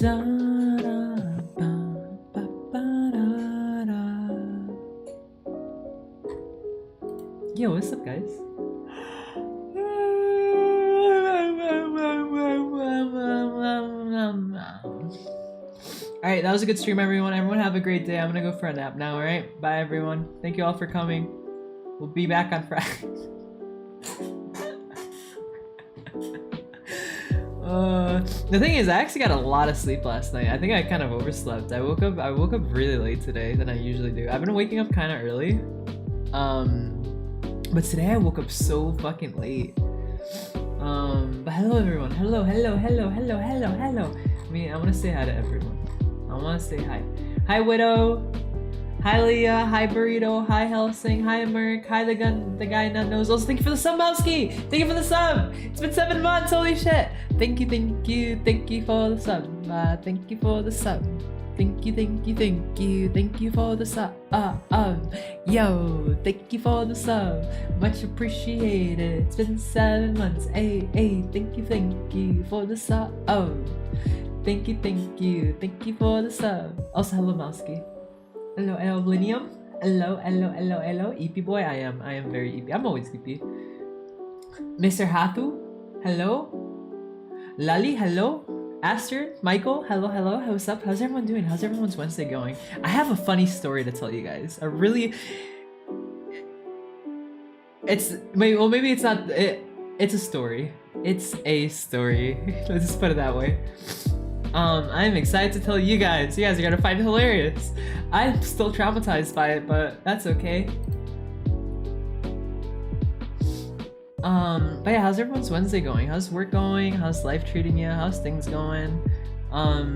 Yo, what's up, guys? Alright, that was a good stream, everyone. Everyone have a great day. I'm gonna go for a nap now, alright? Bye, everyone. Thank you all for coming. We'll be back on Friday. The thing is, I actually got a lot of sleep last night. I think I kind of overslept. I woke up really late today than I usually do. I've been waking up kind of early. But today I woke up so fucking late. But hello everyone. Hello. I want to say hi to everyone. I want to say hi. Hi Widow. Hi Leah. Hi Burrito. Hi Helsing. Hi Merc. Hi the guy not knows. Also, thank you for the sub, Mowski. Thank you for the sub. It's been 7 months. Holy shit. Thank you for the sub. Thank you for the sub. Thank you for the sub. Yo, thank you for the sub. Much appreciated. It's been 7 months. Hey, thank you for the sub. Thank you for the sub. Also, hello, Mowski. Hello, Oblinium. Hello. EP boy, I am very EP. I'm always EP. Mr. Hatu, hello. Lali, hello. Aster, Michael, hello. What's up? How's everyone doing? How's everyone's Wednesday going? I have a funny story to tell you guys. Maybe it's not. It's a story. It's a story. Let's just put it that way. I'm excited to tell you guys. You guys are gonna find it hilarious. I'm still traumatized by it, but that's okay. But yeah, how's everyone's Wednesday going? How's work going? How's life treating you? How's things going? Why?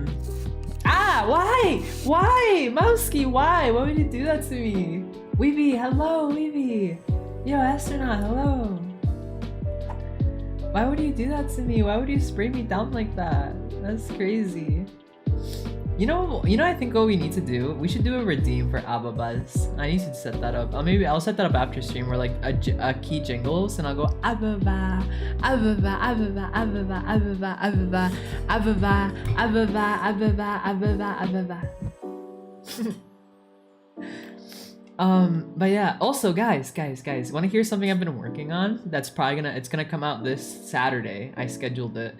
Mowski, why? Why would you do that to me? Weeby, hello, Weeby. Yo, astronaut, hello. Why would you do that to me? Why would you spray me down like that? That's crazy. You know, I think what we need to do, we should do a redeem for Ababas. I need to set that up. Maybe I'll set that up after stream where like a key jingles and I'll go Ababa. But yeah, also guys, want to hear something I've been working on? That's probably it's gonna come out this Saturday. I scheduled it.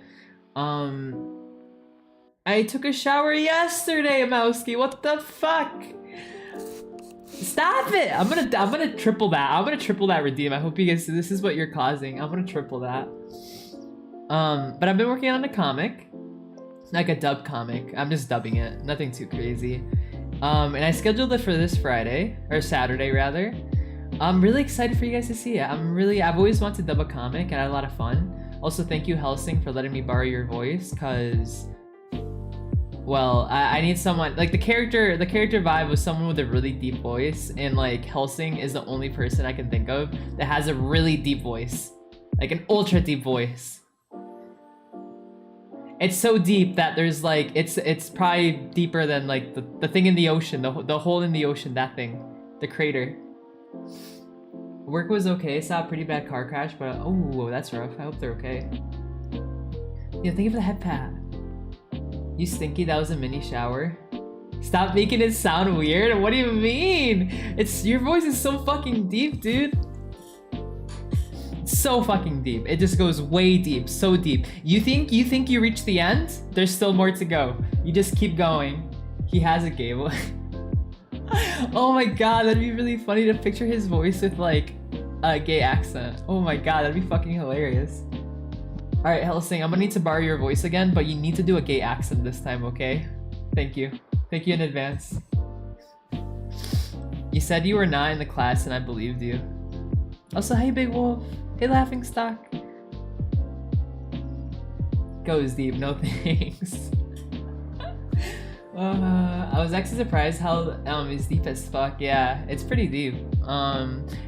I took a shower yesterday, Mowski. What the fuck? Stop it! I'm gonna triple that. I'm gonna triple that redeem. I hope you guys. This is what you're causing. I'm gonna triple that. But I've been working on a comic, like a dub comic. I'm just dubbing it. Nothing too crazy. And I scheduled it for this Friday or Saturday rather. I'm really excited for you guys to see it. I've always wanted to dub a comic and I had a lot of fun. Also, thank you Helsing for letting me borrow your voice, cause. Well, I need someone like the character vibe was someone with a really deep voice, and like Helsing is the only person I can think of that has a really deep voice, like an ultra deep voice. It's so deep that there's like it's probably deeper than like the thing in the ocean, the hole in the ocean, that thing, the crater. Work was okay. Saw a pretty bad car crash, but oh, that's rough. I hope they're okay. Yeah, think of the head pat. You stinky, that was a mini shower. Stop making it sound weird. What do you mean? Your voice is so fucking deep, dude. It's so fucking deep. It just goes way deep, so deep. You think you reached the end? There's still more to go. You just keep going. He has a gable. Oh my god, that'd be really funny to picture his voice with like a gay accent. Oh my god, that'd be fucking hilarious. Alright, Helsing, I'm gonna need to borrow your voice again, but you need to do a gay accent this time, okay? Thank you. Thank you in advance. You said you were not in the class and I believed you. Also, hey Big Wolf. Hey Laughing Stock. Goes deep, no thanks. I was actually surprised how it's deep as fuck. Yeah, it's pretty deep.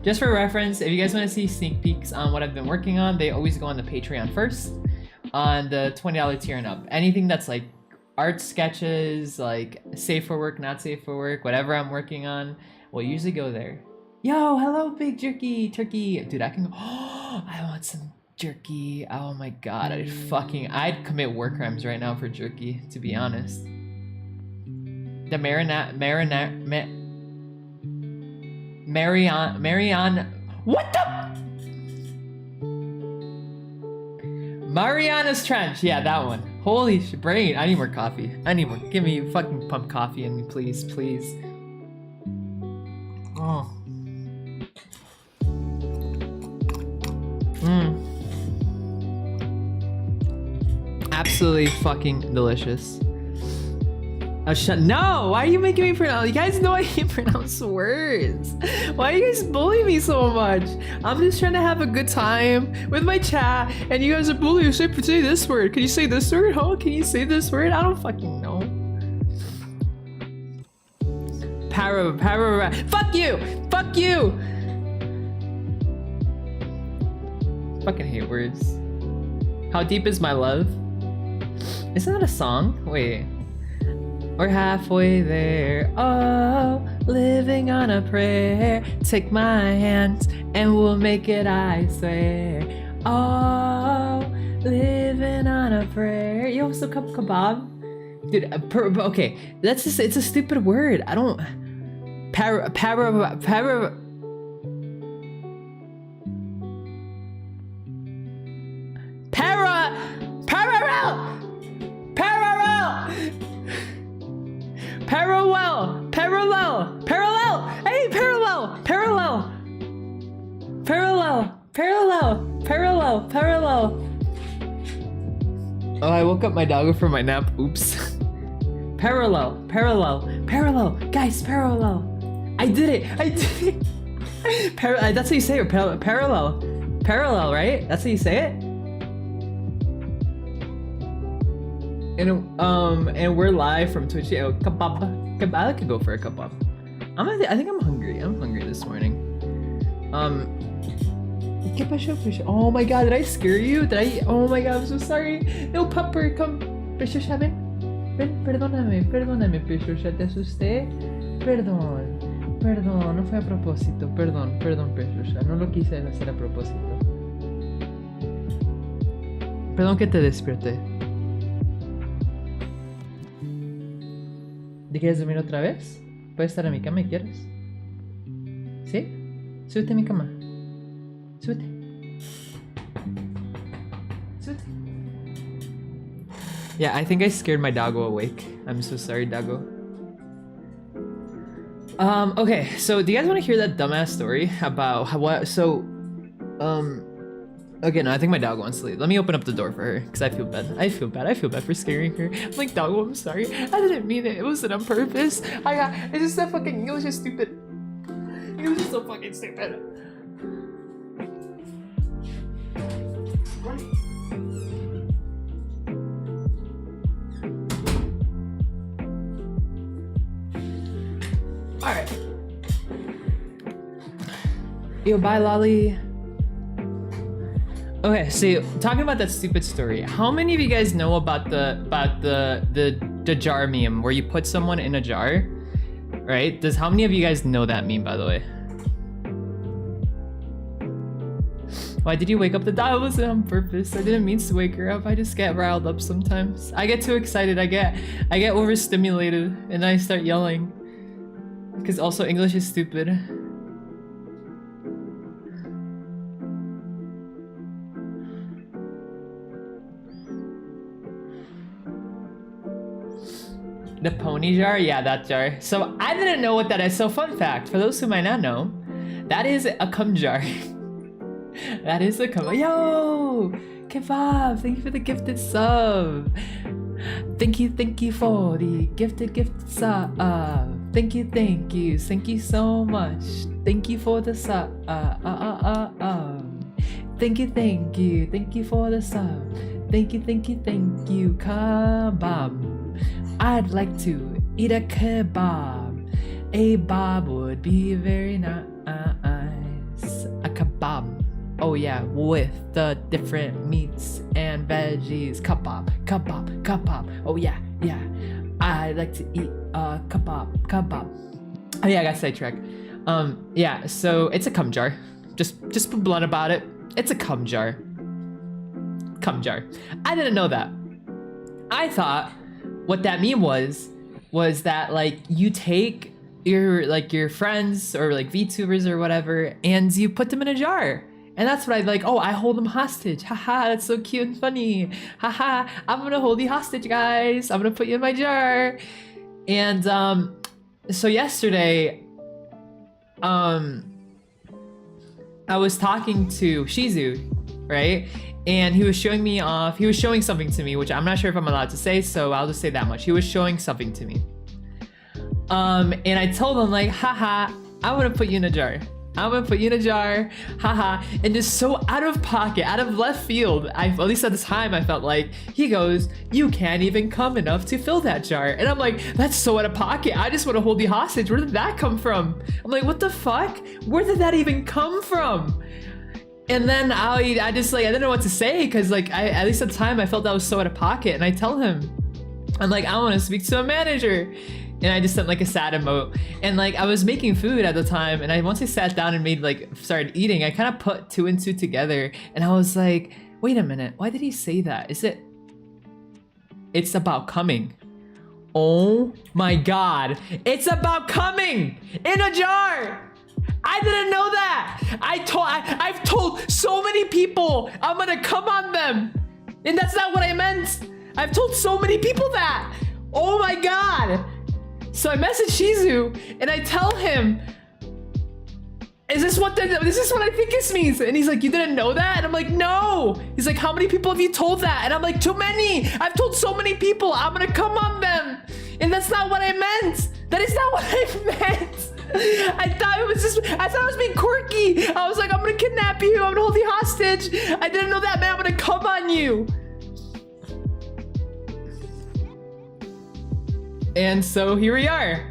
Just for reference, if you guys want to see sneak peeks on what I've been working on, they always go on the Patreon first, on the $20 tier and up. Anything that's like art sketches, like safe for work, not safe for work, whatever I'm working on, will usually go there. Yo, hello Big Jerky Turkey. Dude, I can go. I want some Jerky. Oh my god, I'd commit war crimes right now for jerky, to be honest. The what the? Mariana's Trench, yeah, that one. Holy shit, brain, I need more coffee. I need more, give me fucking pump coffee in me, please, please. Oh. Absolutely fucking delicious. No! Why are you making me pronounce? You guys know I can't pronounce words. Why do you guys bully me so much? I'm just trying to have a good time with my chat, and you guys are bullying. Say this word. Can you say this word? Huh? Can you say this word? I don't fucking know. Fuck you! Fuck you! Fucking hate words. How deep is my love? Isn't that a song? Wait. We're halfway there, oh, living on a prayer. Take my hand and we'll make it, I swear. Oh, living on a prayer. Yo, what's up, kebab? Dude, okay, that's just, it's a stupid word. I don't, parallel. Hey, parallel. Oh, I woke up my doggo from my nap. Oops. Parallel. Guys, parallel. I did it. That's how you say it. Parallel, right? That's how you say it. And we're live from Twitch. Oh, kebab. I could go for a kebab. I think I'm hungry. I'm hungry this morning. Oh my god, did I scare you? Oh my god, I'm so sorry. No, Pupper, come. Peshosha, ven. Perdóname, Peshosha, te asusté. Perdón, no fue a propósito. Perdón, Peshosha, no lo quise hacer a propósito. Perdón que te desperté. ¿Te quieres dormir otra vez? ¿Puedes estar en mi cama si quieres? ¿Sí? Súbete a mi cama. Súbete. Yeah, I think I scared my doggo awake. I'm so sorry, doggo. Okay, so do you guys want to hear that dumbass story about how what? So, okay, no, I think my dog wants to leave. Let me open up the door for her, because I feel bad. I feel bad for scaring her. I'm like, doggo, I'm sorry. I didn't mean it. It wasn't on purpose. It's just that fucking English is stupid. English is so fucking stupid. Alright. Yo, bye, Lolly. Okay, so talking about that stupid story, how many of you guys know about the jar meme where you put someone in a jar? Right? How many of you guys know that meme, by the way? Why did you wake up the dog? It wasn't on purpose. I didn't mean to wake her up. I just get riled up sometimes. I get too excited. I get overstimulated and I start yelling. Because also English is stupid. The pony jar? Yeah, that jar. So I didn't know what that is. So fun fact, for those who might not know, that is a cum jar. That is a cum. Yo! Kebab! Thank you for the gifted sub. Thank you for the gifted sub. Thank you so much. Thank you for the sub. Thank you for the sub. Thank you, kebab. I'd like to eat a kebab. A bob would be very nice. A kebab. Oh yeah, with the different meats and veggies. Kebab. Oh yeah. I'd like to eat a kebab. Oh yeah, I got sidetracked. Yeah, so it's a cum jar. Just be blunt about it. It's a cum jar. cum jar. I didn't know that. I thought what that meme was that like you take your friends or like VTubers or whatever and you put them in a jar. And that's what I like. Oh, I hold them hostage. Haha, that's so cute and funny. Haha, I'm gonna hold you hostage, guys. I'm gonna put you in my jar. And so yesterday, I was talking to Shizu, right? And he was showing me off. He was showing something to me, which I'm not sure if I'm allowed to say, so I'll just say that much. He was showing something to me. And I told him like, haha, I'm gonna put you in a jar. I'm gonna put you in a jar, haha. And just so out of pocket, out of left field, at least at the time, I felt like, he goes, you can't even come enough to fill that jar. And I'm like, that's so out of pocket. I just want to hold you hostage. Where did that come from? I'm like, what the fuck? Where did that even come from? And then I just like, I didn't know what to say, because like, at least at the time, I felt that was so out of pocket. And I tell him, I'm like, I want to speak to a manager. And I just sent like a sad emote. And like I was making food at the time, and once I sat down and started eating, I kind of put 2 and 2 together, and I was like, wait a minute, why did he say that? It's about coming. Oh my god, it's about coming in a jar. I didn't know that. I've told so many people I'm gonna come on them, and that's not what I meant. I've told so many people that. Oh my god. So I message Shizu and I tell him, is this what I think this means? And he's like, you didn't know that? And I'm like, no. He's like, how many people have you told that? And I'm like, too many. I've told so many people I'm gonna come on them. And that's not what I meant. That is not what I meant. I thought I was being quirky. I was like, I'm gonna kidnap you. I'm gonna hold you hostage. I didn't know that, man. I'm gonna come on you. And so here we are.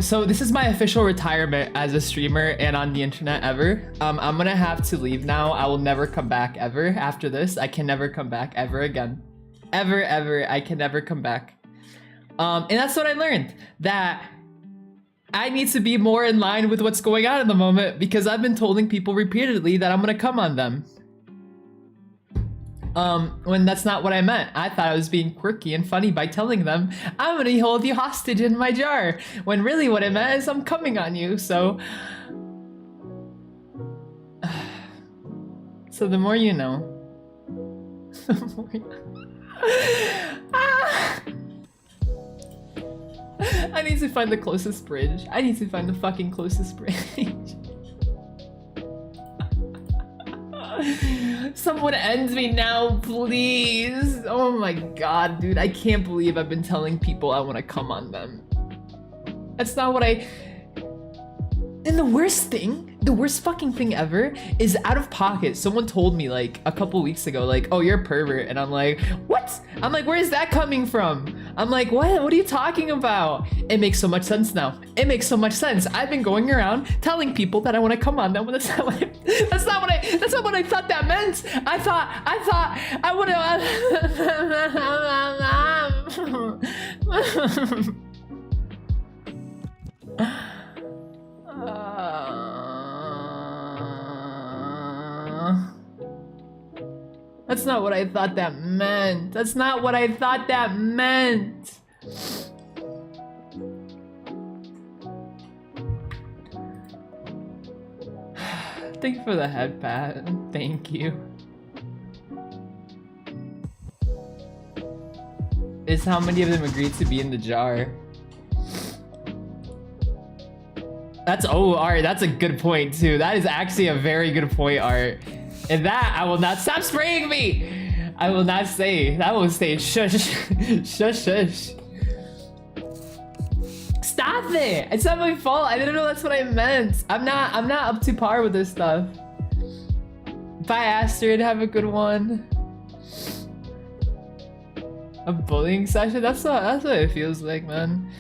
So this is my official retirement as a streamer and on the internet ever. I'm gonna have to leave now. I will never come back ever after this. I can never come back ever again. Ever, I can never come back. And that's what I learned, that I need to be more in line with what's going on in the moment, because I've been telling people repeatedly that I'm gonna come on them. When that's not what I meant. I thought I was being quirky and funny by telling them, I'm gonna hold you hostage in my jar, when really what I meant is I'm coming on you, so... So the more you know. The more you know. I need to find the closest bridge. I need to find the fucking closest bridge. Someone end me now, please. Oh my god, dude. I can't believe I've been telling people I want to come on them. That's not what I... And the worst fucking thing ever is out of pocket. Someone told me like a couple weeks ago, like, oh, you're a pervert. And I'm like, what? I'm like, where is that coming from? I'm like, what are you talking about? It makes so much sense now. It makes so much sense. I've been going around telling people that I want to come on them, but that's not what I thought that meant. I thought I would have... That's not what I thought that meant. That's not what I thought that meant. Thank you for the head pat. Thank you. It's how many of them agreed to be in the jar. Art, that's a good point too. That is actually a very good point, Art. And that, I will not stop spraying me. I will not say, that will say shush, shush, shush. Stop it. It's not my fault. I didn't know that's what I meant. I'm not up to par with this stuff. Bye, Astrid. Have a good one. A bullying session? That's what it feels like, man.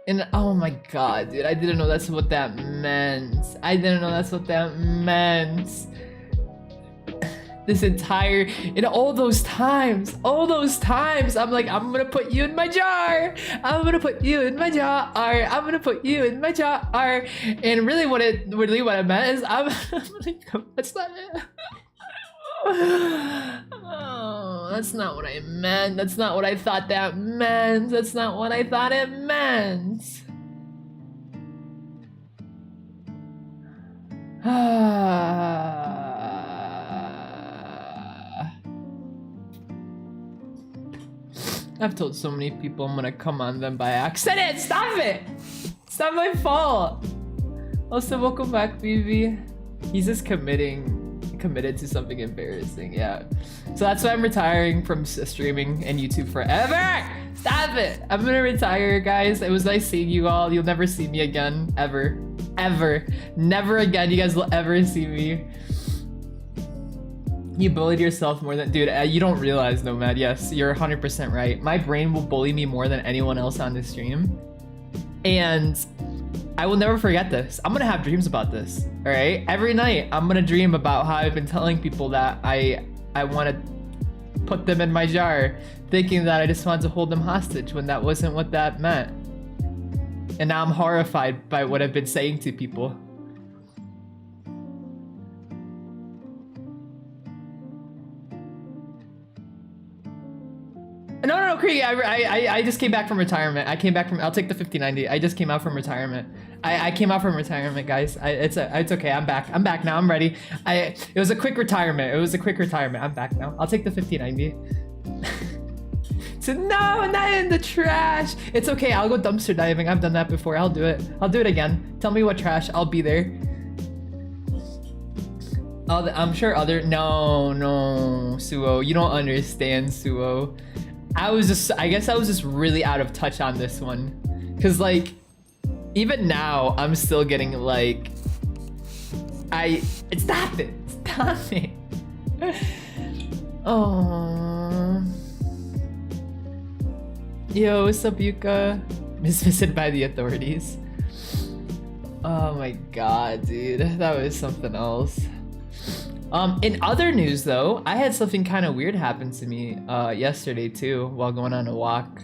And oh my god, dude, I didn't know that's what that meant. I didn't know that's what that meant. This entire, in all those times, I'm like, I'm gonna put you in my jar. I'm gonna put you in my jar. I'm gonna put you in my jar. And really what it meant is I'm like, that's not it. Oh, that's not what I meant. That's not what I thought that meant. That's not what I thought it meant. I've told so many people I'm gonna come on them by accident. Stop it! It's not my fault. Also, welcome back, BB. He's just committed to something embarrassing. Yeah. So that's why I'm retiring from streaming and YouTube forever. Stop it. I'm gonna retire, guys. It was nice seeing you all. You'll never see me again, ever. Ever. Never again. You guys will ever see me. You bullied yourself more than... Dude, you don't realize, Nomad. Yes, you're 100% right. My brain will bully me more than anyone else on this stream. And I will never forget this. I'm gonna have dreams about this, all right? Every night, I'm gonna dream about how I've been telling people that I want to put them in my jar, thinking that I just wanted to hold them hostage when that wasn't what that meant. And now I'm horrified by what I've been saying to people. No, Krieg, I just came back from retirement. I'll take the 5090. I just came out from retirement. I came out from retirement, guys. It's okay. I'm back now. I'm ready. It was a quick retirement. I'm back now. I'll take the 5090. So no, not in the trash. It's okay. I'll go dumpster diving. I've done that before. I'll do it. I'll do it again. Tell me what trash. I'll be there. I'm sure other... No, Suo. You don't understand, Suo. I guess I was just really out of touch on this one. Cause like, even now, I'm still getting like... Stop it! Oh. Yo, what's up, Yuka? Dismissed by the authorities. Oh my god, dude. That was something else. In other news though, I had something kind of weird happen to me yesterday too while going on a walk.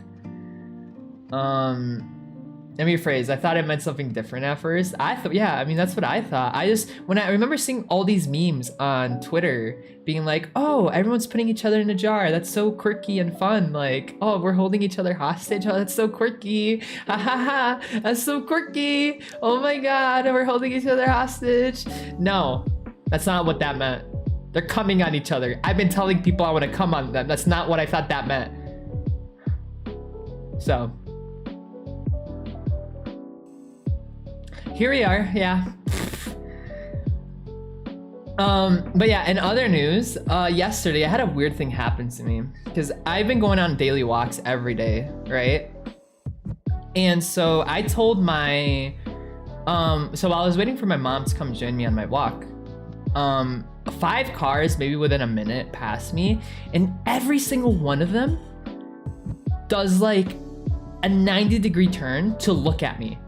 Let me rephrase. I thought it meant something different at first. Yeah, I mean, that's what I thought. I remember seeing all these memes on Twitter being like, oh, everyone's putting each other in a jar. That's so quirky and fun. Like, oh, we're holding each other hostage. Oh, that's so quirky. Ha ha ha. That's so quirky. Oh my God, we're holding each other hostage. No. That's not what that meant. They're coming on each other. I've been telling people I want to come on them. That's not what I thought that meant. So. Here we are, yeah. But yeah, in other news, yesterday I had a weird thing happen to me. Because I've been going on daily walks every day, right? And so I told my... so while I was waiting for my mom to come join me on my walk, 5 cars maybe within a minute passed me, and every single one of them does like a 90-degree turn to look at me.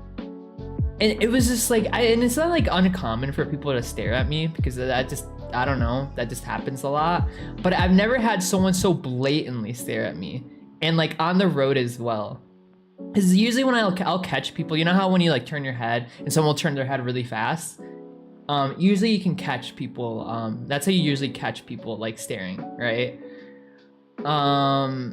And it was just like, and it's not like uncommon for people to stare at me because that just, I don't know, that just happens a lot. But I've never had someone so blatantly stare at me, and like on the road as well. Because usually when I'll catch people, you know how when you like turn your head and someone will turn their head really fast? Usually you can catch people, that's how you usually catch people like staring, right? But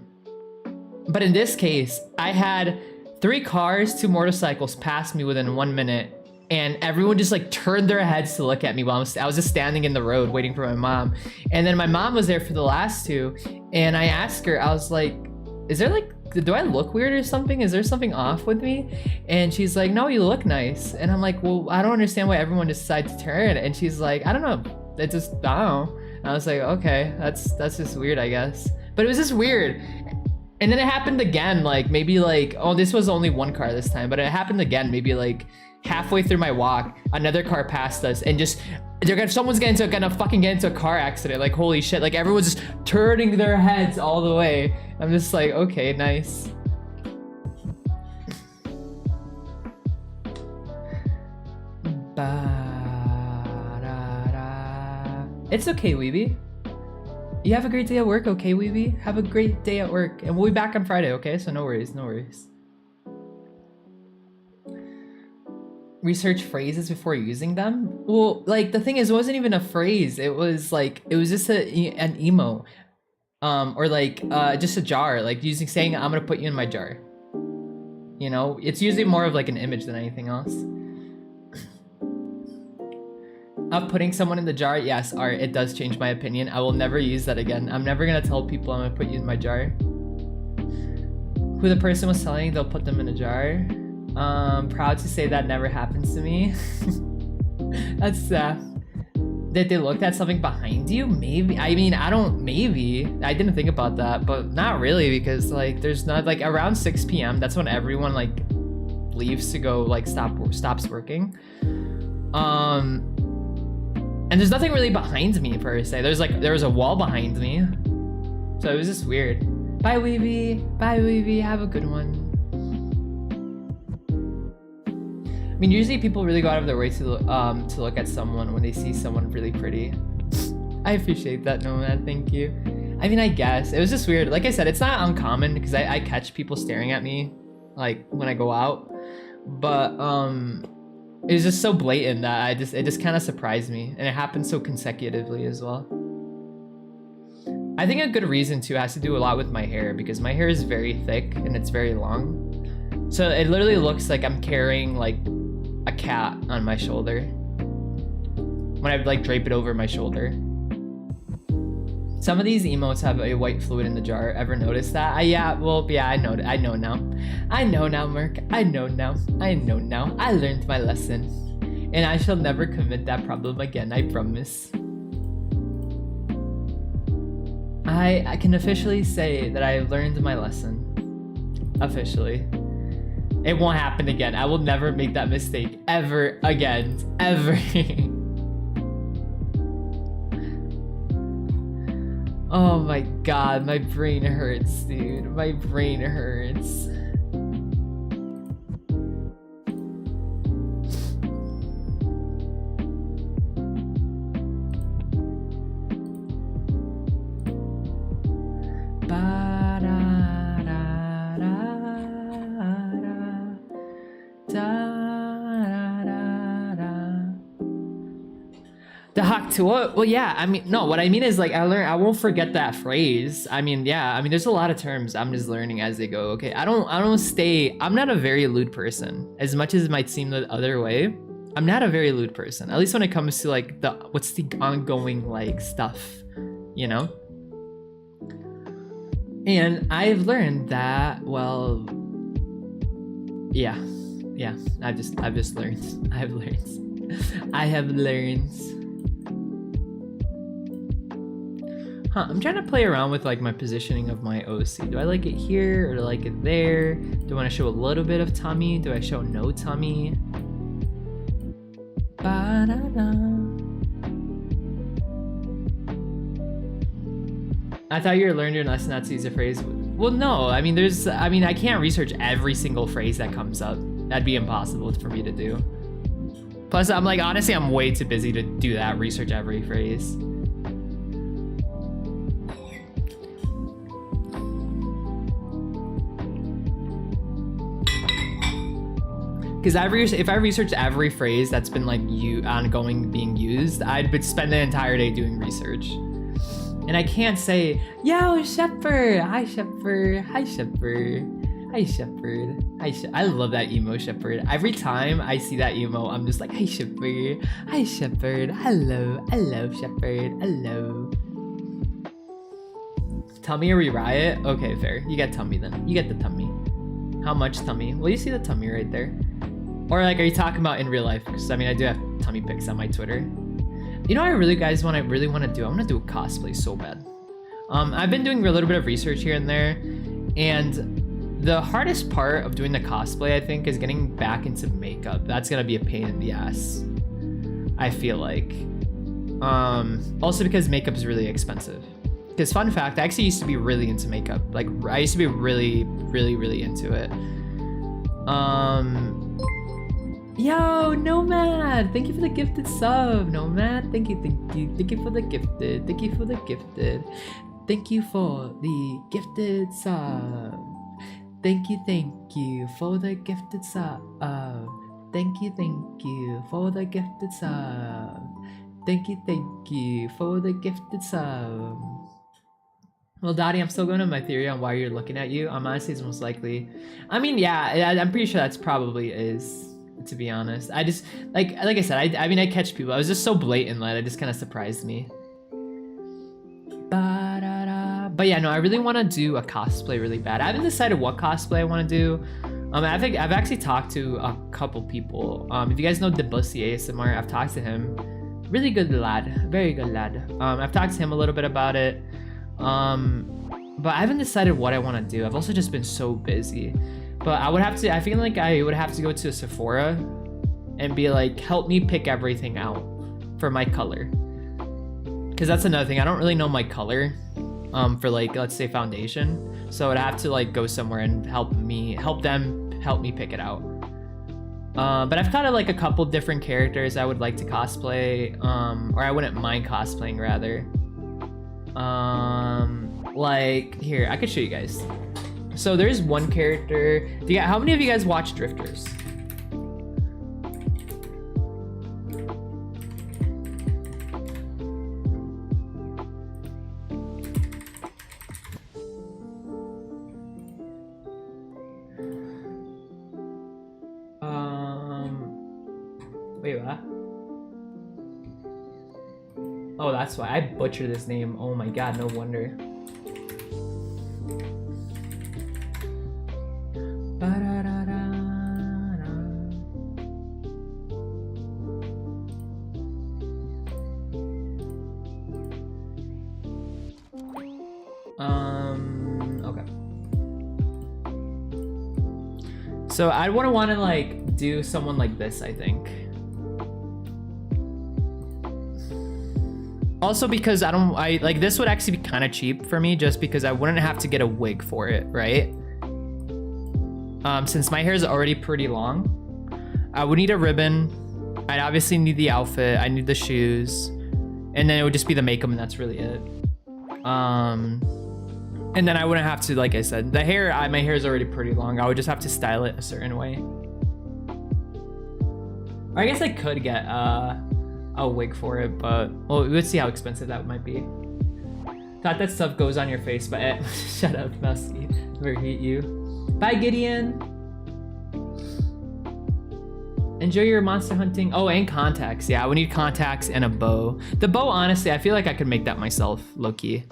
in this case, I had 3 cars, 2 motorcycles pass me within 1 minute, and everyone just like turned their heads to look at me while I was just standing in the road waiting for my mom. And then my mom was there for the last 2, and I asked her, I was like, is there like, do I look weird or something? Is there something off with me? And she's like, no, you look nice. And I'm like, well, I don't understand why everyone decides to turn. And she's like, I don't know. It just, I don't know. And I was like, okay, that's just weird, I guess. But it was just weird. And then it happened again, like maybe like, oh, this was only 1 car this time, but it happened again, maybe like halfway through my walk, another car passed us, and just, someone's gonna fucking get into a car accident. Like, holy shit, like everyone's just turning their heads all the way. I'm just like, okay, nice. It's okay, Weeby. You have a great day at work, okay, Weeby? Have a great day at work. And we'll be back on Friday, okay? So no worries, no worries. research phrases before using them. Well, like the thing is, it wasn't even a phrase. It was just an emo, or like just a jar. Like saying I'm gonna put you in my jar. You know, it's usually more of like an image than anything else. Of putting someone in the jar, yes, Art, it does change my opinion. I will never use that again. I'm never gonna tell people I'm gonna put you in my jar. Who the person was telling, they'll put them in a jar. Proud to say that never happens to me. That's that they looked at something behind you? Maybe. I mean, maybe. I didn't think about that, but not really, because like there's not like around 6 p.m. That's when everyone like leaves to go like stops working. And there's nothing really behind me per se. There was a wall behind me. So it was just weird. Bye Weeby. Bye Weeby. Have a good one. I mean, usually people really go out of their way to look at someone when they see someone really pretty. I appreciate that, Nomad. Thank you. I mean, I guess it was just weird. Like I said, it's not uncommon because I catch people staring at me, like when I go out. But it was just so blatant that it just kind of surprised me, and it happened so consecutively as well. I think a good reason too has to do a lot with my hair, because my hair is very thick and it's very long. So it literally looks like I'm carrying like a cat on my shoulder when I like drape it over my shoulder. Some of these emotes have a white fluid in the jar. Ever noticed that? Yeah, I know now. I know now, Merc. I know now. I learned my lesson. And I shall never commit that problem again, I promise. I can officially say that I learned my lesson. Officially. It won't happen again. I will never make that mistake ever again. Ever. Oh my god, my brain hurts, dude. My brain hurts. The Haktua? Well, yeah, I mean, no, what I mean is like, I won't forget that phrase. I mean, yeah, I mean, there's a lot of terms I'm just learning as they go, okay? I'm not a very lewd person. As much as it might seem the other way, I'm not a very lewd person. At least when it comes to like what's the ongoing like stuff, you know? And I've learned that, well, yeah, I've just learned. I have learned. I'm trying to play around with like my positioning of my OC. Do I like it here or do I like it there? Do I want to show a little bit of tummy? Do I show no tummy? Ba-da-da. I thought you learned your lesson not to use a phrase. Well, no, I mean, I can't research every single phrase that comes up. That'd be impossible for me to do. Plus, I'm like, honestly, I'm way too busy to do that, research every phrase. Because if I researched every phrase that's been like ongoing being used, I'd spend the entire day doing research. And I can't say, yo, Shepherd, hi Shepherd, hi Shepherd, hi Shepherd, I love that emo, Shepherd. Every time I see that emo, I'm just like, hi Shepherd, hello Shepherd, hello. Tummy or we riot? Okay, fair. You get tummy then. You get the tummy. How much tummy? Well, you see the tummy right there. Or like, are you talking about in real life? Because I mean, I do have tummy pics on my Twitter. You know what I really want to do? I want to do a cosplay so bad. I've been doing a little bit of research here and there, and the hardest part of doing the cosplay, I think, is getting back into makeup. That's gonna be a pain in the ass, I feel like. Also because makeup is really expensive. Because fun fact, I actually used to be really into makeup. Like, I used to be really into it. Yo, Nomad! Thank you for the gifted sub, Nomad. Thank you for the gifted. Thank you for the gifted. Thank you for the gifted sub. Thank you for the gifted sub. Thank you for the gifted sub. Thank you for the gifted sub. Well, Dottie, I'm still going on my theory on why you're looking at you. Honestly, it's most likely. I mean, yeah, I'm pretty sure that's probably is, to be honest. I just, like I said, I mean, I catch people. I was just so blatant that it just kind of surprised me. But yeah, no, I really want to do a cosplay really bad. I haven't decided what cosplay I want to do. I think I've actually talked to a couple people. If you guys know Debussy ASMR, I've talked to him. Really good lad, very good lad. I've talked to him a little bit about it. But I haven't decided what I want to do. I've also just been so busy. But I feel like I would have to go to a Sephora and be like, help me pick everything out for my color. Because that's another thing, I don't really know my color for like, let's say foundation. So I'd have to like go somewhere and help them help me pick it out. But I've kind of like a couple different characters I would like to cosplay, or I wouldn't mind cosplaying rather. Like here, I could show you guys. So there's one character. How many of you guys watch Drifters? Wait, what? Oh, that's why I butchered this name. Oh my god, no wonder. Okay. So I'd want to like do someone like this, I think. Also because I like this would actually be kind of cheap for me just because I wouldn't have to get a wig for it, right? Since my hair is already pretty long, I would need a ribbon. I'd obviously need the outfit. I need the shoes, and then it would just be the makeup, and that's really it. And then I wouldn't have to, like I said, the hair. My hair is already pretty long. I would just have to style it a certain way. Or I guess I could get a wig for it, but well, let's see how expensive that might be. Thought that stuff goes on your face, but shut up, Musky. Never hate you. Bye, Gideon. Enjoy your monster hunting. Oh, and contacts. Yeah, I would need contacts and a bow. The bow, honestly, I feel like I could make that myself, low-key.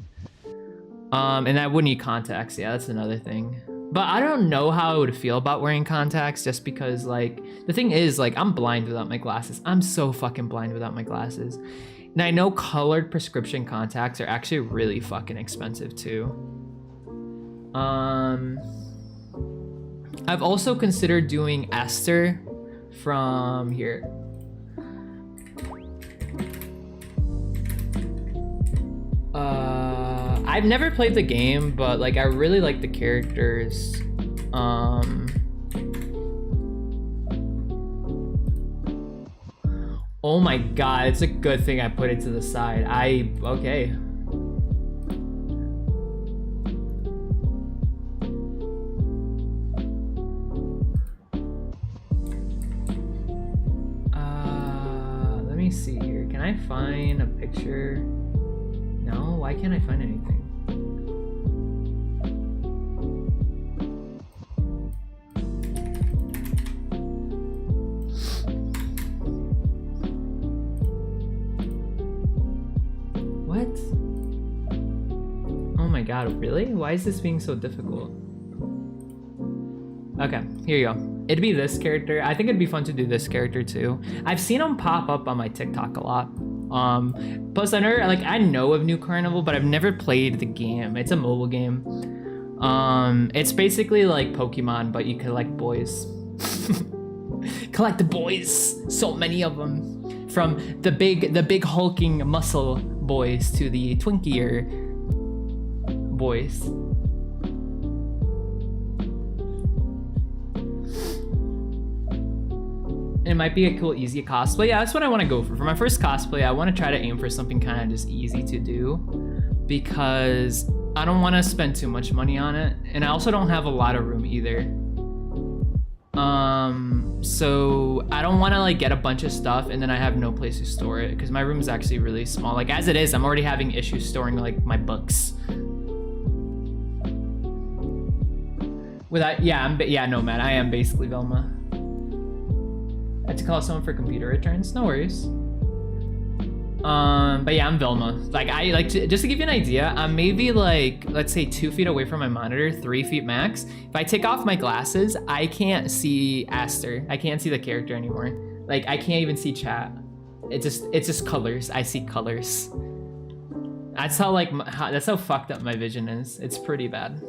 And I would need contacts. Yeah, that's another thing. But I don't know how I would feel about wearing contacts just because, like, the thing is, like, I'm blind without my glasses. I'm so fucking blind without my glasses. And I know colored prescription contacts are actually really fucking expensive, too. I've also considered doing Esther from here. I've never played the game, but like I really like the characters. Oh my god, it's a good thing I put it to the side. Okay. Let me see here. Can I find a picture? No, why can't I find anything? What? Oh my god, really? Why is this being so difficult? Okay, here you go. It'd be this character. I think it'd be fun to do this character too. I've seen him pop up on my TikTok a lot. Plus I know of New Carnival, but I've never played the game. It's a mobile game. It's basically like Pokemon, but you collect boys. Collect the boys. So many of them. From the big hulking muscle boys to the twinkier boys. It might be a cool, easy cosplay. Yeah, that's what I want to go for. For my first cosplay, I want to try to aim for something kind of just easy to do because I don't want to spend too much money on it. And I also don't have a lot of room either. So I don't want to like get a bunch of stuff and then I have no place to store it because my room is actually really small. Like as it is, I'm already having issues storing like my books. No, man, I am basically Velma. I had to call someone for computer returns. No worries. But yeah, I'm Velma. Like just to give you an idea, I'm maybe like, let's say 2 feet away from my monitor, 3 feet max. If I take off my glasses, I can't see Aster. I can't see the character anymore. Like I can't even see chat. It's just colors. I see colors. That's how that's how fucked up my vision is. It's pretty bad.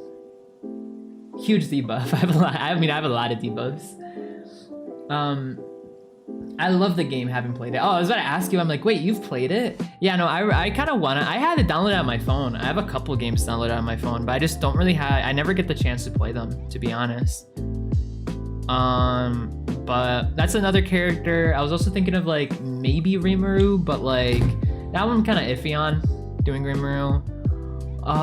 Huge debuff. I have a lot of debuffs. I love the game, haven't played it. Oh, I was about to ask you, I'm like, wait, you've played it? Yeah, no, I kind of wanna, I had it downloaded on my phone. I have a couple games downloaded on my phone, but I just don't really I never get the chance to play them, to be honest. But that's another character. I was also thinking of like, maybe Rimuru, but like, that one I'm kind of iffy on, doing Rimuru.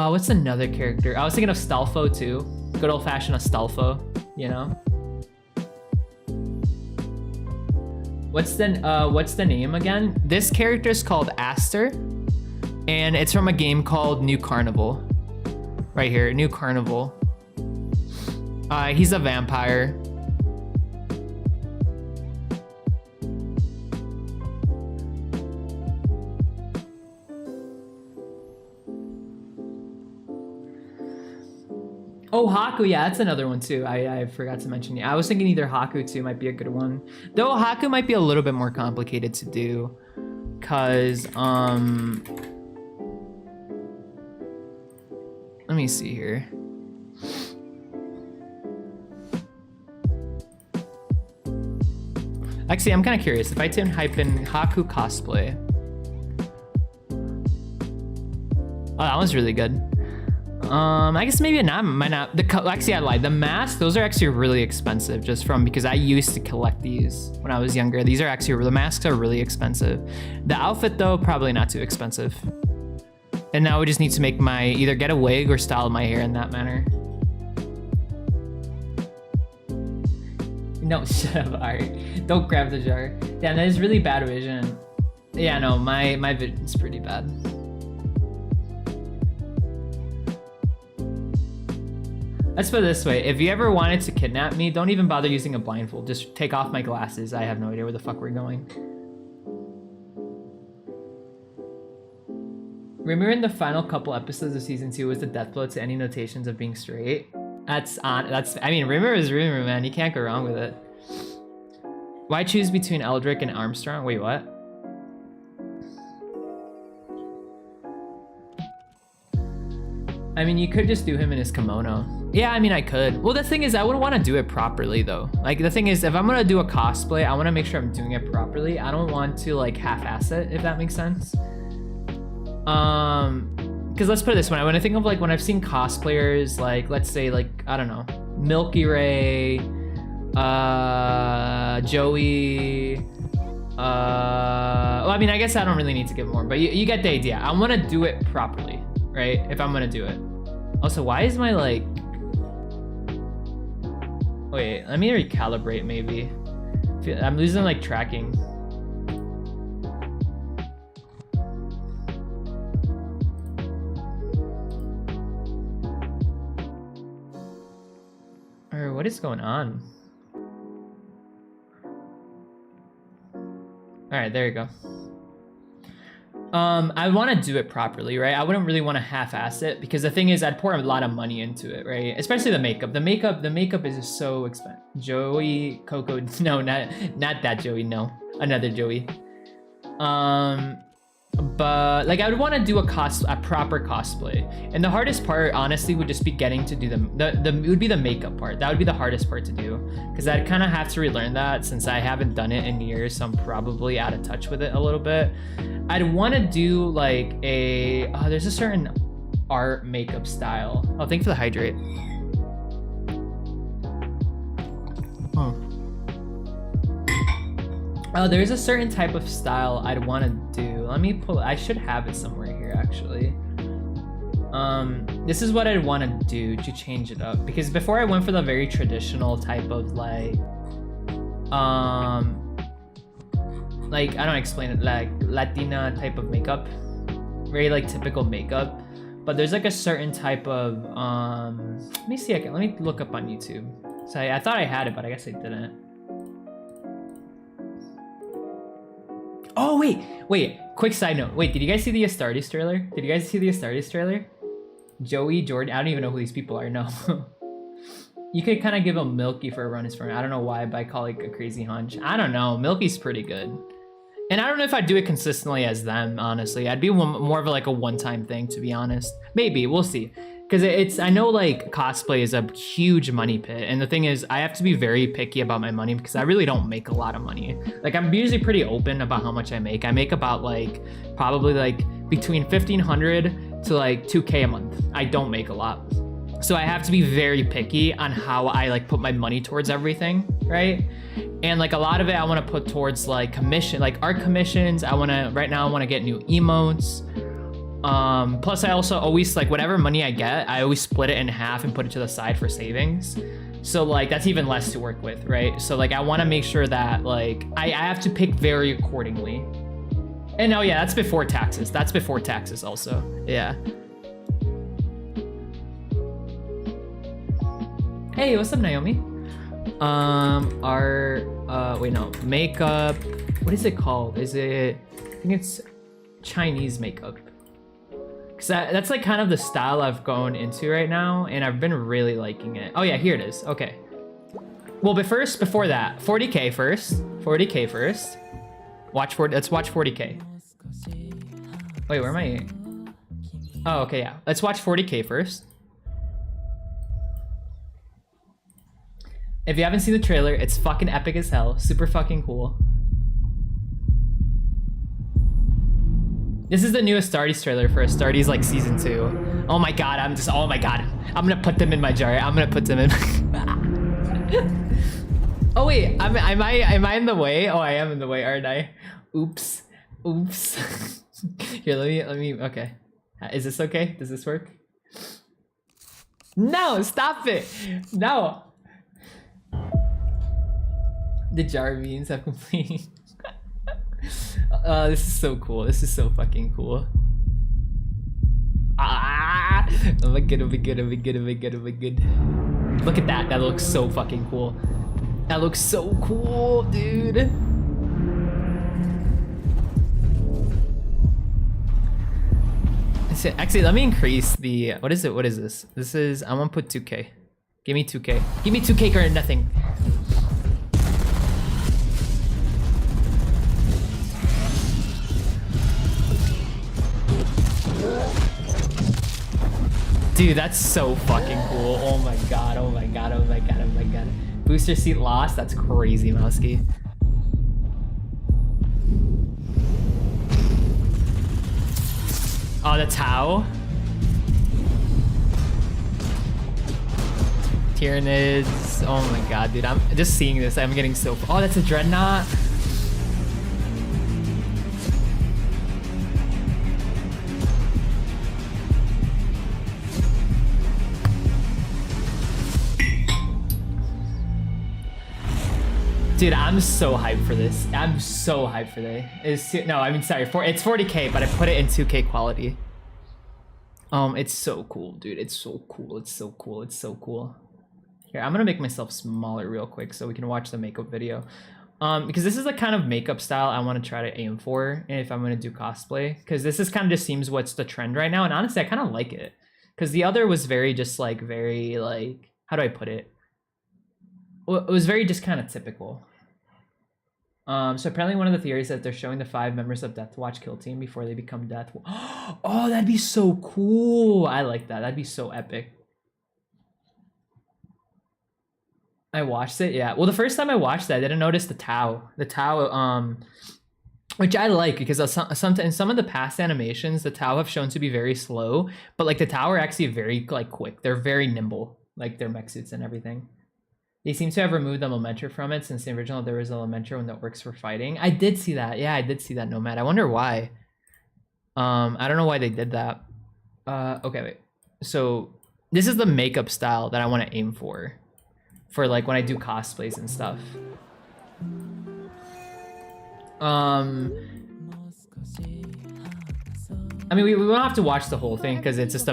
What's another character? I was thinking of Stalfo too. Good old fashioned Astolfo, you know? What's the name again? This character is called Aster, and it's from a game called New Carnival. Right here, New Carnival. He's a vampire. Oh, Haku, yeah, that's another one too. I forgot to mention. Yeah, I was thinking either Haku too might be a good one. Though Haku might be a little bit more complicated to do, cause let me see here. Actually, I'm kind of curious. If I type in Haku cosplay, oh, that one's really good. I guess maybe might not. Actually, I lied. The masks, those are actually really expensive because I used to collect these when I was younger. These are actually, the masks are really expensive. The outfit though, probably not too expensive. And now we just need to make either get a wig or style my hair in that manner. No, shut up, Art. Don't grab the jar. Damn, that is really bad vision. Yeah, no, my vision's pretty bad. Let's put it this way, if you ever wanted to kidnap me, don't even bother using a blindfold. Just take off my glasses. I have no idea where the fuck we're going. Rimuru in the final couple episodes of season 2 was the death blow to any notations of being straight. I mean, Rimuru is Rimuru, man. You can't go wrong with it. Why choose between Eldrick and Armstrong? Wait, what? I mean, you could just do him in his kimono. Yeah, I mean, I could. Well, the thing is, I wouldn't want to do it properly, though. Like, the thing is, if I'm going to do a cosplay, I want to make sure I'm doing it properly. I don't want to, like, half-ass it, if that makes sense. Because let's put it this way. When I think of, like, when I've seen cosplayers, like, let's say, like, I don't know, Milky Ray, Joey, well, I mean, I guess I don't really need to give more, but you get the idea. I want to do it properly, right? If I'm going to do it. Also, why is my, like... Wait, let me recalibrate, maybe. I'm losing, like, tracking. Or what is going on? Alright, there you go. I want to do it properly, right? I wouldn't really want to half-ass it because the thing is, I'd pour a lot of money into it, right? Especially the makeup. The makeup is just so expensive. Joey, Coco, no, not that Joey, no, another Joey. But like I would want to do a proper cosplay, and the hardest part, honestly, would just be getting to do it would be the makeup part. That would be the hardest part to do because I'd kind of have to relearn that since I haven't done it in years, so I'm probably out of touch with it a little bit. I'd want to do like there's a certain art makeup style. Oh, thanks for the hydrate. Oh, there's a certain type of style I'd want to do. Let me pull. I should have it somewhere here, actually. This is what I'd want to do to change it up, because before I went for the very traditional type of like like, I don't explain it, like Latina type of makeup, very like typical makeup, but there's like a certain type of let me see, let me look up on YouTube. So I thought I had it, but I guess I didn't. Oh wait, quick side note. Wait, did you guys see the Astartes trailer? Did you guys see the Astartes trailer? Joey, Jordan, I don't even know who these people are, no. You could kind of give him Milky for a run his friend. I don't know why, but I call it a crazy hunch. I don't know, Milky's pretty good. And I don't know if I'd do it consistently as them, honestly. I'd be more of like a one-time thing, to be honest. Maybe, we'll see. Because I know like cosplay is a huge money pit. And the thing is, I have to be very picky about my money because I really don't make a lot of money. Like I'm usually pretty open about how much I make. I make about like, probably like between 1,500 to like 2K a month. I don't make a lot. So I have to be very picky on how I like put my money towards everything, right? And like a lot of it I want to put towards like commission, like art commissions. Right now I want to get new emotes. Plus I also always like whatever money I get, I always split it in half and put it to the side for savings. So like that's even less to work with, right? So like I want to make sure that like I have to pick very accordingly. And oh yeah, that's before taxes. That's before taxes also, yeah. Hey, what's up, Naomi? Wait, no, makeup. What is it called? I think it's Chinese makeup. Cause that's like kind of the style I've gone into right now, and I've been really liking it. Oh yeah, here it is. Okay. Well, before that, 40K first. 40K first. Let's watch 40K. Wait, where am I? Oh, okay, yeah. Let's watch 40K first. If you haven't seen the trailer, it's fucking epic as hell. Super fucking cool. This is the new Astartes trailer for Astartes like season 2. Oh my god, oh my god. I'm gonna put them in my jar. I'm gonna put them in. Oh wait, am I in the way? Oh, I am in the way, aren't I? Oops. Here, let me, okay. Is this okay? Does this work? No, stop it. No. The jar beans have complete. This is so cool. This is so fucking cool. Ah! Oh my god, oh my god, oh my god, oh my god, oh my god. Look at that. That looks so fucking cool. That looks so cool, dude. Actually, let me increase the... What is it? What is this? This is... I want to put 2K. Give me 2K. Give me 2K or nothing. Dude, that's so fucking cool. Oh my god, oh my god, oh my god, oh my god. Booster seat lost? That's crazy, Mowski. Oh, the Tau? Tyranids. Oh my god, dude. I'm just seeing this. I'm getting so... Oh, that's a Dreadnought. Dude, I'm so hyped for this. I'm so hyped for this. No, I mean, sorry, it's 40K, but I put it in 2K quality. It's so cool, dude. It's so cool. It's so cool. It's so cool. Here, I'm gonna make myself smaller real quick so we can watch the makeup video. Because this is the kind of makeup style I want to try to aim for if I'm gonna do cosplay. Because this is kind of just seems what's the trend right now, and honestly, I kind of like it. Because the other was very just like very like, how do I put it? Well, it was very just kind of typical. So apparently one of the theories that they're showing the 5 members of Death Watch kill team before they become Death. Oh, that'd be so cool. I like that. That'd be so epic. I watched it, yeah. Well, the first time I watched that, I didn't notice the Tau. The Tau, which I like because in some of the past animations, the Tau have shown to be very slow, but like the Tau are actually very like quick. They're very nimble, like their mech suits and everything. They seem to have removed the Elementor from it since the original there was an Elementor one that works for fighting. I did see that. Yeah, I did see that, Nomad. I wonder why. I don't know why they did that. Okay, wait. So this is the makeup style that I want to aim for like when I do cosplays and stuff. I mean, we don't have to watch the whole thing because it's just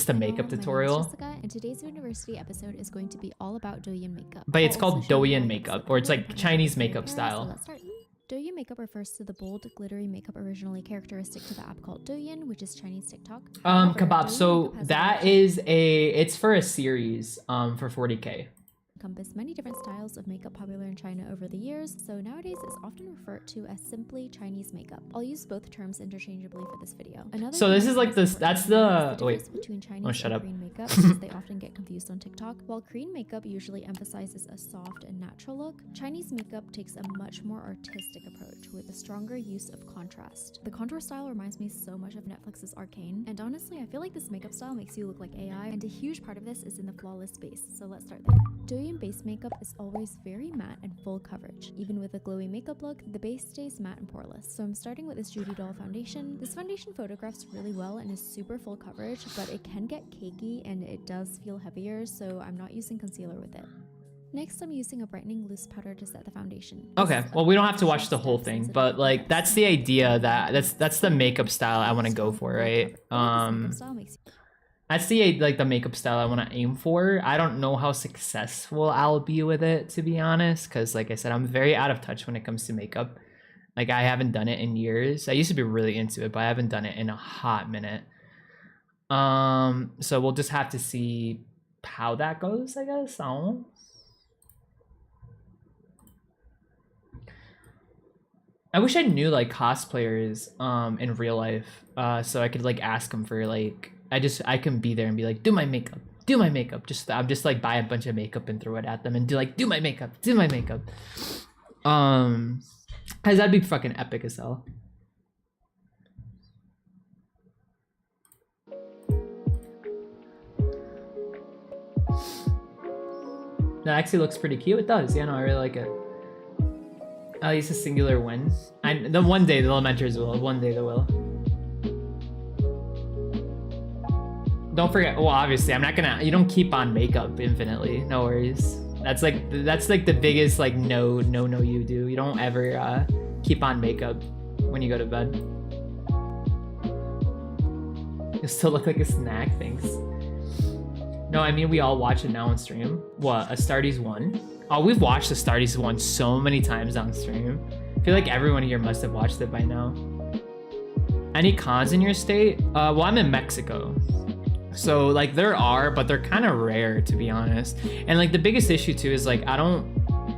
a makeup tutorial. Jessica, and today's university episode is going to be all about Douyin makeup. But it's called Douyin makeup, or it's like Chinese makeup style. So let's start. Douyin makeup refers to the bold, glittery makeup originally characteristic to the app called Douyin, which is Chinese TikTok. Kebab. So that is it's for a series for 40K. Encompass many different styles of makeup popular in China over the years, so nowadays it's often referred to as simply Chinese makeup. I'll use both terms interchangeably for this video. So this is like this. That's the wait. Between Chinese shut and up. Korean makeup, because they often get confused on TikTok. While Korean makeup usually emphasizes a soft and natural look, Chinese makeup takes a much more artistic approach with a stronger use of contrast. The contour style reminds me so much of Netflix's Arcane, and honestly, I feel like this makeup style makes you look like AI, and a huge part of this is in the flawless base. So let's start there. Douyin base makeup is always very matte and full coverage. Even with a glowy makeup look, the base stays matte and poreless. So I'm starting with this Judy Doll foundation. This foundation photographs really well and is super full coverage, but it can get cakey and it does feel heavier, so I'm not using concealer with it. Next, I'm using a brightening loose powder to set the foundation. Okay, well, we don't have to watch the whole thing, but like that's the idea that's the makeup style I want to go for, right? That's the like the makeup style I want to aim for. I don't know how successful I'll be with it, to be honest, because like I said, I'm very out of touch when it comes to makeup. Like I haven't done it in years. I used to be really into it, but I haven't done it in a hot minute. So we'll just have to see how that goes, I guess. I don't know. I wish I knew like cosplayers in real life, so I could like ask them for like I can be there and be like, do my makeup. I'm just like buy a bunch of makeup and throw it at them and do my makeup. Cause that'd be fucking epic as hell. That actually looks pretty cute. It does. Yeah, no, I really like it. At least a singular win. And then one day the Lamenters will. One day they will. Don't forget. Well, obviously, I'm not gonna. You don't keep on makeup infinitely. No worries. That's like the biggest like no you do. You don't ever keep on makeup when you go to bed. You still look like a snack. Thanks. No, I mean we all watch it now on stream. What? Astartes 1? Oh, we've watched Astartes 1 so many times on stream. I feel like everyone here must have watched it by now. Any cons in your state? Well, I'm in Mexico. So like there are, but they're kind of rare, to be honest. And like the biggest issue too is like I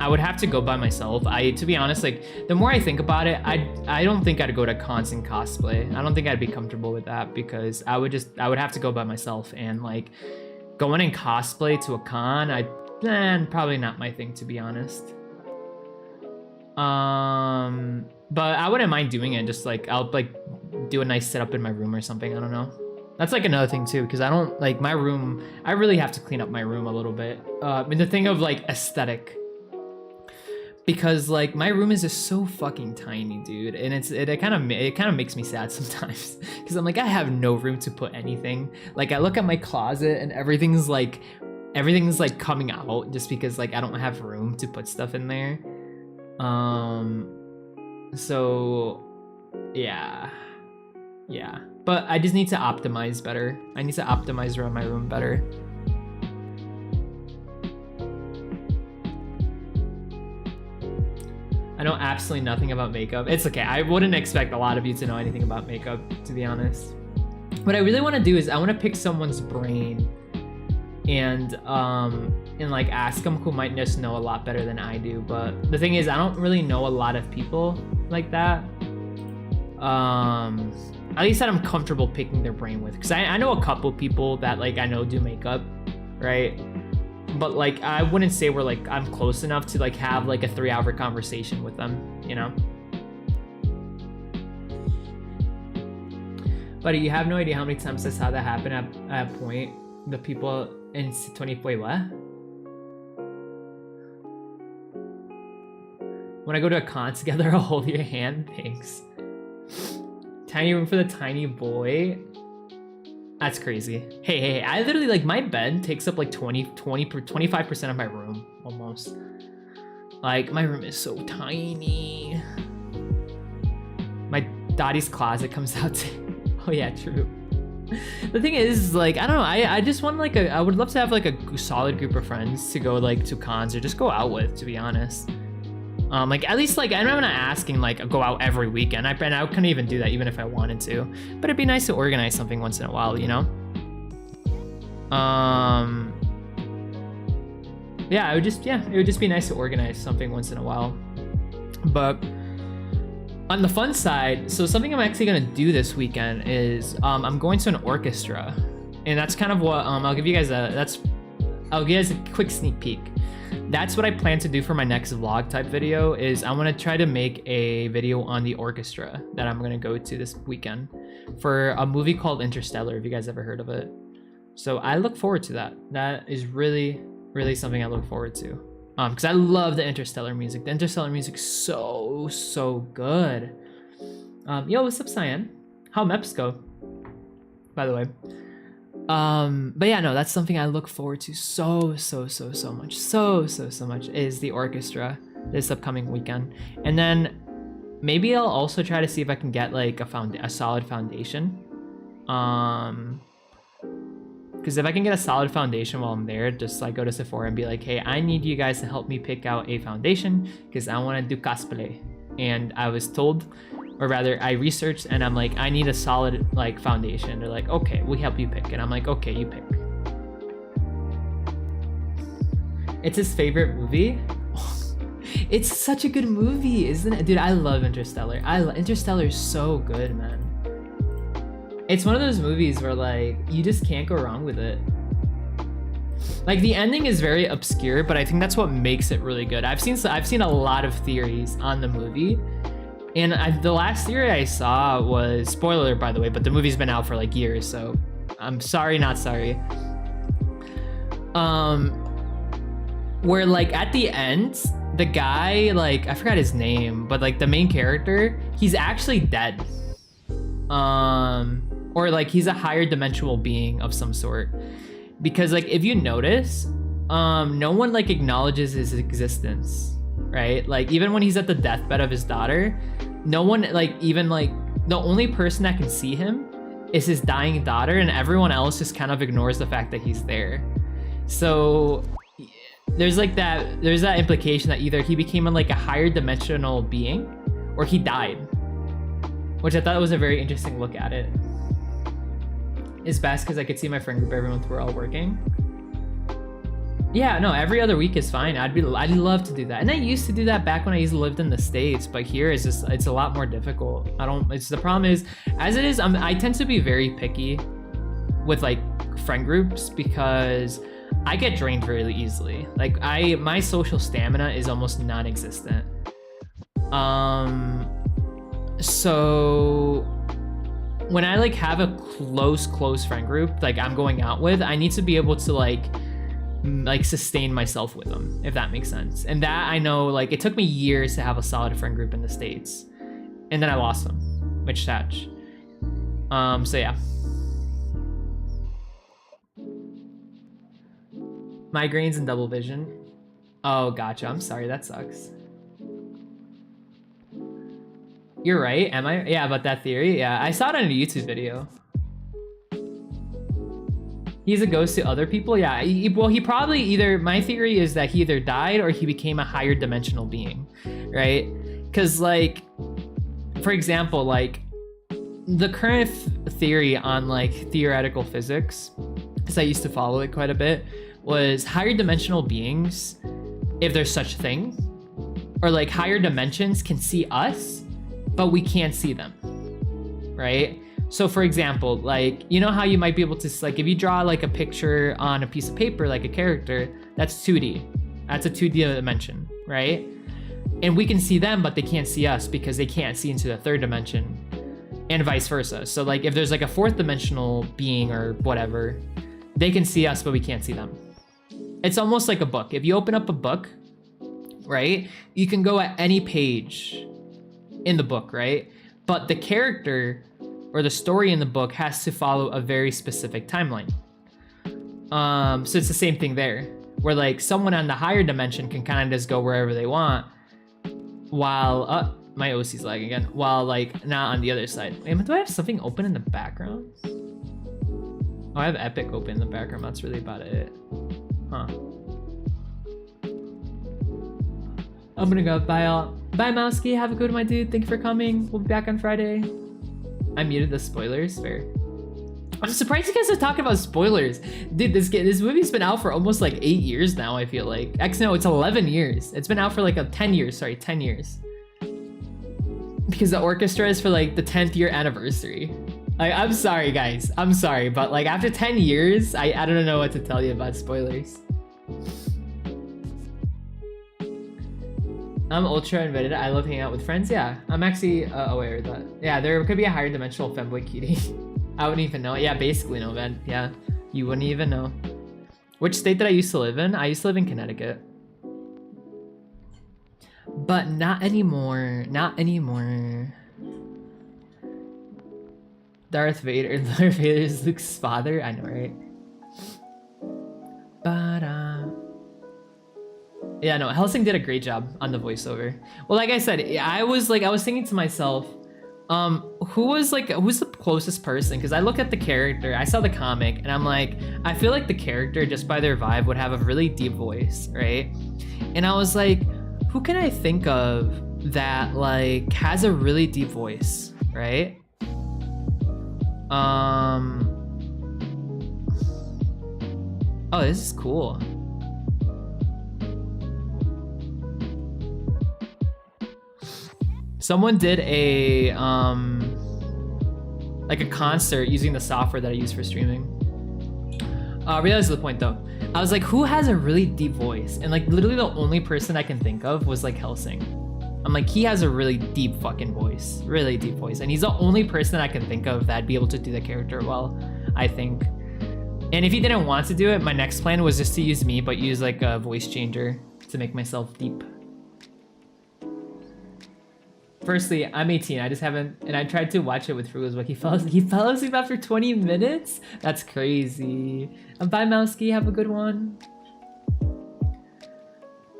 would have to go by myself. To be honest, like the more I think about it, I don't think I'd go to cons and cosplay. I don't think I'd be comfortable with that because I would have to go by myself, and like going in cosplay to a con, probably not my thing, to be honest. But I wouldn't mind doing it. Just like I'll like do a nice setup in my room or something. I don't know. That's like another thing too, because I don't like my room. I really have to clean up my room a little bit. And the thing of like aesthetic, because like my room is just so fucking tiny, dude, and it kind of makes me sad sometimes because I'm like I have no room to put anything. Like I look at my closet and everything's like coming out just because like I don't have room to put stuff in there. So yeah. But I just need to optimize better. I need to optimize around my room better. I know absolutely nothing about makeup. It's okay. I wouldn't expect a lot of you to know anything about makeup, to be honest. What I really want to do is I want to pick someone's brain and like ask them who might just know a lot better than I do. But the thing is, I don't really know a lot of people like that. At least that I'm comfortable picking their brain with, because I know a couple people that like I know do makeup, right? But like I wouldn't say we're like I'm close enough to like have like a 3-hour conversation with them, you know? But you have no idea how many times I saw that happen at a point. The people in 20, wait, what? When I go to a con together, I'll hold your hand, thanks. Tiny room for the tiny boy. That's crazy. Hey, I literally like my bed takes up like 25% of my room almost. Like, my room is so tiny. My daddy's closet comes out to... Oh yeah, true. The thing is, like, I don't know, I just want like I would love to have like a solid group of friends to go like to cons or just go out with, to be honest. Like at least like I'm not asking like go out every weekend. I couldn't even do that even if I wanted to. But it'd be nice to organize something once in a while, you know? Yeah, it would just be nice to organize something once in a while. But on the fun side, so something I'm actually gonna do this weekend is I'm going to an orchestra, and that's kind of what I'll give you guys a quick sneak peek. That's what I plan to do for my next vlog type video. Is I want to try to make a video on the orchestra that I'm gonna go to this weekend for a movie called Interstellar. If you guys ever heard of it, so I look forward to that. That is really something I look forward to. Because I love the Interstellar music. The Interstellar music's so good. Yo, what's up, Cyan? How meps go? By the way. But yeah, no, that's something I look forward to so much. So much is the orchestra this upcoming weekend. And then maybe I'll also try to see if I can get like a solid foundation. Because if I can get a solid foundation while I'm there, just like go to Sephora and be like, hey, I need you guys to help me pick out a foundation because I want to do cosplay. And I was told, or rather I researched and I'm like, I need a solid like foundation. They're like, okay, we'll help you pick. And I'm like, okay, you pick. It's his favorite movie. It's such a good movie, isn't it? Dude, I love Interstellar. Interstellar is so good, man. It's one of those movies where like you just can't go wrong with it. Like the ending is very obscure, but I think that's what makes it really good. I've seen a lot of theories on the movie, and the last theory I saw was, spoiler alert by the way, but the movie's been out for like years, so I'm sorry, not sorry. Where like at the end, the guy, like I forgot his name, but like the main character, he's actually dead. Or like he's a higher dimensional being of some sort, because like if you notice, no one like acknowledges his existence, right? Like even when he's at the deathbed of his daughter, no one like even like the only person that can see him is his dying daughter, and everyone else just kind of ignores the fact that he's there. So there's that implication that either he became like a higher dimensional being or he died, which I thought was a very interesting look at it. It's best because I could see my friend group every month we're all working. Yeah, no, every other week is fine. I'd love to do that. And I used to do that back when I lived in the States, but here it's a lot more difficult. The problem is, as it is, I tend to be very picky with like friend groups because I get drained very easily. Like my social stamina is almost non-existent. So when I like have a close friend group like I'm going out with, I need to be able to like sustain myself with them, if that makes sense. And that I know, like it took me years to have a solid friend group in the States, and then I lost them, which sad. So yeah. Migraines and double vision. Oh, gotcha. I'm sorry, that sucks. You're right, am I? Yeah, about that theory. Yeah, I saw it on a YouTube video. He's a ghost to other people? Yeah, well, he probably either, my theory is that he either died or he became a higher dimensional being, right? Because like, for example, like the current theory on like theoretical physics, because I used to follow it quite a bit, was higher dimensional beings, if there's such a thing, or like higher dimensions can see us, but we can't see them, right? So for example, like, you know how you might be able to, like, if you draw like a picture on a piece of paper, like a character, that's 2D. That's a 2D dimension, right? And we can see them, but they can't see us because they can't see into the third dimension, and vice versa. So like if there's like a fourth dimensional being or whatever, they can see us, but we can't see them. It's almost like a book. If you open up a book, right, you can go at any page in the book, right? But the character or the story in the book has to follow a very specific timeline. So it's the same thing there. where like someone on the higher dimension can kind of just go wherever they want, while my OC's lagging again, while like not on the other side. Wait, do I have something open in the background? Oh, I have Epic open in the background. That's really about it. Huh. I'm gonna go. Bye, all. Bye, Mousky. Have a good one, my dude. Thank you for coming. We'll be back on Friday. I muted the spoilers. Fair. I'm surprised you guys are talking about spoilers. Dude, this movie's been out for almost like 8 years now, I feel like. No, it's 11 years. It's been out for like 10 years. Sorry, 10 years. Because the orchestra is for like the 10th year anniversary. Like, I'm sorry, guys. I'm sorry. But like after 10 years, I don't know what to tell you about spoilers. I'm ultra invited. I love hanging out with friends. Yeah, I'm actually aware of that. Yeah, there could be a higher dimensional femboy cutie. I wouldn't even know. Yeah, basically no, Ven. Yeah, you wouldn't even know. Which state did I used to live in? I used to live in Connecticut. But not anymore. Not anymore. Darth Vader. Darth Vader is Luke's father. I know, right? But yeah, no, Helsing did a great job on the voiceover. Well, like I said, I was thinking to myself, who's the closest person? Because I look at the character, I saw the comic, and I'm like, I feel like the character, just by their vibe, would have a really deep voice, right? And I was like, who can I think of that like has a really deep voice, right? Oh, this is cool. Someone did a like a concert using the software that I use for streaming. I realized the point though. I was like, who has a really deep voice? And like literally the only person I can think of was like Helsing. I'm like, he has a really deep fucking voice, really deep voice. And he's the only person I can think of that'd be able to do the character well, I think. And if he didn't want to do it, my next plan was just to use me, but use like a voice changer to make myself deep. Firstly, I'm 18. I just haven't, and I tried to watch it with Frugal's book. He fell asleep after 20 minutes? That's crazy. Bye, Mousky. Have a good one.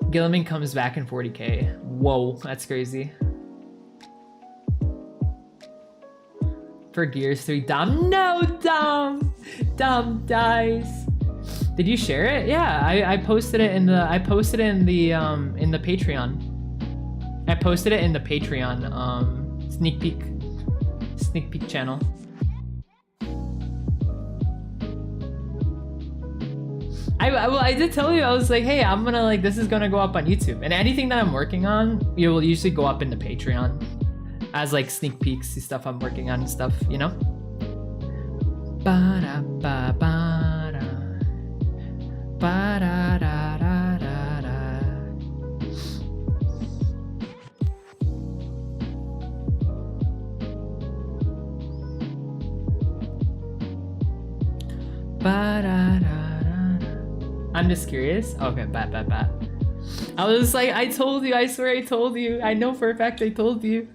Gilliman comes back in 40k. Whoa, that's crazy. For Gears 3, Dom. No, Dom. Dom dies. Did you share it? Yeah, I posted it in the Patreon. I posted it in the Patreon sneak peek channel. I did tell you, I was like, hey, I'm gonna this is gonna go up on YouTube, and anything that I'm working on, it will usually go up in the Patreon as like sneak peeks, the stuff I'm working on and stuff, you know. Ba-da, ba, ba-da. Ba-da, da, da, da, da. I'm just curious. Okay, bat. I was like, I told you, I swear I told you. I know for a fact I told you.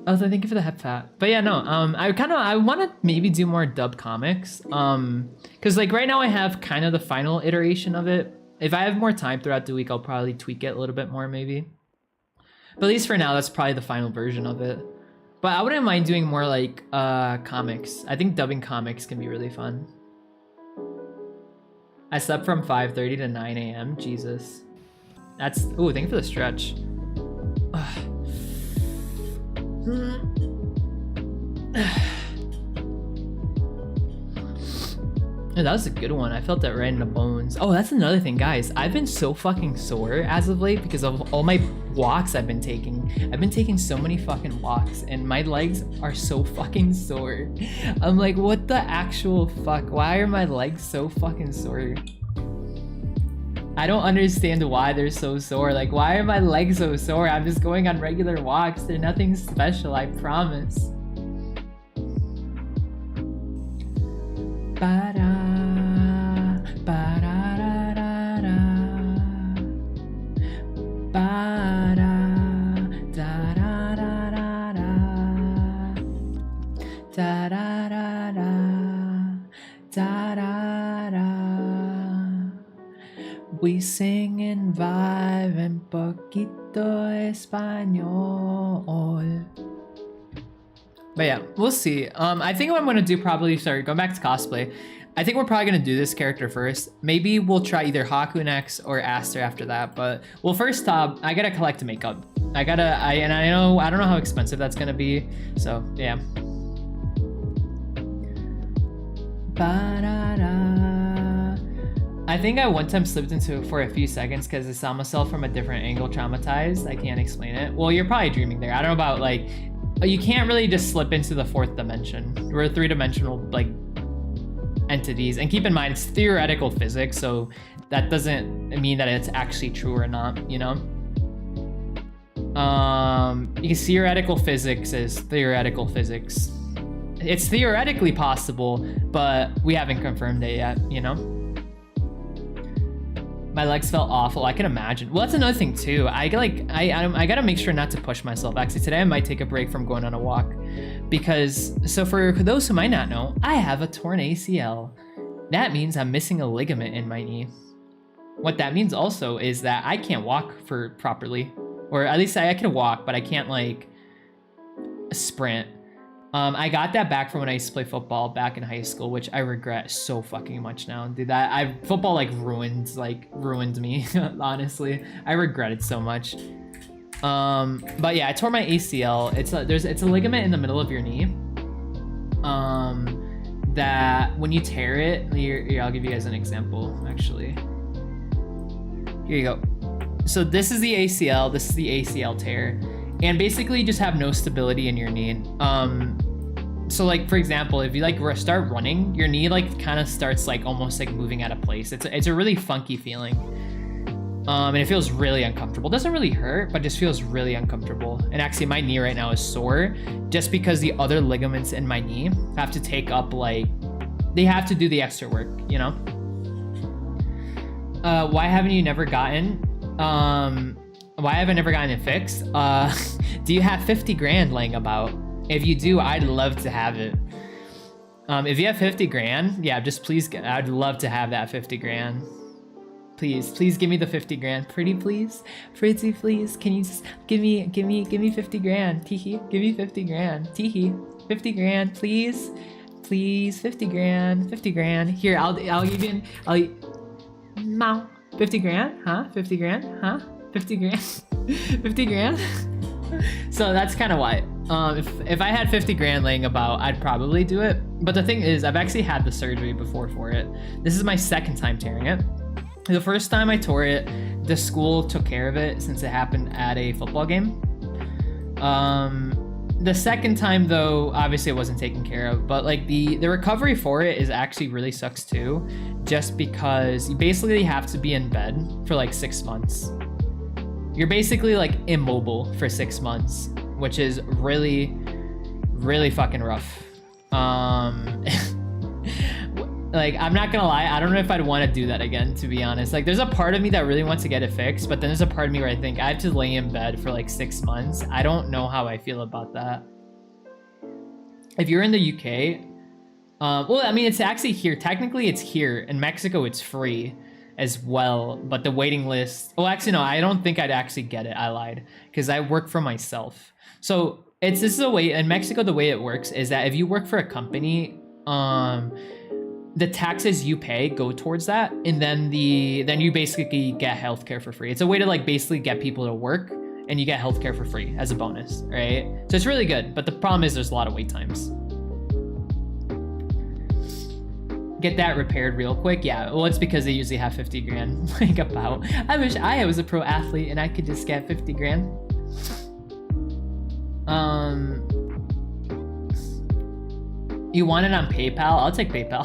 Also, thank you for the hep fat. But yeah, no, I want to maybe do more dub comics. Because like right now I have kind of the final iteration of it. If I have more time throughout the week, I'll probably tweak it a little bit more maybe. But at least for now, that's probably the final version of it. But I wouldn't mind doing more like comics. I think dubbing comics can be really fun. I slept from 5:30 to 9 a.m. Jesus. That's, ooh, thank you for the stretch. Yeah, that was a good one. I felt that right in the bones. Oh, that's another thing, guys. I've been so fucking sore as of late because of all my walks I've been taking. I've been taking so many fucking walks and my legs are so fucking sore. I'm like, what the actual fuck? Why are my legs so fucking sore? I don't understand why they're so sore. Like, why are my legs so sore? I'm just going on regular walks. They're nothing special, I promise. Ba-da, ba-da-da-da-da. Ba-da, da-da-da-da-da. Da-da-da-da, da-da-da. We sing and vibe en poquito español. But yeah, we'll see. I think what I'm gonna do probably, sorry, going back to cosplay, I think we're probably gonna do this character first. Maybe we'll try either Haku next or Aster after that. But well, first I gotta collect makeup. I don't know how expensive that's gonna be. So yeah. Ba-da-da. I think I one time slipped into it for a few seconds because I saw myself from a different angle, traumatized. I can't explain it. Well, you're probably dreaming there. I don't know about like, you can't really just slip into the fourth dimension. We're three-dimensional like entities, and keep in mind it's theoretical physics, so that doesn't mean that it's actually true or not, you know. Because theoretical physics is theoretical physics. It's theoretically possible, but we haven't confirmed it yet, you know. My legs felt awful. I can imagine. Well, that's another thing too. I gotta make sure not to push myself. Actually, today I might take a break from going on a walk, because so for those who might not know, I have a torn ACL. That means I'm missing a ligament in my knee. What that means also is that I can't walk properly, or at least I can walk, but I can't like sprint. I got that back from when I used to play football back in high school, which I regret so fucking much now. Dude, football like ruined me, honestly. I regret it so much. But yeah, I tore my ACL. It's a ligament in the middle of your knee. That when you tear it, here, I'll give you guys an example, actually. Here you go. So this is the ACL, this is the ACL tear. And basically you just have no stability in your knee. So like, for example, if you like start running, your knee like kind of starts like almost like moving out of place. It's a really funky feeling. And it feels really uncomfortable. It doesn't really hurt, but just feels really uncomfortable. And actually my knee right now is sore just because the other ligaments in my knee have to take up like, they have to do the extra work, you know? Why haven't you never gotten, why have I never gotten it fixed? Do you have 50 grand laying about? If you do, I'd love to have it. If you have 50 grand, yeah, just please, I'd love to have that 50 grand. Please give me the 50 grand. Pretty please? Pretty please? Can you just give me 50 grand? Teehee, give me 50 grand. Teehee, 50 grand, please? Please, 50 grand, 50 grand. Here, I'll give you, 50 grand, huh? 50 grand, huh? 50 grand, 50 grand. So that's kind of why. If I had 50 grand laying about, I'd probably do it. But the thing is, I've actually had the surgery before for it. This is my second time tearing it. The first time I tore it, the school took care of it since it happened at a football game. The second time though, obviously it wasn't taken care of, but like the recovery for it is actually really sucks too, just because you basically have to be in bed for like 6 months. You're basically like immobile for 6 months, which is really, really fucking rough. Like, I'm not gonna lie, I don't know if I'd want to do that again, to be honest. Like, there's a part of me that really wants to get it fixed, but then there's a part of me where I think I have to lay in bed for like 6 months. I don't know how I feel about that. If you're in the UK, well, I mean, it's actually here. Technically, it's here. In Mexico, it's free as well, but the waiting list, well, actually, no, I don't think I'd actually get it. I lied, because I work for myself. So this is a way, in Mexico, the way it works is that if you work for a company, the taxes you pay go towards that, and then you basically get healthcare for free. It's a way to like basically get people to work, and you get healthcare for free as a bonus, right? So it's really good, but the problem is there's a lot of wait times. Get that repaired real quick. Yeah, well, it's because they usually have 50 grand like about. I wish I was a pro athlete and I could just get 50 grand. You want it on PayPal? I'll take PayPal.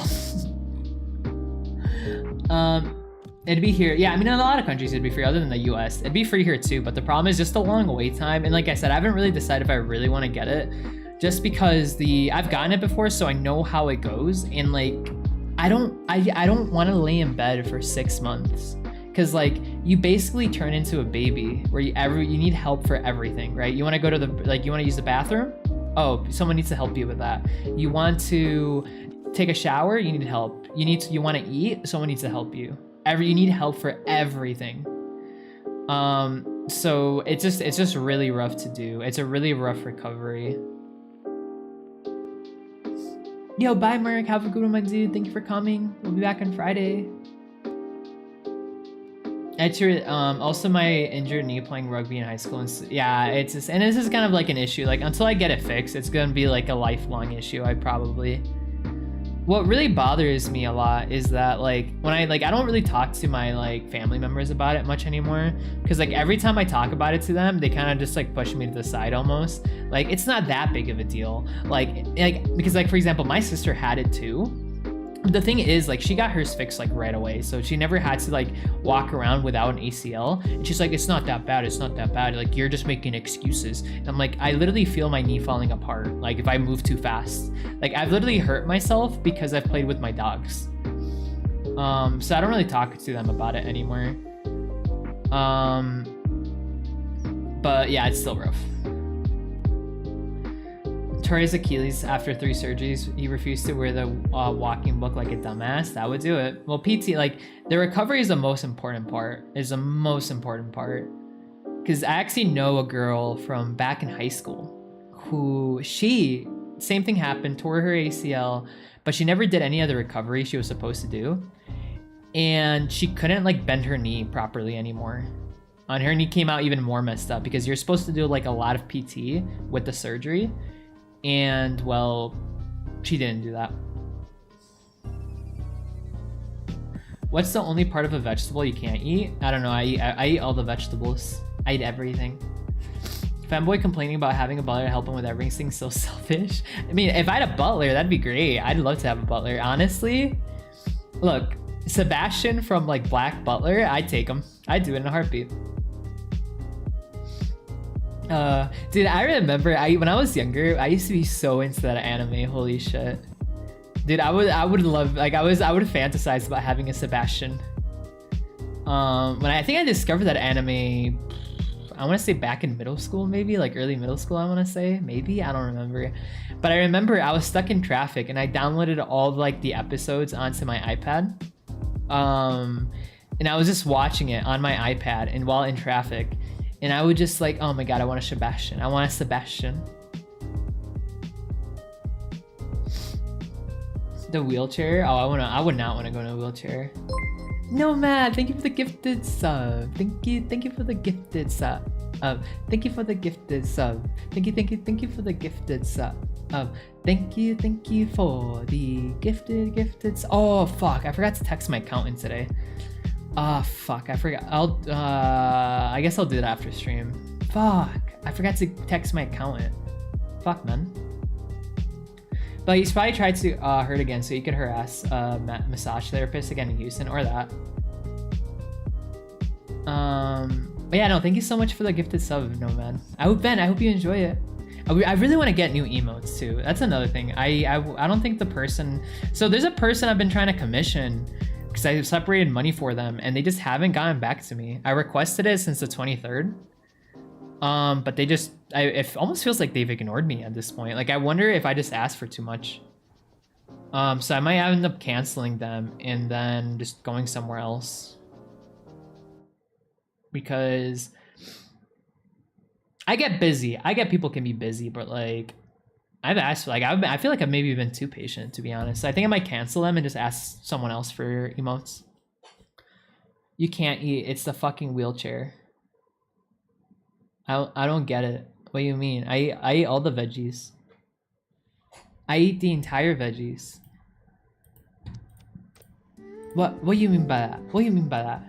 It'd be here. Yeah, I mean, in a lot of countries it'd be free, other than the US. It'd be free here too, but the problem is just a long wait time. And like I said, I haven't really decided if I really want to get it, just because I've gotten it before, so I know how it goes. And like, I don't want to lay in bed for 6 months, because like you basically turn into a baby where you need help for everything, right? You want to go to you want to use the bathroom? Oh, someone needs to help you with that. You want to take a shower? You need help. You want to eat? Someone needs to help you. you need help for everything. So it's just really rough to do. It's a really rough recovery. Yo, bye Merc, have a good one, my dude. Thank you for coming. We'll be back on Friday. Actually, also my injured knee playing rugby in high school, and yeah, it's just, and this is kind of like an issue. Like until I get it fixed, it's gonna be like a lifelong issue. What really bothers me a lot is that like when I don't really talk to my like family members about it much anymore, because like every time I talk about it to them, they kind of just like push me to the side almost. Like it's not that big of a deal. Like because like for example, my sister had it too. The thing is, like, she got hers fixed like right away, so she never had to like walk around without an ACL. And she's like, it's not that bad, it's not that bad, like you're just making excuses. And I'm like, I literally feel my knee falling apart like if I move too fast. Like I've literally hurt myself because I've played with my dogs. So I don't really talk to them about it anymore. But yeah, it's still rough. Tore his Achilles after 3 surgeries. He refused to wear the walking book like a dumbass. That would do it. Well, PT, like the recovery is the most important part. Because I actually know a girl from back in high school who same thing happened, tore her ACL, but she never did any of the recovery she was supposed to do. And she couldn't like bend her knee properly anymore. And her knee came out even more messed up because you're supposed to do like a lot of PT with the surgery. And well, she didn't do that. What's the only part of a vegetable you can't eat? I don't know. I eat all the vegetables. I eat everything. Fanboy complaining about having a butler to help him with everything, so selfish. I mean, if I had a butler, that'd be great. I'd love to have a butler. Honestly, look, Sebastian from like Black Butler, I'd take him. I'd do it in a heartbeat. Dude, I remember when I was younger, I used to be so into that anime. Holy shit, dude! I would love, like I would fantasize about having a Sebastian. When I think I discovered that anime, I want to say back in middle school, maybe like early middle school. I want to say maybe, I don't remember, but I remember I was stuck in traffic and I downloaded all like the episodes onto my iPad. And I was just watching it on my iPad and while in traffic. And I would just like, oh my god, I want a Sebastian. I want a Sebastian. The wheelchair? Oh, I would not want to go in a wheelchair. No, Matt, thank you for the gifted sub. Thank you for the gifted sub. Thank you for the gifted sub. Thank you for the gifted sub. Thank you for the gifted sub. Oh fuck, I forgot to text my accountant today. Ah, fuck, I forgot. I guess I'll do that after stream. Fuck, I forgot to text my accountant. Fuck, man. But he's probably tried to hurt again, so he could harass massage therapist again in Houston, or that. But yeah, no, thank you so much for the gifted sub, Nomad. I hope you enjoy it. I really want to get new emotes too. That's another thing. I don't think the person... So there's a person I've been trying to commission because I separated money for them and they just haven't gotten back to me. I requested it since the 23rd. But they just... it almost feels like they've ignored me at this point. Like, I wonder if I just asked for too much. So I might end up canceling them and then just going somewhere else. Because I get busy. I get people can be busy, but like I've asked, like I feel like I've maybe been too patient, to be honest. I think I might cancel them and just ask someone else for emotes. You can't eat. It's the fucking wheelchair. I don't get it. What do you mean? I eat all the veggies. I eat the entire veggies. What do you mean by that? What do you mean by that?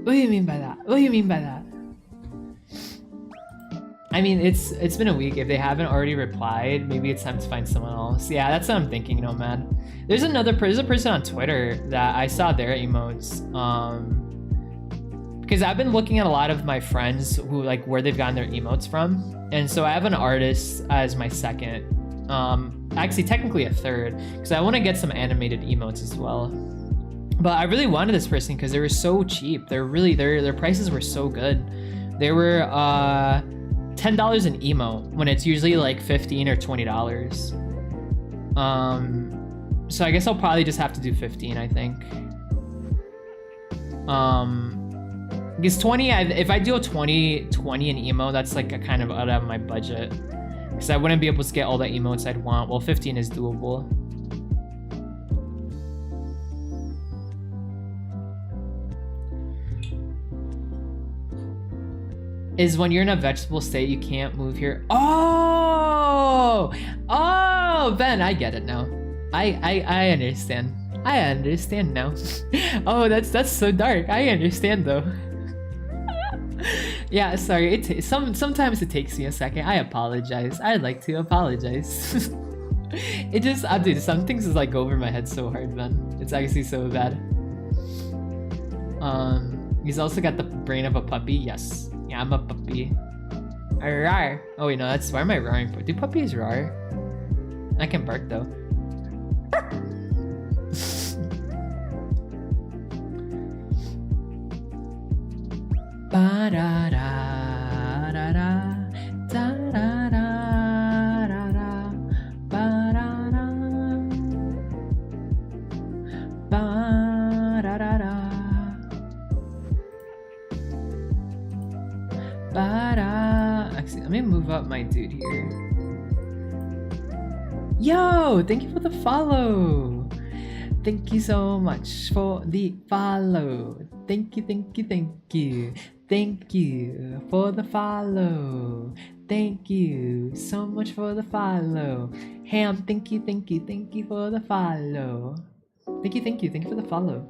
What do you mean by that? What do you mean by that? I mean, it's been a week. If they haven't already replied, maybe it's time to find someone else. Yeah, that's what I'm thinking, Nomad. There's a person on Twitter that I saw their emotes. Because I've been looking at a lot of my friends who like where they've gotten their emotes from, and so I have an artist as my second. Actually, technically a third, because I want to get some animated emotes as well. But I really wanted this person because they were so cheap. They're really their prices were so good. They were $10 an emote when it's usually like $15 or $20. So I guess I'll probably just have to do 15, I think. Because 20, if I do a 20 in emo, that's like a kind of out of my budget. Because I wouldn't be able to get all the emotes I'd want. Well, 15 is doable. Is when you're in a vegetable state, you can't move here. Oh, Ben, I get it now. I understand. I understand now. Oh, that's so dark. I understand though. Yeah, sorry. Sometimes it takes me a second. I apologize. I'd like to apologize. It just, dude, some things is like go over my head so hard, man. It's actually so bad. He's also got the brain of a puppy. Yes. Yeah, I'm a puppy. Rawr. Oh wait, no, that's why am I roaring for? Do puppies roar? I can bark though. Ba da da da da da da da da da ba da da ba da da da. Actually, let me move up my dude here. Yo, thank you for the follow. Thank you so much for the follow. Thank you, thank you, thank you. Thank you for the follow. Thank you so much for the follow. Ham, thank you for the follow. Thank you for the follow.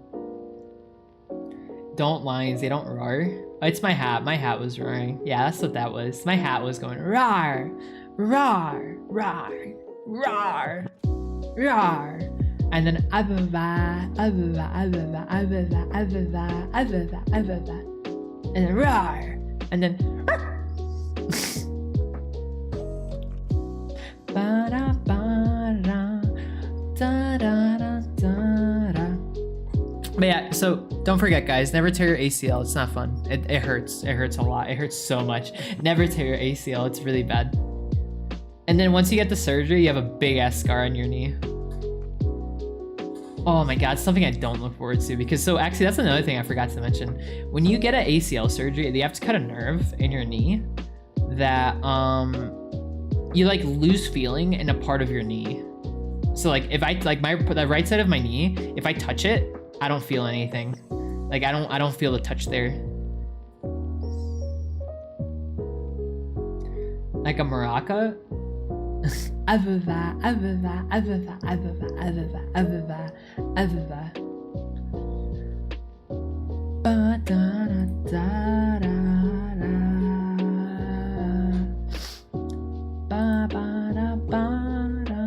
Don't lions, they don't roar. Oh, it's my hat. My hat was roaring. Yeah, that's what that was. My hat was going roar, roar, roar, roar, roar. And then ababa, ababa, ababa, ababa, ababa, ababa, ababa. And then roar. And then ba-da, ba-da, da-da, da-da. But yeah, so don't forget, guys, never tear your ACL. It's not fun. It hurts. It hurts a lot. It hurts so much. Never tear your ACL. It's really bad. And then once you get the surgery, you have a big ass scar on your knee. Oh my god, something I don't look forward to, because so actually that's another thing I forgot to mention. When you get an ACL surgery, they have to cut a nerve in your knee that you like lose feeling in a part of your knee. So like if I like the right side of my knee, if I touch it, I don't feel anything. Like I don't feel the touch there. Like a maraca. Avava, avava, avava, avava, avava, avava, avava. Ba da da da da. Ba ba da ba da.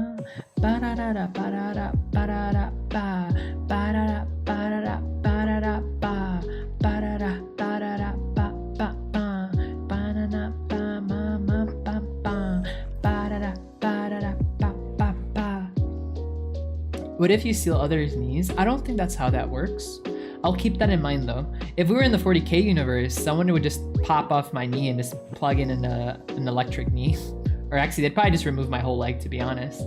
Ba da da da ba da da ba da da ba. Ba da da ba da da ba da da ba. Ba da da ba da da ba ba ba. Ba da da ba ma ma ba ba. Ba da da. What if you seal others' knees? I don't think that's how that works. I'll keep that in mind though. If we were in the 40k universe, someone would just pop off my knee and just plug in an electric knee. Or actually, they'd probably just remove my whole leg, to be honest.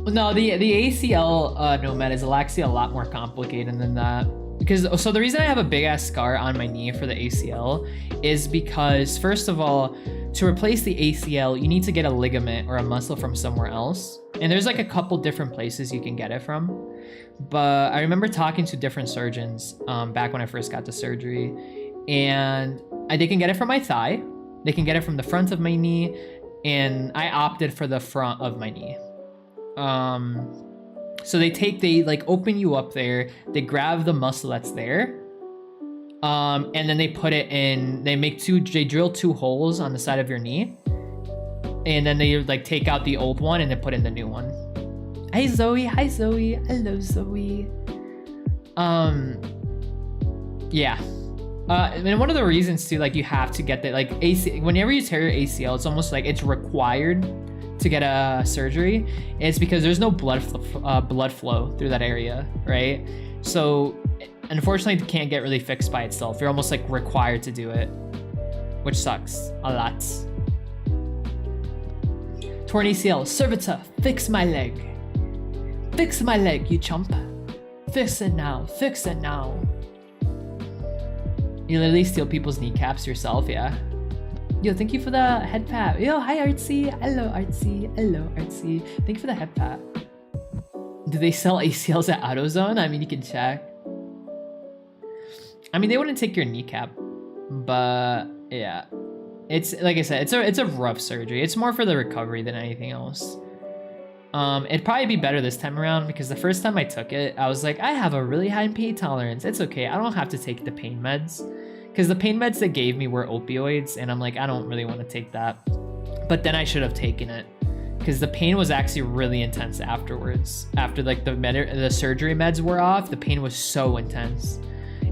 No, the ACL Nomad is actually a lot more complicated than that. Because, so the reason I have a big ass scar on my knee for the ACL is because, first of all, to replace the ACL, you need to get a ligament or a muscle from somewhere else. And there's like a couple different places you can get it from. But I remember talking to different surgeons back when I first got the surgery. And they can get it from my thigh. They can get it from the front of my knee. And I opted for the front of my knee. So they like open you up there. They grab the muscle that's there. And then they put it in, they drill 2 holes on the side of your knee. And then they like take out the old one and then put in the new one. Hey Zoe, hi Zoe, hello Zoe. Yeah. And one of the reasons too, like you have to get that, like whenever you tear your ACL, it's almost like it's required to get a surgery. It's because there's no blood flow through that area, right? So unfortunately, it can't get really fixed by itself. You're almost like required to do it, which sucks a lot. Torn ACL. Cervita, fix my leg. Fix my leg, you chump. Fix it now. Fix it now. You literally steal people's kneecaps yourself, yeah. Yo, thank you for the head pat. Yo, hi Artsy. Hello Artsy. Hello Artsy. Thank you for the head pat. Do they sell ACLs at AutoZone? I mean, you can check. I mean, they wouldn't take your kneecap, but yeah. It's like I said, it's a rough surgery. It's more for the recovery than anything else. It'd probably be better this time around because the first time I took it, I was like, I have a really high pain tolerance. It's okay. I don't have to take the pain meds because the pain meds they gave me were opioids, and I'm like, I don't really want to take that. But then I should have taken it because the pain was actually really intense afterwards. After like the surgery meds were off, the pain was so intense.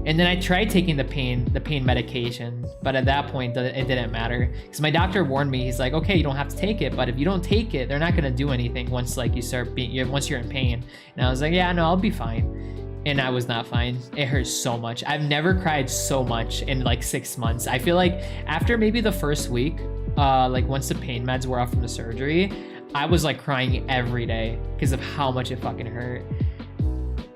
And then I tried taking the pain medication, but at that point it didn't matter because my doctor warned me. He's like, okay, you don't have to take it, but if you don't take it, they're not gonna do anything once like once you're in pain. And I was like, yeah, no, I'll be fine. And I was not fine. It hurt so much. I've never cried so much in like 6 months. I feel like after maybe the first week, like once the pain meds were off from the surgery, I was like crying every day because of how much it fucking hurt.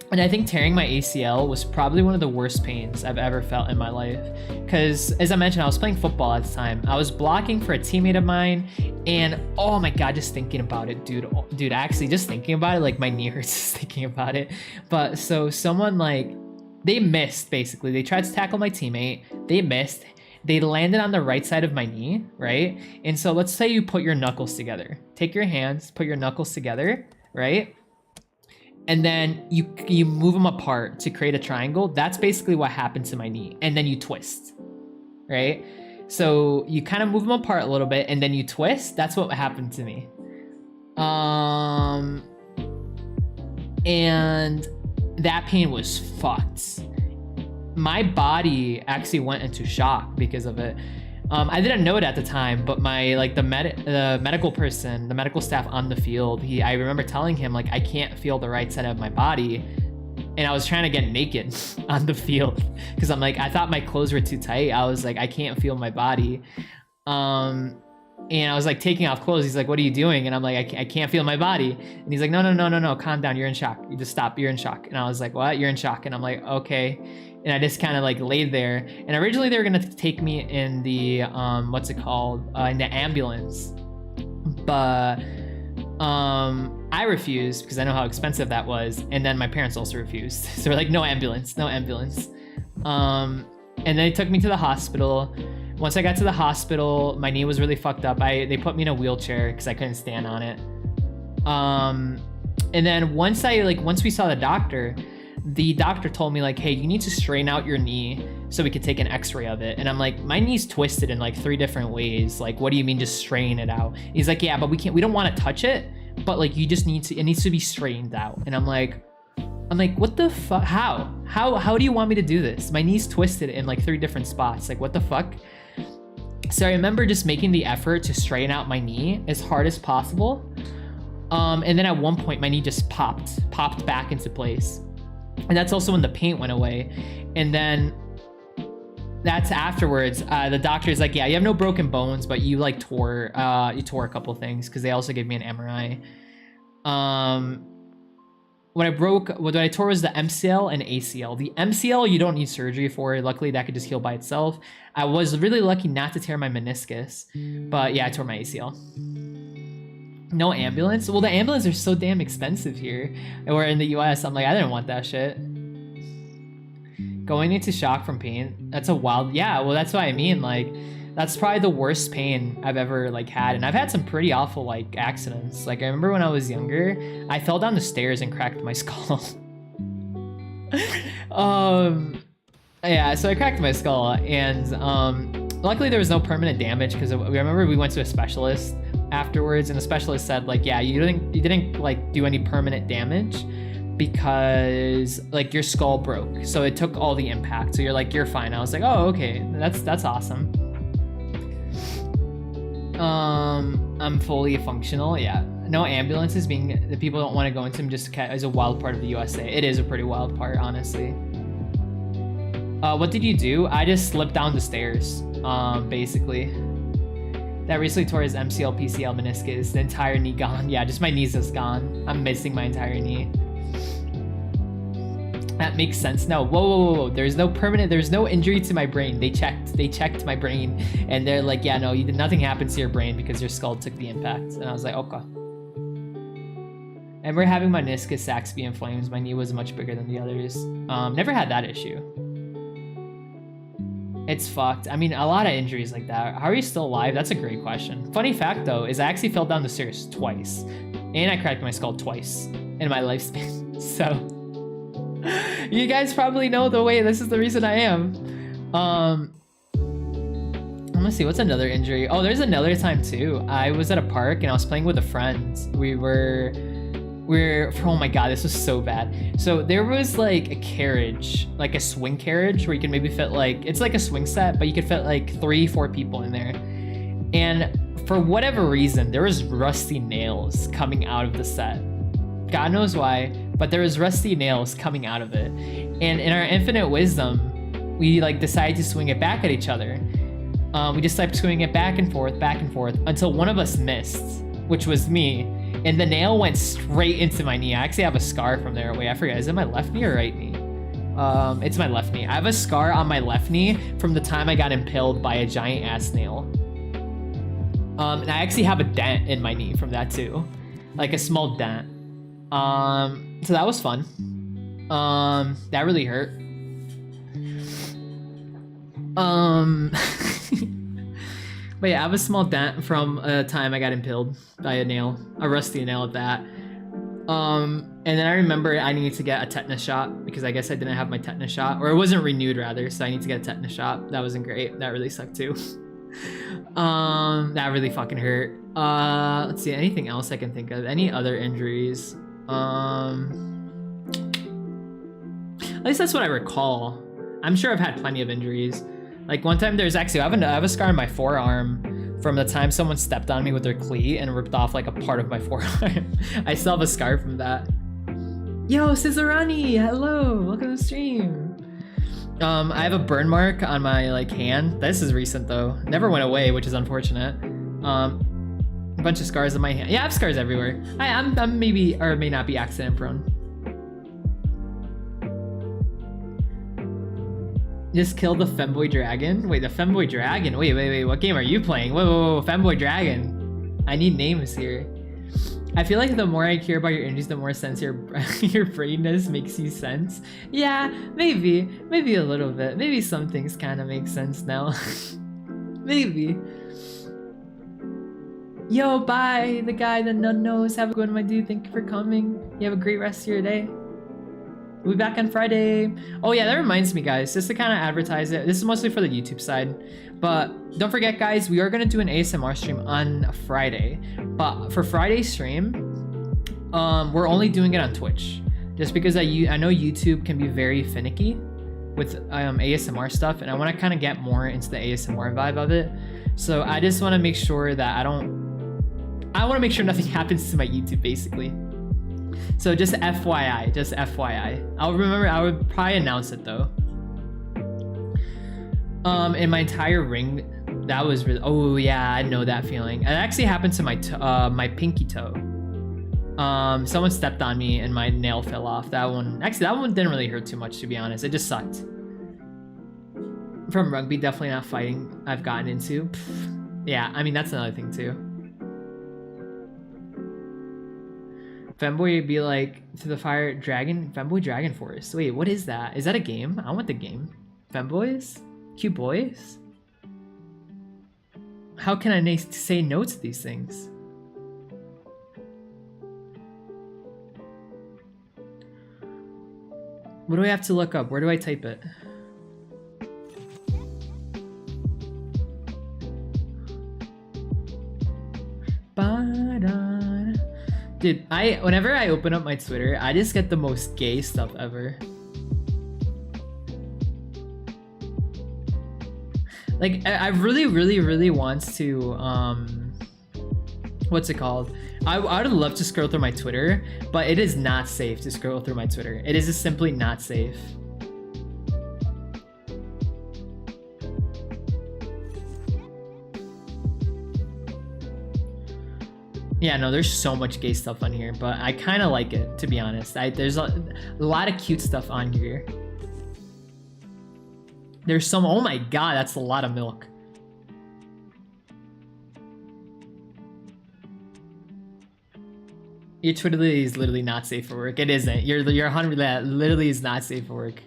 And I think tearing my ACL was probably one of the worst pains I've ever felt in my life. Because as I mentioned, I was playing football at the time. I was blocking for a teammate of mine. And oh my God, just thinking about it, dude, actually just thinking about it, like my knee hurts just thinking about it. But so someone like, they missed basically. They tried to tackle my teammate. They missed. They landed on the right side of my knee, right? And so let's say you put your knuckles together. Take your hands, put your knuckles together, right? And then you move them apart to create a triangle. That's basically what happened to my knee. And then you twist, right? So you kind of move them apart a little bit and then you twist. That's what happened to me. And that pain was fucked. My body actually went into shock because of it. I didn't know it at the time, but my the medical person, the medical staff on the field, I remember telling him like I can't feel the right side of my body, and I was trying to get naked on the field because I'm like I thought my clothes were too tight. I was like I can't feel my body, and I was like taking off clothes. He's like, "What are you doing?" And I'm like, "I can't feel my body." And he's like, "No, calm down. You're in shock. You just stop. You're in shock." And I was like, "What? You're in shock?" And I'm like, "Okay." And I just kind of like laid there. And originally they were gonna take me in the what's it called? In the ambulance. But I refused because I know how expensive that was. And then my parents also refused. So they're like, no ambulance. And then they took me to the hospital. Once I got to the hospital, my knee was really fucked up. They put me in a wheelchair because I couldn't stand on it. And then once we saw the doctor told me like, hey, you need to straighten out your knee so we could take an x-ray of it. And I'm like, my knee's twisted in like 3 different ways. Like, what do you mean just straighten it out? And he's like, yeah, but we don't want to touch it, but like you just it needs to be straightened out. And I'm like, what the fuck? How do you want me to do this? My knee's twisted in like 3 different spots. Like, what the fuck? So I remember just making the effort to straighten out my knee as hard as possible. And then at one point my knee just popped back into place. And that's also when the pain went away. And then that's afterwards, the doctor's like, yeah, you have no broken bones, but you like tore a couple things because they also gave me an MRI. What I tore was the MCL and ACL. The MCL, you don't need surgery for. Luckily, that could just heal by itself. I was really lucky not to tear my meniscus, but yeah, I tore my ACL. No ambulance? Well, the ambulance are so damn expensive here. Or in the US, I'm like, I didn't want that shit. Going into shock from pain, that's a wild, yeah, well, that's what I mean. Like, that's probably the worst pain I've ever like had. And I've had some pretty awful like accidents. Like I remember when I was younger, I fell down the stairs and cracked my skull. Yeah, so I cracked my skull and luckily there was no permanent damage because we remember we went to a specialist afterwards and the specialist said like, yeah, you didn't like do any permanent damage because like your skull broke, so it took all the impact, so you're fine. I was like, oh, okay, that's awesome. I'm fully functional. Yeah, no ambulances being the people don't want to go into them just as a wild part of the USA. It is a pretty wild part, honestly. What did you do? I just slipped down the stairs, basically. that recently tore his MCL, PCL, meniscus, the entire knee gone. Yeah, just my knee's just gone. I'm missing my entire knee. That makes sense. No, whoa. There's no injury to my brain. They checked my brain, and they're like, yeah, no, nothing happens to your brain because your skull took the impact. And I was like, okay. And we're having my meniscus sacs be inflamed. My knee was much bigger than the others. Never had that issue. It's fucked. I mean, a lot of injuries like that. How are you still alive? That's a great question. Funny fact though, is I actually fell down the stairs twice, and I cracked my skull twice in my lifespan. So. You guys probably know the way. This is the reason I am. Let's see, what's another injury? Oh, there's another time too. I was at a park and I was playing with a friend. We're oh my god, this was so bad. So there was like a carriage, like a swing carriage where you can maybe fit like, it's like a swing set, but you could fit like 3-4 people in there. And for whatever reason, there was rusty nails coming out of the set. God knows why, but there was rusty nails coming out of it. And in our infinite wisdom, we like decided to swing it back at each other. We just kept swinging it back and forth until one of us missed, which was me. And the nail went straight into my knee. I actually have a scar from there. Wait, I forget. Is it my left knee or right knee? It's my left knee. I have a scar on my left knee from the time I got impaled by a giant ass nail. And I actually have a dent in my knee from that too. Like a small dent. So that was fun. That really hurt. But yeah, I have a small dent from a time I got impaled by a nail, a rusty nail at that. And then I remember I needed to get a tetanus shot because I guess I didn't have my tetanus shot, or it wasn't renewed rather, so I need to get a tetanus shot. That wasn't great. That really sucked too. That really fucking hurt. Let's see, anything else I can think of? Any other injuries? At least that's what I recall. I'm sure I've had plenty of injuries. Like one time there's actually, I have a scar on my forearm from the time someone stepped on me with their cleat and ripped off like a part of my forearm. I still have a scar from that. Yo, Cesarani, hello, welcome to the stream. I have a burn mark on my like hand. This is recent though. Never went away, which is unfortunate. A bunch of scars on my hand. Yeah, I have scars everywhere. I'm maybe or may not be accident prone. Just kill the Femboy Dragon? Wait, the Femboy Dragon? Wait, what game are you playing? Whoa, Femboy Dragon. I need names here. I feel like the more I hear about your injuries, the more sense your brain does makes you sense. Yeah, maybe a little bit. Maybe some things kind of make sense now. Maybe. Yo, bye, the guy that none knows. Have a good one, my dude. Thank you for coming. You have a great rest of your day. We'll be back on Friday. Oh yeah, that reminds me guys, just to kind of advertise it. This is mostly for the YouTube side, but don't forget guys, we are going to do an ASMR stream on Friday. But for Friday's stream, we're only doing it on Twitch. Just because I know YouTube can be very finicky with ASMR stuff, and I want to kind of get more into the ASMR vibe of it. So I just want to make sure that I want to make sure nothing happens to my YouTube basically. So just FYI, I would probably announce it though. In my entire ring, that was really, oh yeah, I know that feeling. It actually happened to my pinky toe. Someone stepped on me and my nail fell off. That one didn't really hurt too much, to be honest. It just sucked. From rugby, definitely not fighting I've gotten into. Pfft. Yeah, I mean, that's another thing too. Femboy be like to the fire dragon. Femboy Dragon Force. Wait, what is that? Is that a game? I want the game. Femboys? Cute boys? How can I say no to these things? What do I have to look up? Where do I type it? Dude, whenever I open up my Twitter, I just get the most gay stuff ever. Like, I really want to, what's it called? I would love to scroll through my Twitter, but it is not safe to scroll through my Twitter. It is just simply not safe. Yeah, no, there's so much gay stuff on here, but I kind of like it, to be honest. There's a lot of cute stuff on here. There's some, oh my god, that's a lot of milk. Your Twitter is literally not safe for work. It isn't. You're 100%. That literally is not safe for work.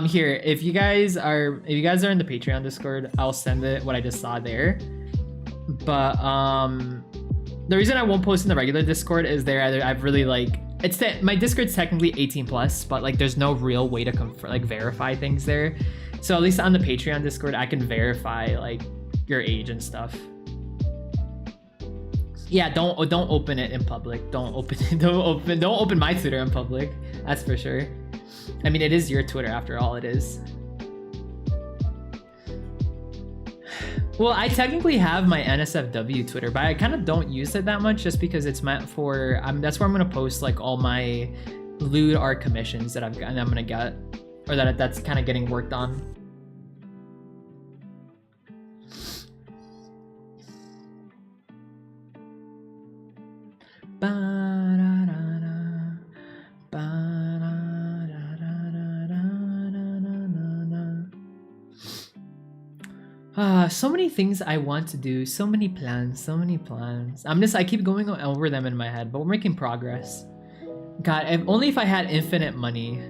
Here, if you guys are in the Patreon Discord, I'll send it what I just saw there. But the reason I won't post in the regular Discord is I've really like my Discord's technically 18 plus, but like there's no real way to verify things there. So at least on the Patreon Discord, I can verify like your age and stuff. Yeah, don't open it in public. Don't open my Twitter in public. That's for sure. I mean, it is your Twitter after all. It is. Well, I technically have my NSFW Twitter, but I kind of don't use it that much just because it's meant for that's where I'm gonna post like all my lewd art commissions that I'm gonna get, or that's kind of getting worked on. So many things I want to do, so many plans. I keep going over them in my head, but we're making progress. God, only if I had infinite money,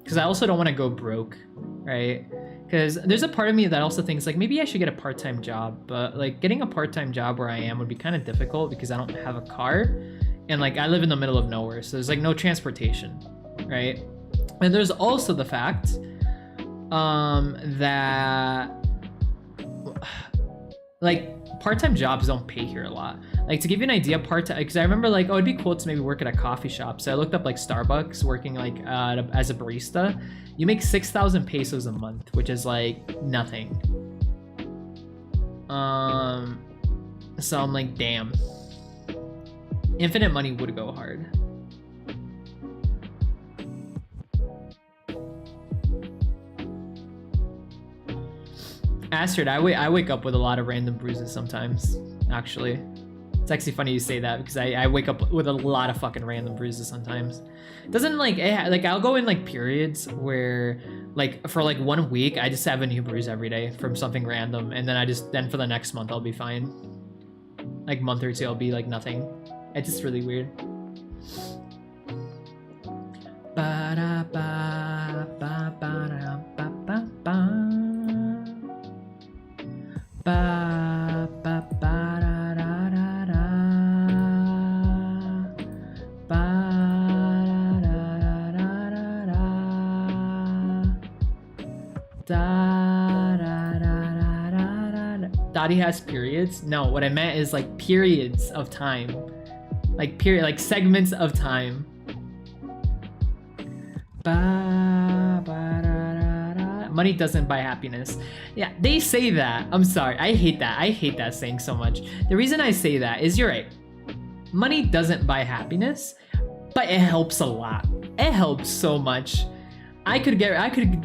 because I also don't want to go broke, right? Because there's a part of me that also thinks like maybe I should get a part-time job, but like getting a part-time job where I am would be kind of difficult because I don't have a car, and like I live in the middle of nowhere, so there's like no transportation, right? And there's also the fact that like part-time jobs don't pay here a lot. Like to give you an idea, part-time, because I remember like, oh, it'd be cool to maybe work at a coffee shop. So I looked up like Starbucks working like as a barista. You make 6,000 pesos a month, which is like nothing. So I'm like, damn. Infinite money would go hard. Astrid, I wake up with a lot of random bruises sometimes, actually. It's actually funny you say that because I wake up with a lot of fucking random bruises sometimes. Doesn't like I'll go in like periods where like for like 1 week I just have a new bruise every day from something random, and then for the next month I'll be fine. Like month or two I'll be like nothing. It's just really weird. Dottie has periods? No, what I meant is like periods of time. Like segments of time. Money doesn't buy happiness. Yeah, they say that. I'm sorry. I hate that. I hate that saying so much. The reason I say that is you're right. Money doesn't buy happiness, but it helps a lot. It helps so much. I could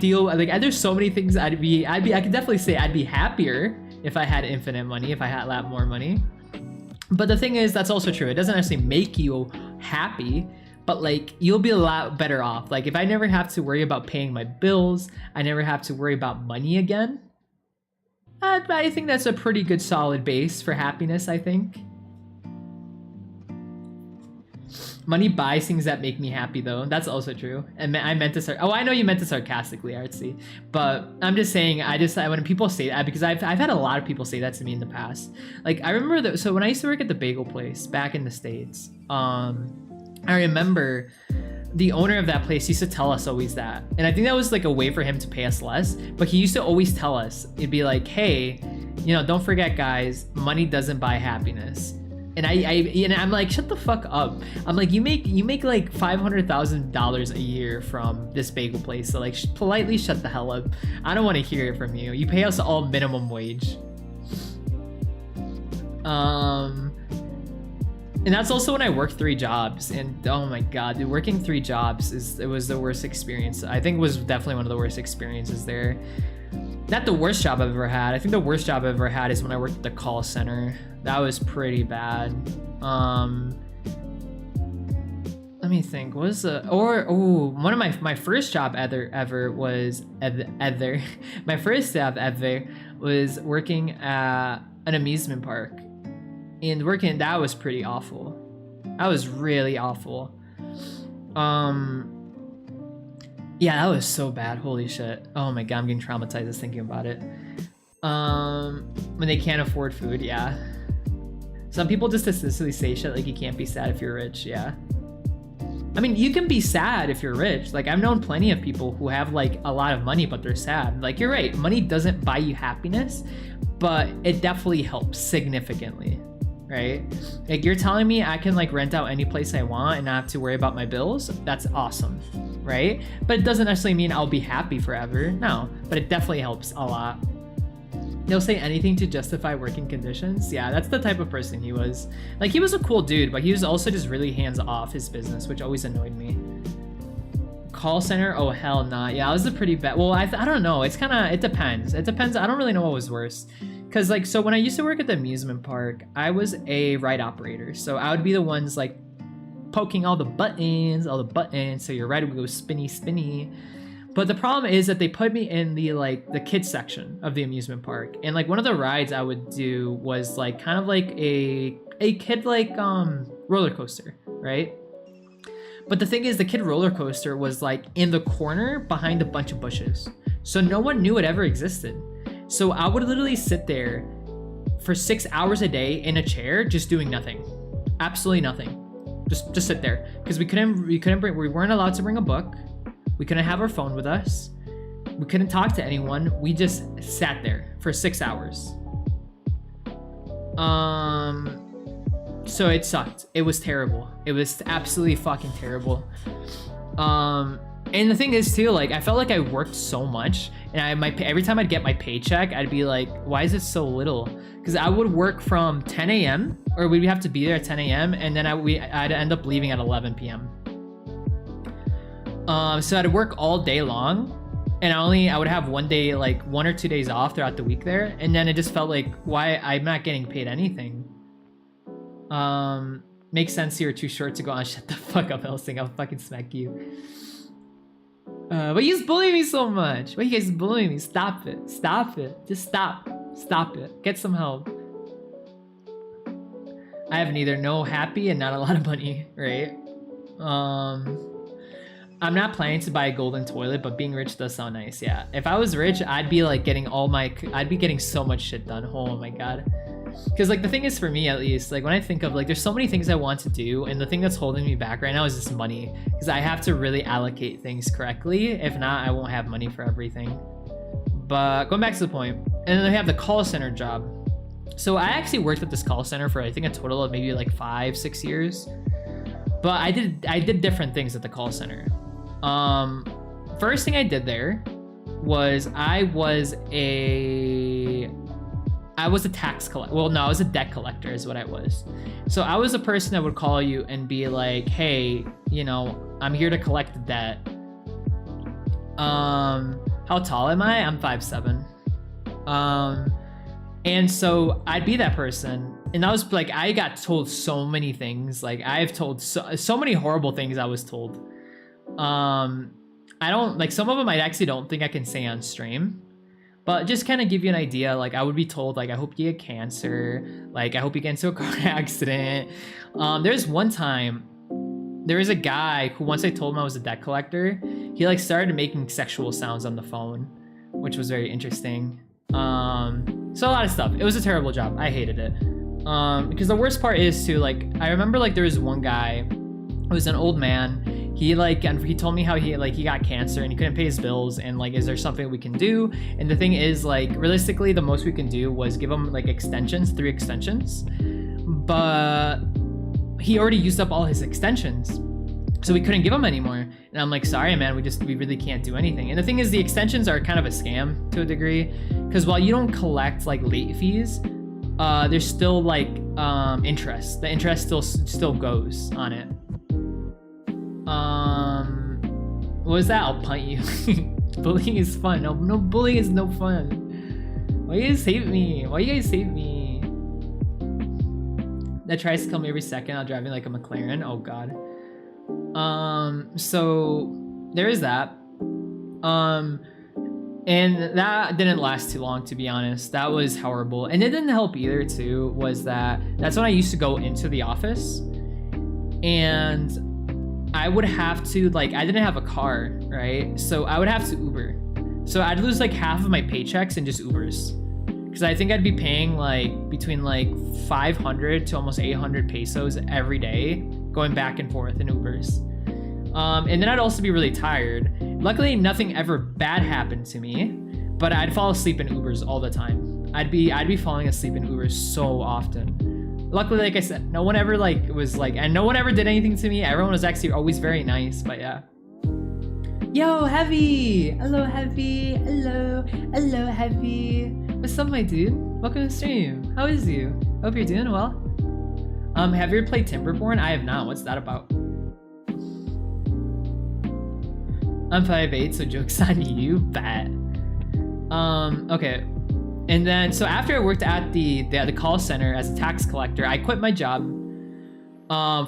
deal like there's so many things I could definitely say I'd be happier if I had infinite money, if I had a lot more money. But the thing is, that's also true. It doesn't actually make you happy, but like you'll be a lot better off. Like if I never have to worry about paying my bills, I never have to worry about money again. I think that's a pretty good solid base for happiness, I think. Money buys things that make me happy though. That's also true. And I meant to I know you meant to sarcastically, Artsy. But I'm just saying, when people say that, because I've had a lot of people say that to me in the past. Like I remember that, so when I used to work at the bagel place back in the States, I remember the owner of that place used to tell us always that. And I think that was like a way for him to pay us less. But he used to always tell us, it'd be like, hey, don't forget guys, money doesn't buy happiness. And I'm like, shut the fuck up. I'm like, you make like $500,000 a year from this bagel place. So like, politely shut the hell up. I don't want to hear it from you. You pay us all minimum wage. And And that's also when I worked 3 jobs, and oh my god, dude, working 3 jobs was the worst experience. I think it was definitely one of the worst experiences there. Not the worst job I've ever had. I think the worst job I've ever had is when I worked at the call center. That was pretty bad. Let me think. What was one of my first job ever was my first job ever was working at an amusement park. And working, that was pretty awful. That was really awful. Yeah, that was so bad. Holy shit. Oh my god, I'm getting traumatized just thinking about it. When they can't afford food, yeah. Some people just essentially say shit like you can't be sad if you're rich, yeah. I mean, you can be sad if you're rich. Like, I've known plenty of people who have like a lot of money, but they're sad. Like, you're right, money doesn't buy you happiness, but it definitely helps significantly, right? Like, you're telling me I can like rent out any place I want and not have to worry about my bills? That's awesome, right? But it doesn't necessarily mean I'll be happy forever. No, but it definitely helps a lot. They'll say anything to justify working conditions. Yeah, that's the type of person he was. Like, he was a cool dude, but he was also just really hands off his business, which always annoyed me. Call center? Oh, hell nah. Yeah, it was a pretty bad. Well, I don't know. It's kind of, it depends. It depends. I don't really know what was worse. Because, like, so when I used to work at the amusement park, I was a ride operator. So I would be the ones, like, poking all the buttons, so your ride would go spinny, spinny. But the problem is that they put me in the kids section of the amusement park. And, like, one of the rides I would do was, like, kind of like a kid, like, roller coaster, right? But the thing is, the kid roller coaster was, like, in the corner behind a bunch of bushes. So no one knew it ever existed. So I would literally sit there for 6 hours a day in a chair, just doing nothing, absolutely nothing. Just sit there, because we weren't allowed to bring a book. We couldn't have our phone with us. We couldn't talk to anyone. We just sat there for 6 hours. So it sucked. It was terrible. It was absolutely fucking terrible. And the thing is too, like, I felt like I worked so much, and every time I'd get my paycheck, I'd be like, why is it so little? Because I would work from 10 a.m. or we'd have to be there at 10 a.m. and then I'd end up leaving at 11 p.m. So I'd work all day long, and I would have one day, like 1 or 2 days off throughout the week there, and then it just felt like, why I'm not getting paid anything. Makes sense you're too short to go on. Shut the fuck up, Helsing. I'll fucking smack you. But you just bullying me so much. Why are you guys bullying me? Stop it. Stop it. Just stop. Stop it. Get some help. I have neither no happy and not a lot of money, right? I'm not planning to buy a golden toilet, but being rich does sound nice. Yeah. If I was rich, I'd be like I'd be getting so much shit done. Oh my god. Because, like, the thing is, for me at least, like, when I think of, like, there's so many things I want to do, and the thing that's holding me back right now is just money, because I have to really allocate things correctly. If not, I won't have money for everything. But going back to the point, and then I have the call center job. So I actually worked at this call center for, I think, a total of maybe like 5-6 years. But I did different things at the call center. First thing I did there was I was a tax collector. Well, no, I was a debt collector is what I was. So I was a person that would call you and be like, hey, you know, I'm here to collect the debt. How tall am I? I'm 5'7". And so I'd be that person. And that was like, I got told so many things. Like, I've told so many horrible things I was told. I don't, like, some of them I actually don't think I can say on stream. But just kind of give you an idea, like, I would be told, like, I hope you get cancer. Like, I hope you get into a car accident. There's one time, there was a guy who, once I told him I was a debt collector, he, like, started making sexual sounds on the phone, which was very interesting. So a lot of stuff. It was a terrible job. I hated it. Because the worst part is, too, like, I remember, like, there was one guy who was an old man. He told me how he got cancer and he couldn't pay his bills, and like, is there something we can do? And the thing is, like, realistically, the most we can do was give him like extensions, 3 extensions, but he already used up all his extensions, so we couldn't give him anymore. And I'm like, sorry, man, we really can't do anything. And the thing is, the extensions are kind of a scam to a degree, because while you don't collect like late fees, there's still like interest. The interest still goes on it. What was that? I'll punt you. Bullying is fun. No, bullying is no fun. Why you guys hate me? Why you guys hate me? That tries to kill me every second. I'll drive me like a McLaren. Oh god. So there is that. And that didn't last too long, to be honest. That was horrible. And it didn't help either, too, was that's when I used to go into the office. And I would have to, like, I didn't have a car, right? So I would have to Uber. So I'd lose, like, half of my paychecks in just Ubers. Because I think I'd be paying, like, between, like, 500 to almost 800 pesos every day going back and forth in Ubers. And then I'd also be really tired. Luckily, nothing ever bad happened to me, but I'd fall asleep in Ubers all the time. I'd be falling asleep in Ubers so often. Luckily, like I said, no one ever and no one ever did anything to me. Everyone was actually always very nice, but yeah. Yo, Heavy! Hello, Heavy. Hello, Heavy. What's up, my dude? Welcome to the stream. How is you? Hope you're doing well. Have you ever played Timberborn? I have not. What's that about? I'm 5'8", so joke's on you, bet. Okay. And then, so after I worked at the call center as a tax collector, I quit my job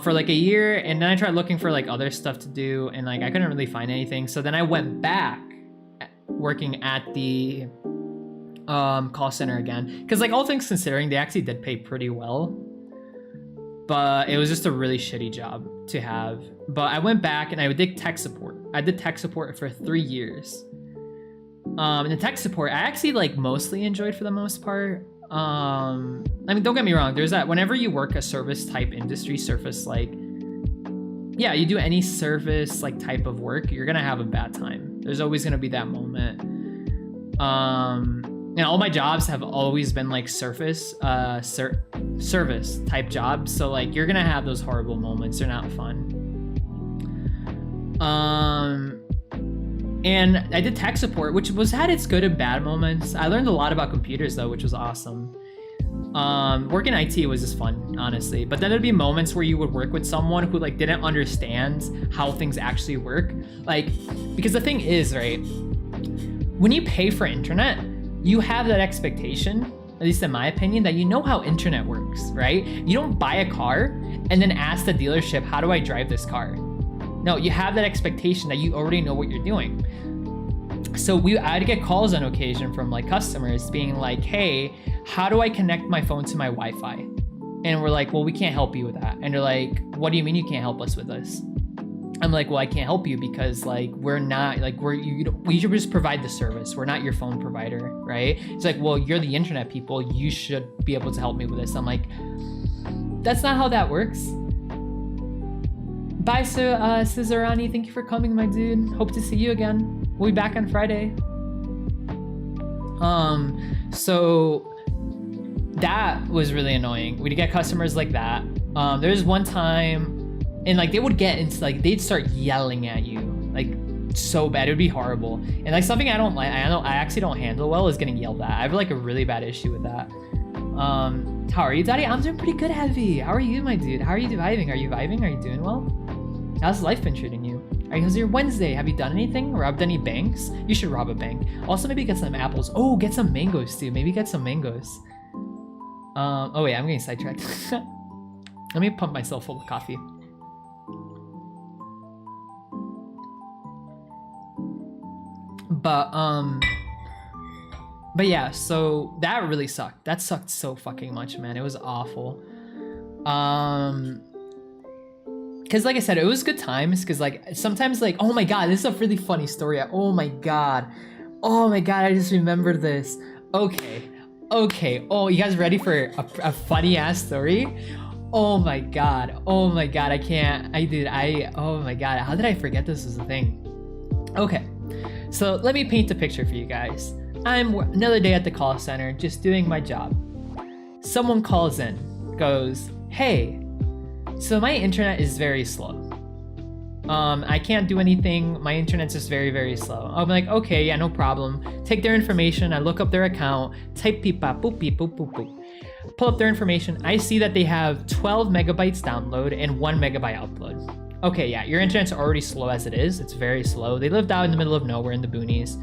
for like a year, and then I tried looking for like other stuff to do, and like I couldn't really find anything. So then I went back working at the call center again, because like all things considering, they actually did pay pretty well. But it was just a really shitty job to have. But I went back and I did tech support. I did tech support for 3 years. And the tech support, I actually like mostly enjoyed for the most part. I mean, don't get me wrong. There's that whenever you work a service type industry, service like, yeah, you do any service like type of work, you're gonna have a bad time. There's always gonna be that moment. And all my jobs have always been like service type jobs, so like you're gonna have those horrible moments. They're not fun. And I did tech support, which had its good and bad moments. I learned a lot about computers though, which was awesome. Working IT was just fun, honestly. But then there'd be moments where you would work with someone who like didn't understand how things actually work. Like, because the thing is, right, when you pay for internet, you have that expectation, at least in my opinion, that you know how internet works, right? You don't buy a car and then ask the dealership, how do I drive this car? No, you have that expectation that you already know what you're doing. So I'd get calls on occasion from like customers being like, hey, how do I connect my phone to my Wi-Fi? And we're like, well, we can't help you with that. And they're like, what do you mean you can't help us with this? I'm like, well, I can't help you because like we're not like we should just provide the service. We're not your phone provider, right? It's like, well, you're the internet people. You should be able to help me with this. I'm like, that's not how that works. Bye, Cesarani. Thank you for coming, my dude. Hope to see you again. We'll be back on Friday. So that was really annoying. We'd get customers like that. There's one time. And like they would get into like they'd start yelling at you like so bad. It would be horrible. And like something I don't like, I actually don't handle well is getting yelled at. I have like a really bad issue with that. How are you, Daddy? I'm doing pretty good, Heavy. How are you, my dude? How are you vibing? Are you vibing? Are you doing well? How's life been treating you? How's your Wednesday? Have you done anything? Robbed any banks? You should rob a bank. Also, maybe get some apples. Oh, get some mangoes too. Maybe get some mangoes. Oh wait, I'm getting sidetracked. Let me pump myself full of coffee. But yeah, so that really sucked. That sucked so fucking much, man. It was awful. Cause like I said, it was good times. Cause like sometimes like, oh my God, this is a really funny story. Oh my God, I just remembered this. Okay. Oh, you guys ready for a funny ass story? Oh my God, oh my God, oh my God, how did I forget this was a thing? Okay. So let me paint the picture for you guys. I'm another day at the call center, just doing my job. Someone calls in, goes, hey, so my internet is very slow. I can't do anything. My internet's just very, very slow. I'm like, okay, yeah, no problem. Take their information. I look up their account, type beep, bop, boop, beep, boop, boop, boop. pull up their information. I see that they have 12 megabytes download and 1 megabyte upload. Okay, yeah, your internet's already slow as it is. It's very slow. They lived out in the middle of nowhere in the boonies.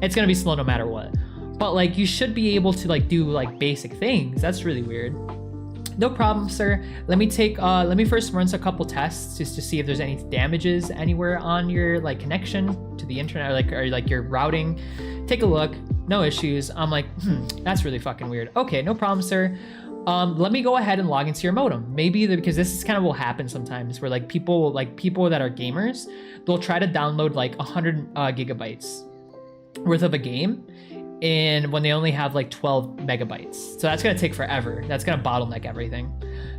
It's gonna be slow no matter what. But like, you should be able to like do like basic things. That's really weird. No problem, sir. Let me first run a couple tests just to see if there's any damages anywhere on your like connection to the internet or like your routing. Take a look. No issues. I'm like, that's really fucking weird. Okay, no problem, sir. Let me go ahead and log into your modem. Maybe because this is kind of what happens sometimes, where like people that are gamers, they'll try to download like 100 gigabytes worth of a game, and when they only have like 12 megabytes. So that's gonna take forever. That's gonna bottleneck everything.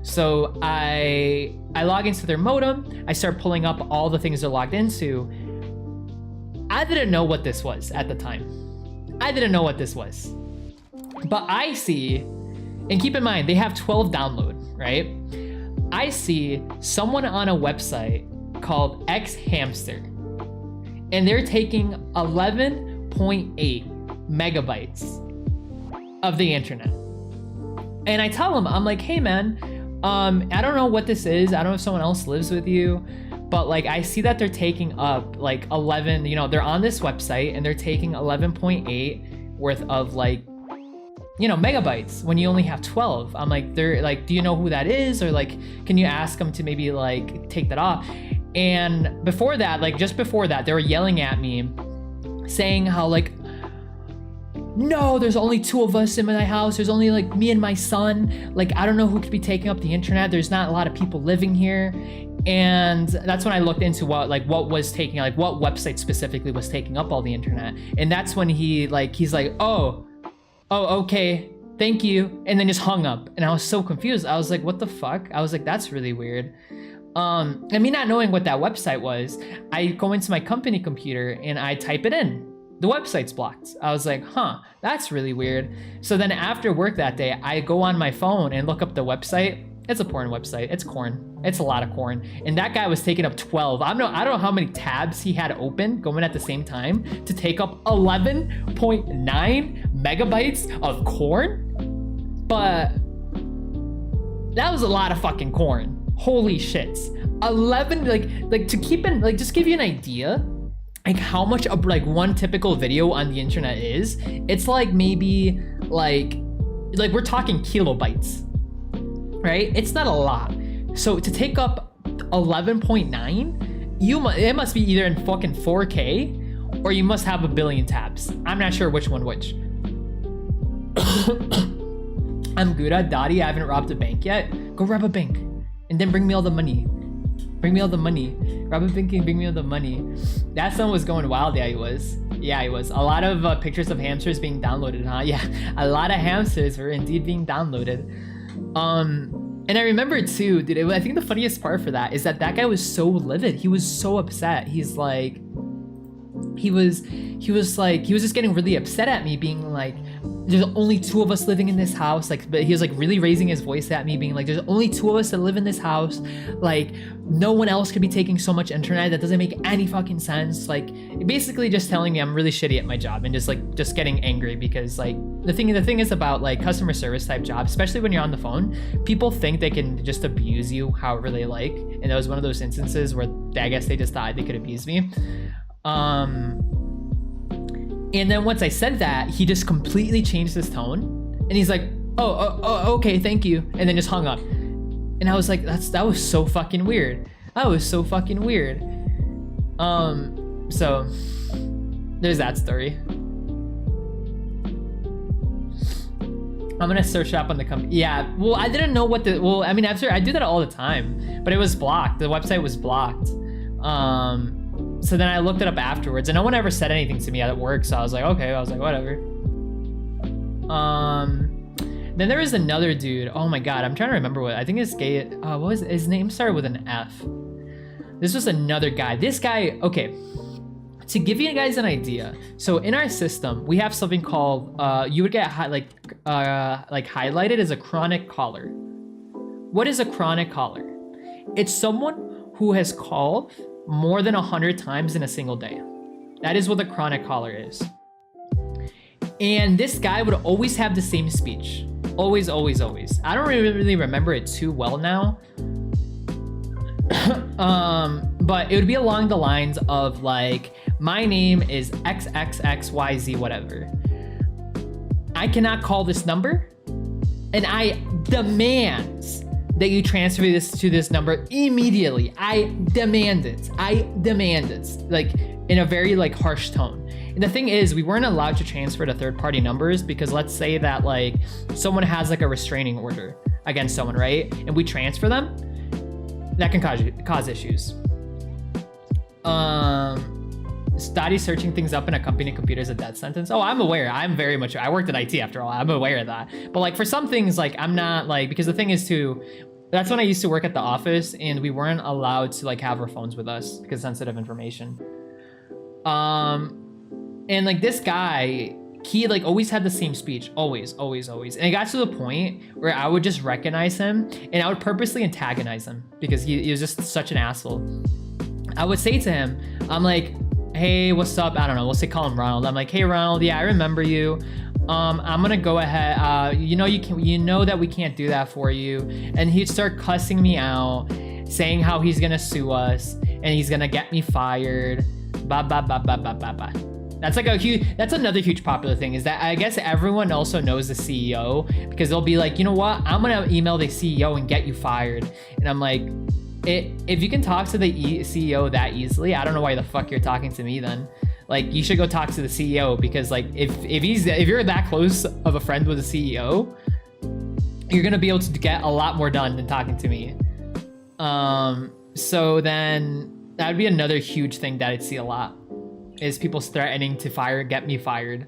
So I log into their modem. I start pulling up all the things they're logged into. I didn't know what this was at the time. I didn't know what this was. But I see, and keep in mind, they have 12 download, right? I see someone on a website called X Hamster, and they're taking 11.8 megabytes of the internet. And I tell them, I'm like, hey man, I don't know what this is. I don't know if someone else lives with you, but like I see that they're taking up like 11, you know, they're on this website and they're taking 11.8 worth of like, you know, megabytes when you only have 12. I'm like, they're like, do you know who that is? Or like, can you ask them to maybe like take that off? And before that, like just before that, they were yelling at me saying how like, no, there's only 2 of us in my house. There's only like me and my son. Like, I don't know who could be taking up the internet. There's not a lot of people living here. And that's when I looked into what was taking, like what website specifically was taking up all the internet. And that's when he's like, oh, okay, thank you. And then just hung up. And I was so confused. I was like, what the fuck? I was like, that's really weird. And me not knowing what that website was, I go into my company computer and I type it in. The website's blocked. I was like, huh, that's really weird. So then after work that day, I go on my phone and look up the website. It's a porn website. It's corn. It's a lot of corn. And that guy was taking up 12. I don't know how many tabs he had open going at the same time to take up 11.9 megabytes of corn. But that was a lot of fucking corn. Holy shit. 11, like to keep in, like just give you an idea, like how much of like one typical video on the internet is. It's like maybe like we're talking kilobytes, right? It's not a lot. So to take up 11.9, it must be either in fucking 4K or you must have a billion tabs. I'm not sure which one which. I'm good at Dottie. I haven't robbed a bank yet. Go rob a bank and then bring me all the money. Bring me all the money. Rob a bank and bring me all the money. That son was going wild. Yeah, he was. Yeah, he was. A lot of pictures of hamsters being downloaded, huh? Yeah, a lot of hamsters were indeed being downloaded. And I remember too, dude, I think the funniest part for that is that guy was so livid. He was so upset. He's like, he was just getting really upset at me, being like, there's only 2 of us living in this house. Like, but he was like really raising his voice at me, being like, there's only 2 of us that live in this house. Like, no one else could be taking so much internet. That doesn't make any fucking sense. Like, basically just telling me I'm really shitty at my job and just getting angry because like the thing is about like customer service type jobs, especially when you're on the phone, people think they can just abuse you however they like. And that was one of those instances where I guess they just thought they could abuse me. And then once I said that, he just completely changed his tone, and he's like, oh, okay, thank you, and then just hung up. And I was like, that was so fucking weird. That was so fucking weird. So there's that story. I'm gonna search up on the company. Yeah, well, I didn't know what I mean, I do that all the time, but it was blocked. The website was blocked. So then I looked it up afterwards, and no one ever said anything to me at work, so I was like, okay. I was like, whatever. Then there was another dude. Oh my god, I'm trying to remember what. I think it's gay. What was it? His name started with an F. This was another guy. This guy, okay. To give you guys an idea, so in our system, we have something called, you would get highlighted as a chronic caller. What is a chronic caller? It's someone who has called more than 100 times in a single day. That is what the chronic caller is. And this guy would always have the same speech. Always, always, always. I don't really remember it too well now. But it would be along the lines of like, my name is XXXYZ whatever. I cannot call this number, and I demand that you transfer this to this number immediately. I demand it. Like in a very like harsh tone. And the thing is, we weren't allowed to transfer to third-party numbers because let's say that like someone has like a restraining order against someone, right? And we transfer them, that can cause issues. Study searching things up in a company computer is a death sentence. Oh, I'm aware. I'm very much, I worked in IT after all. I'm aware of that. But like for some things, like I'm not like, because the thing is too, that's when I used to work at the office and we weren't allowed to like have our phones with us because sensitive information. And like this guy, he like always had the same speech, always. And it got to the point where I would just recognize him and I would purposely antagonize him because he was just such an asshole. I would say to him, I'm like, hey, what's up? I don't know. We'll say call him Ronald. I'm like, hey, Ronald. Yeah, I remember you. I'm gonna go ahead. You know that we can't do that for you. And he'd start cussing me out, saying how he's gonna sue us and he's gonna get me fired. Blah. That's like that's another huge popular thing is that I guess everyone also knows the CEO because they'll be like, you know what? I'm gonna email the CEO and get you fired. And I'm like, if you can talk to the CEO that easily, I don't know why the fuck you're talking to me then. Like you should go talk to the CEO because like if you're that close of a friend with the CEO, you're gonna be able to get a lot more done than talking to me. So then that would be another huge thing that I'd see a lot is people threatening to get me fired.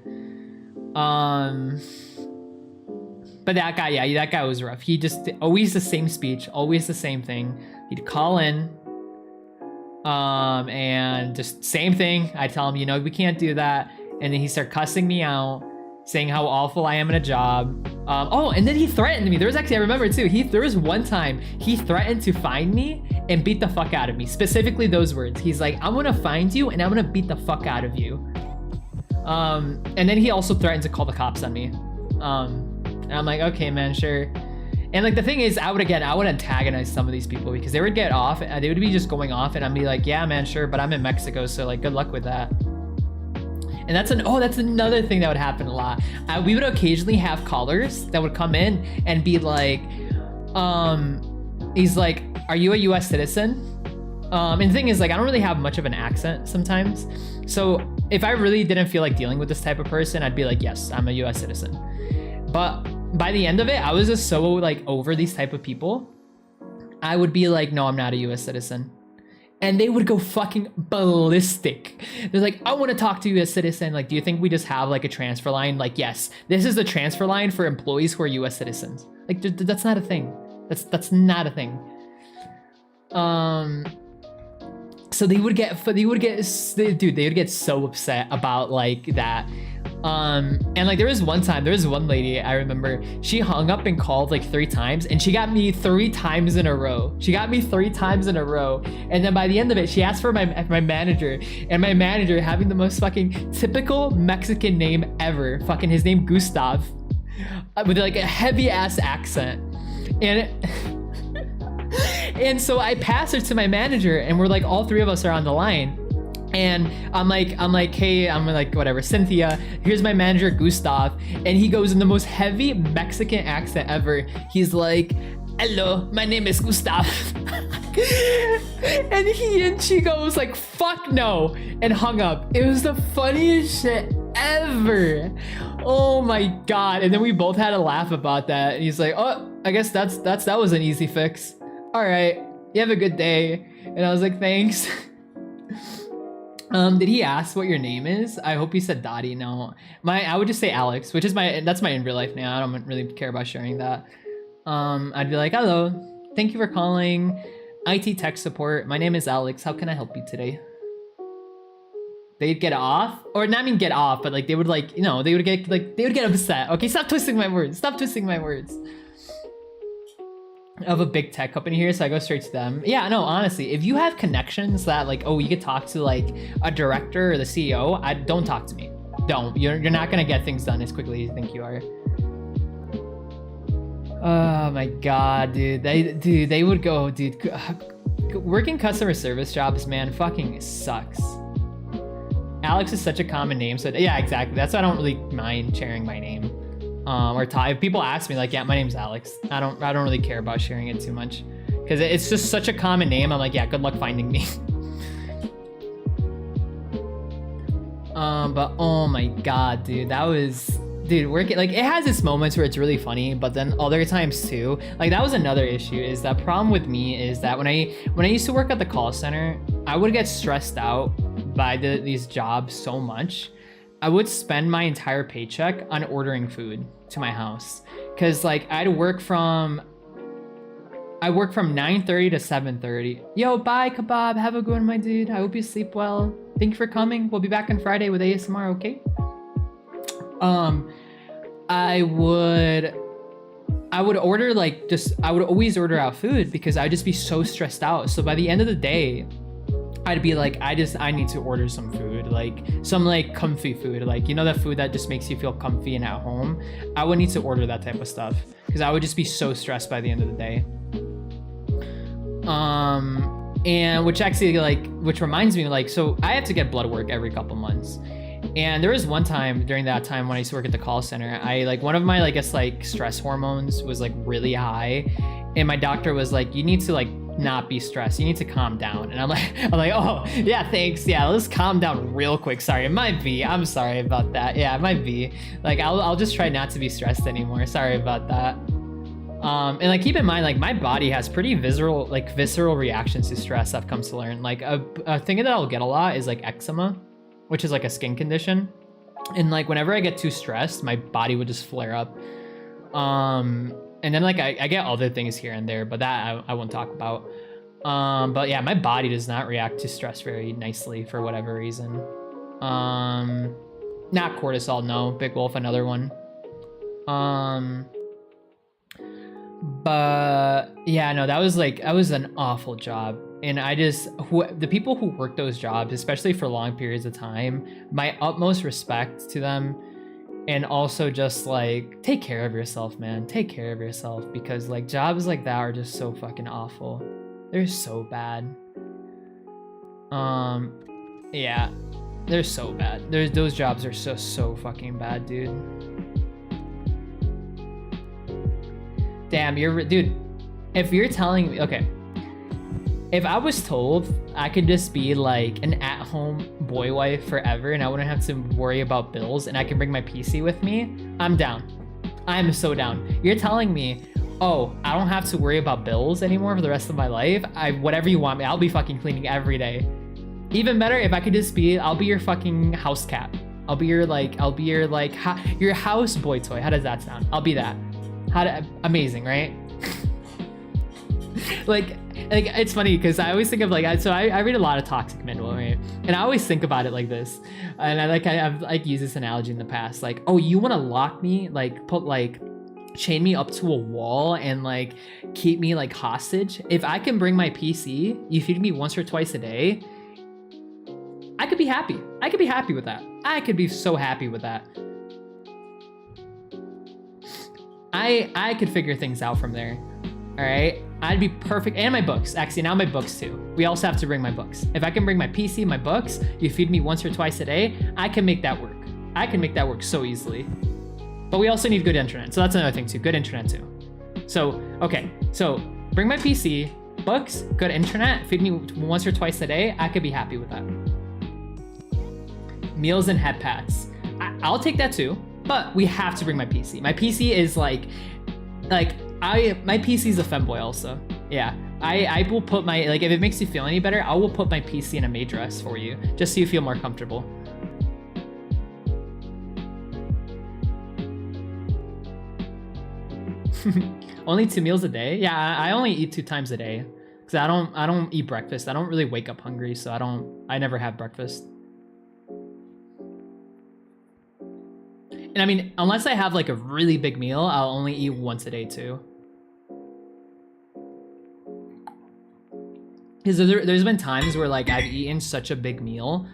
But that guy was rough. He just always the same speech, always the same thing. He'd call in, and just same thing. I tell him, you know, we can't do that. And then he start cussing me out, saying how awful I am in a job. Oh, and then he threatened me. There was actually, I remember too, there was one time he threatened to find me and beat the fuck out of me. Specifically those words. He's like, I'm gonna find you and I'm gonna beat the fuck out of you. And then he also threatened to call the cops on me. And I'm like, okay, man, sure. And like the thing is, I would antagonize some of these people because they would get off, they would be just going off, and I'd be like, yeah, man, sure, but I'm in Mexico, so like, good luck with that. And that's another thing that would happen a lot. We would occasionally have callers that would come in and be like, he's like, are you a U.S. citizen? And the thing is, like, I don't really have much of an accent sometimes. So if I really didn't feel like dealing with this type of person, I'd be like, yes, I'm a U.S. citizen. But by the end of it, I was just so like over these type of people. I would be like, no, I'm not a US citizen. And they would go fucking ballistic. They're like, I want to talk to you as a citizen. Like, do you think we just have like a transfer line? Like, yes, this is the transfer line for employees who are US citizens. Like, that's not a thing. That's not a thing. So they would get so upset about like that. And like there was one lady I remember, she hung up and called like 3 times and she got me 3 times in a row. And then by the end of it, she asked for my manager, and my manager, having the most fucking typical Mexican name ever, fucking his name Gustav, with like a heavy ass accent. And so I pass her to my manager and we're like, all 3 of us are on the line. And I'm like, hey, I'm like, whatever, Cynthia, here's my manager, Gustav. And he goes in the most heavy Mexican accent ever. He's like, hello, my name is Gustav. and she goes like, fuck no, and hung up. It was the funniest shit ever. Oh my God. And then we both had a laugh about that. And he's like, oh, I guess that was an easy fix. All right, you have a good day. And I was like, thanks. Did he ask what your name is? I hope he said Dottie. No, I would just say Alex, which is that's my in real life name. I don't really care about sharing that. I'd be like, hello, thank you for calling IT tech support. My name is Alex. How can I help you today? They'd get off, or not mean get off, but like they would like, you know, they would get upset. Okay, stop twisting my words. Of a big tech company here, so I go straight to them. Yeah, no, honestly, if you have connections that like, oh, you could talk to like a director or the CEO, don't talk to me. Don't. You're not gonna get things done as quickly as you think you are. Oh my god, dude. They would go, dude. Working customer service jobs, man, fucking sucks. Alex is such a common name, so yeah, exactly. That's why I don't really mind sharing my name. If people ask me, like, yeah, my name's Alex. I don't really care about sharing it too much, because it's just such a common name. I'm like, yeah, good luck finding me. But oh my god, dude, that was, dude, working, like, it has its moments where it's really funny, but then other times too, like, that was another issue. Is that problem with me is that when I used to work at the call center, I would get stressed out by these jobs so much. I would spend my entire paycheck on ordering food to my house, because like I work from 9:30 to 7:30. Yo, bye Kebab, have a good one, my dude. I hope you sleep well. Thank you for coming. We'll be back on Friday with ASMR, okay? I would order, like, I would always order out food because I'd just be so stressed out. So by the end of the day, I'd be like, I need to order some food, like some like comfy food, like, you know, that food that just makes you feel comfy and at home. I would need to order that type of stuff because I would just be so stressed by the end of the day. And which reminds me, like, so I have to get blood work every couple months. And there was one time during that time when I used to work at the call center, I like, one of my, I guess, like, stress hormones was like really high, and my doctor was like, you need to like not be stressed, you need to calm down. And I'm like, oh yeah, thanks, yeah, let's calm down real quick. Sorry, it might be, I'm sorry about that. Yeah, it might be, like, I'll just try not to be stressed anymore. Sorry about that. And like, keep in mind, like, my body has pretty visceral reactions to stress. I've come to learn, like, a thing that I'll get a lot is like eczema, which is like a skin condition. And like, whenever I get too stressed, my body would just flare up. And then like I get other things here and there, but that I won't talk about. But yeah, my body does not react to stress very nicely for whatever reason. Not cortisol, no. Big Wolf, another one. But yeah, no, that was an awful job. And the people who work those jobs, especially for long periods of time, my utmost respect to them. And also just like, take care of yourself, man. Take care of yourself, because like jobs like that are just so fucking awful. They're so bad. Yeah, they're so bad. Those jobs are so fucking bad, dude. Damn, dude, if you're telling me, okay, if I was told I could just be like an at-home boy wife forever and I wouldn't have to worry about bills and I can bring my PC with me, I'm down. I'm so down. You're telling me, oh, I don't have to worry about bills anymore for the rest of my life. Whatever you want me, I'll be fucking cleaning every day. Even better if I could just be, I'll be your fucking house cat. I'll be your your house boy toy. How does that sound? I'll be that. Amazing, right? like it's funny because I always think of like, I read a lot of Toxic Manual, right? And I always think about it like this, and I've used this analogy in the past, like, oh, you want to lock me, like chain me up to a wall and like keep me like hostage? If I can bring my PC, you feed me once or twice a day, I could be happy. I could be happy with that. I could be so happy with that. I could figure things out from there. All right, I'd be perfect. And my books, actually, now my books too. We also have to bring my books. If I can bring my PC, my books, you feed me once or twice a day, I can make that work. I can make that work so easily. But we also need good internet. So that's another thing too, good internet too. So, okay, so bring my PC, books, good internet, feed me once or twice a day, I could be happy with that. Meals and head pats. I'll take that too, but we have to bring my PC. My PC is my PC is a femboy also. Yeah, I will put my, like, if it makes you feel any better, I will put my PC in a maid dress for you, just so you feel more comfortable. Only 2 meals a day? Yeah, I only eat 2 times a day because I don't eat breakfast. I don't really wake up hungry, so I never have breakfast. And I mean, unless I have like a really big meal, I'll only eat once a day too. Because there's been times where like I've eaten such a big meal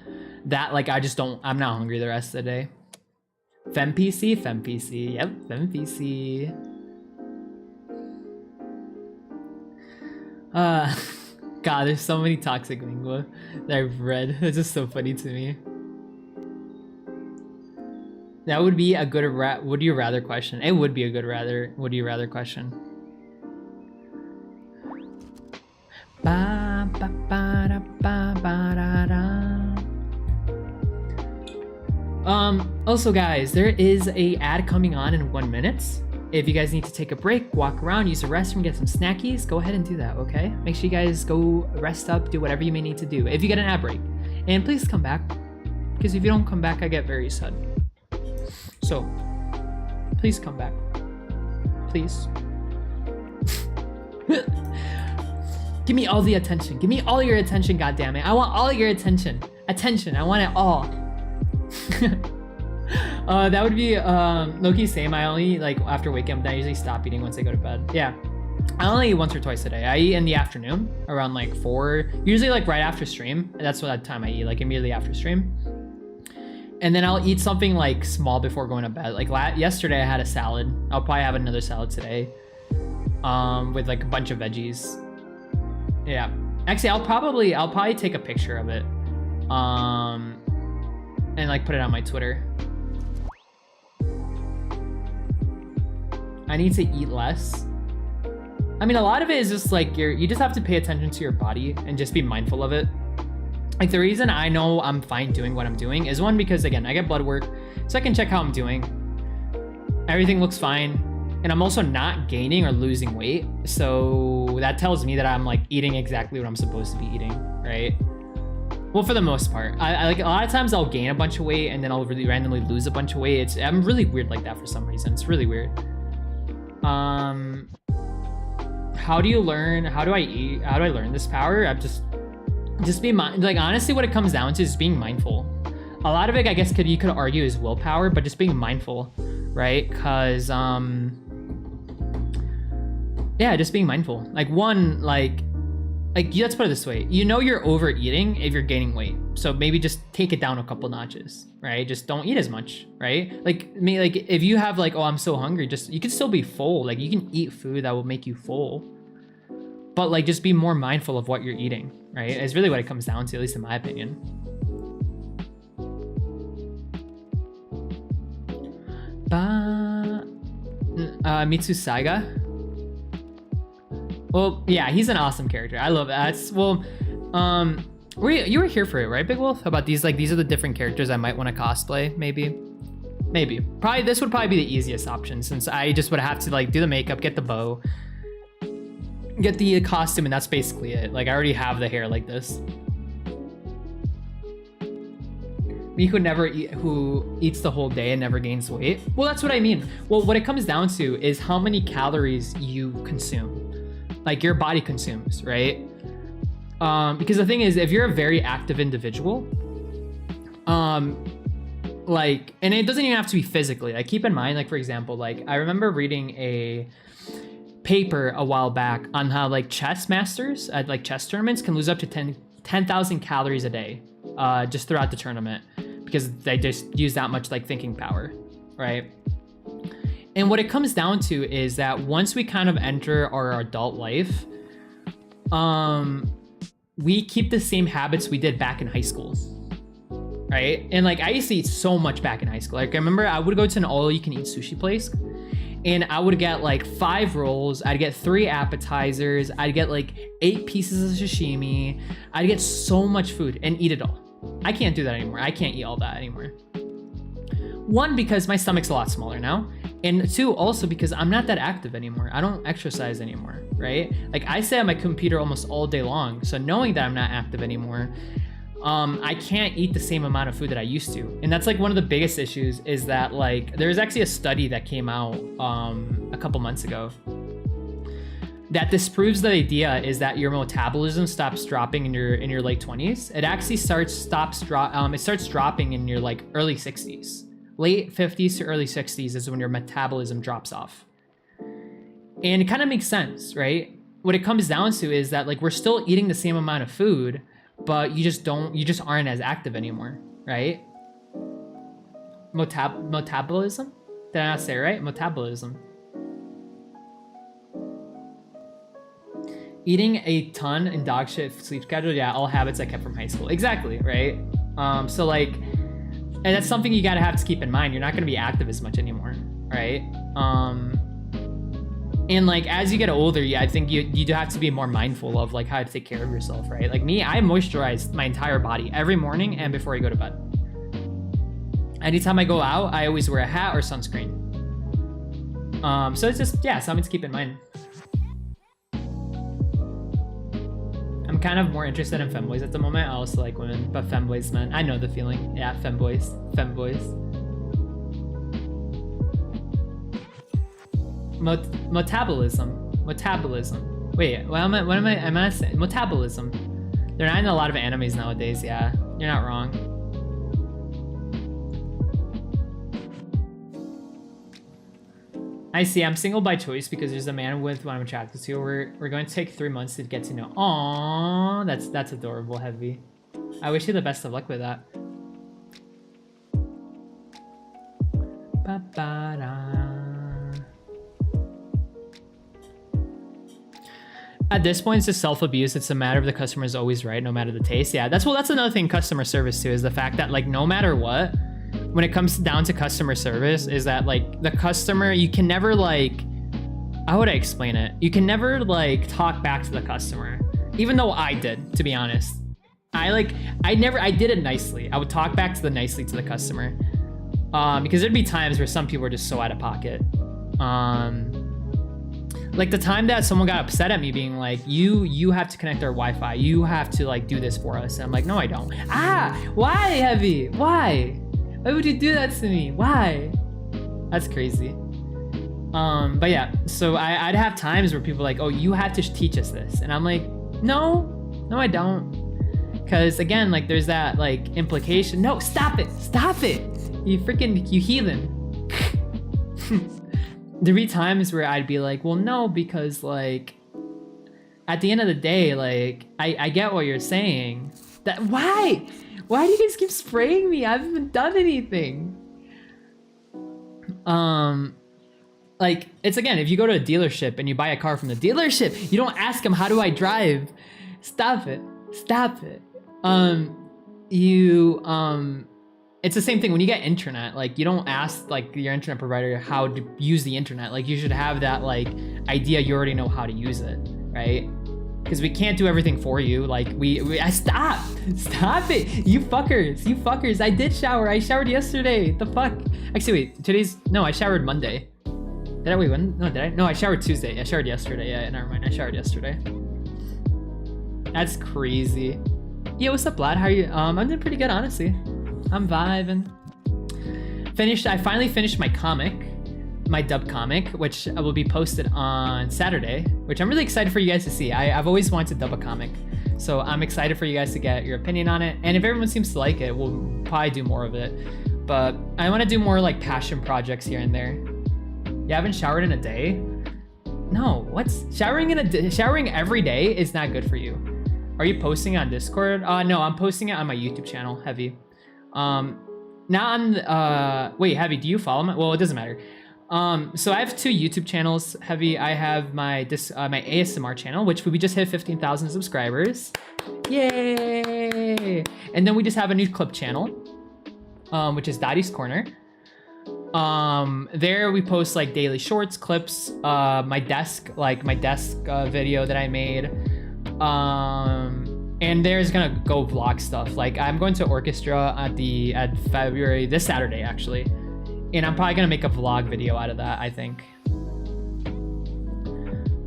that like I'm not hungry the rest of the day. FemPC, yep, FemPC. Uh, God, there's so many toxic lingua that I've read. It's just so funny to me. That would be a good would you rather question. It would be a good would you rather question. Ba, ba, ba, da, ba, ba, da, da. Also guys, there is a ad coming on in 1 minute. If you guys need to take a break, walk around, use the restroom, get some snackies, go ahead and do that, okay? Make sure you guys go rest up, do whatever you may need to do if you get an ad break. And please come back, because if you don't come back, I get very sad. So, please come back. Please. Give me all the attention. Give me all your attention, goddammit. I want all your attention. Attention, I want it all. That would be low-key same. I only, like, after waking up, I usually stop eating once I go to bed. Yeah, I only eat once or twice a day. I eat in the afternoon around like 4, usually like right after stream. That's what time I eat, like immediately after stream. And then I'll eat something like small before going to bed. Like yesterday I had a salad. I'll probably have another salad today with like a bunch of veggies. Yeah, actually I'll probably take a picture of it and like put it on my Twitter. I need to eat less. I mean, a lot of it is just like you just have to pay attention to your body and just be mindful of it. Like the reason I know I'm fine doing what I'm doing is one, because again, I get blood work, so I can check how I'm doing. Everything looks fine. And I'm also not gaining or losing weight. So that tells me that I'm like eating exactly what I'm supposed to be eating, right? Well, for the most part. I like a lot of times I'll gain a bunch of weight and then I'll really randomly lose a bunch of weight. I'm really weird like that for some reason. It's really weird. How do you learn? How do I eat? How do I learn this power? I'm just be like, honestly, what it comes down to is being mindful. A lot of it, I guess, you could argue is willpower, but just being mindful, right? Because yeah, just being mindful. Like one, like let's put it this way: you know you're overeating if you're gaining weight, so maybe just take it down a couple notches, right? Just don't eat as much, right? Like if you have like, oh, I'm so hungry, you can still be full. Like you can eat food that will make you full, but like just be more mindful of what you're eating, right? It's really what it comes down to, at least in my opinion. Mitsu Saiga. Well, yeah, he's an awesome character. I love that. Well, you were here for it, right, Big Wolf? About these are the different characters I might want to cosplay, maybe. Probably this would probably be the easiest option, since I just would have to like do the makeup, get the bow, get the costume, and that's basically it. Like I already have the hair like this. Me who eats the whole day and never gains weight. Well, that's what I mean. Well, what it comes down to is how many calories you consume. Like your body consumes, right? Because the thing is, if you're a very active individual, like, and it doesn't even have to be physically. Like keep in mind, like for example, like I remember reading a paper a while back on how like chess masters at like chess tournaments can lose up to 10,000 calories a day, just throughout the tournament, because they just use that much like thinking power, right? And what it comes down to is that once we kind of enter our adult life, we keep the same habits we did back in high school, right? And like I used to eat so much back in high school. Like I remember I would go to an all-you-can-eat sushi place, and I would get like 5 rolls, I'd get 3 appetizers, I'd get like 8 pieces of sashimi, I'd get so much food and eat it all. I can't do that anymore. I can't eat all that anymore. 1, because my stomach's a lot smaller now. And 2, also because I'm not that active anymore. I don't exercise anymore, right? Like I sit at my computer almost all day long. So knowing that I'm not active anymore, I can't eat the same amount of food that I used to. And that's like one of the biggest issues, is that like, there's actually a study that came out a couple months ago that disproves the idea is that your metabolism stops dropping in your late 20s. It actually starts dropping in your like early 60s. Late 50s to early 60s is when your metabolism drops off. And it kind of makes sense, right? What it comes down to is that like we're still eating the same amount of food, but you just aren't as active anymore, right? Metabolism? Did I not say it right? Metabolism. Eating a ton in dog shit sleep schedule, yeah, all habits I kept from high school. Exactly, right? So like, and that's something you gotta have to keep in mind. You're not gonna be active as much anymore, right? And like as you get older, yeah, I think you do have to be more mindful of like how to take care of yourself, right? Like me, I moisturize my entire body every morning and before I go to bed. Anytime I go out, I always wear a hat or sunscreen. So it's just, yeah, something to keep in mind. I'm kind of more interested in femboys at the moment. I also like women, but femboys, man, I know the feeling. Yeah, femboys. Metabolism. Wait, what am I saying? Metabolism. They're not in a lot of animes nowadays, yeah. You're not wrong. I see, I'm single by choice because there's a man with what I'm attracted to. We're going to take 3 months to get to know. Aww, that's adorable, Heavy. I wish you the best of luck with that. At this point, it's just self-abuse. It's a matter of the customer is always right, no matter the taste. Yeah, that's another thing customer service too, is the fact that like no matter what, when it comes down to customer service, is that like the customer, you can never like, how would I explain it? You can never like talk back to the customer, even though I did, to be honest. I did it nicely. I would talk back nicely to the customer, because there'd be times where some people were just so out of pocket. Like the time that someone got upset at me being like, you have to connect our Wi-Fi. You have to like do this for us. And I'm like, no, I don't. Why, Heavy? Why? Why would you do that to me? Why? That's crazy. But yeah, so I'd have times where people are like, oh, you have to teach us this. And I'm like, no, I don't. Cause again, like there's that like implication. No, stop it. You heathen. There'd be times where I'd be like, well, no, because like at the end of the day, like I get what you're saying. That why do you guys keep spraying me? I haven't even done anything. Like it's again, if you go to a dealership and you buy a car from the dealership, you don't ask them, how do I drive? Stop it. It's the same thing when you get internet. Like you don't ask like your internet provider how to use the internet. Like you should have that like idea. You already know how to use it, right? Because we can't do everything for you. Like stop it, you fuckers. I did shower. I showered yesterday. The fuck? Actually, wait. I showered Monday. No, I showered Tuesday. I showered yesterday. Yeah, never mind. I showered yesterday. That's crazy. Yeah, what's up, lad? How are you? I'm doing pretty good, honestly. I'm vibing. I finally finished my comic, my dub comic, which will be posted on Saturday, which I'm really excited for you guys to see. I've always wanted to dub a comic, so I'm excited for you guys to get your opinion on it. And if everyone seems to like it, we'll probably do more of it. But I want to do more like passion projects here and there. You haven't showered in a day? No, showering every day is not good for you. Are you posting on Discord? No, I'm posting it on my YouTube channel, Heavy. Not on, wait, Heavy, do you follow me? Well, it doesn't matter. So I have 2 YouTube channels, Heavy. I have my my ASMR channel, which we just hit 15,000 subscribers. Yay! And then we just have a new clip channel, which is Daddy's Corner. There we post like daily shorts, clips, my desk video that I made. And there's gonna go vlog stuff. Like I'm going to orchestra at February, this Saturday actually, and I'm probably gonna make a vlog video out of that, I think.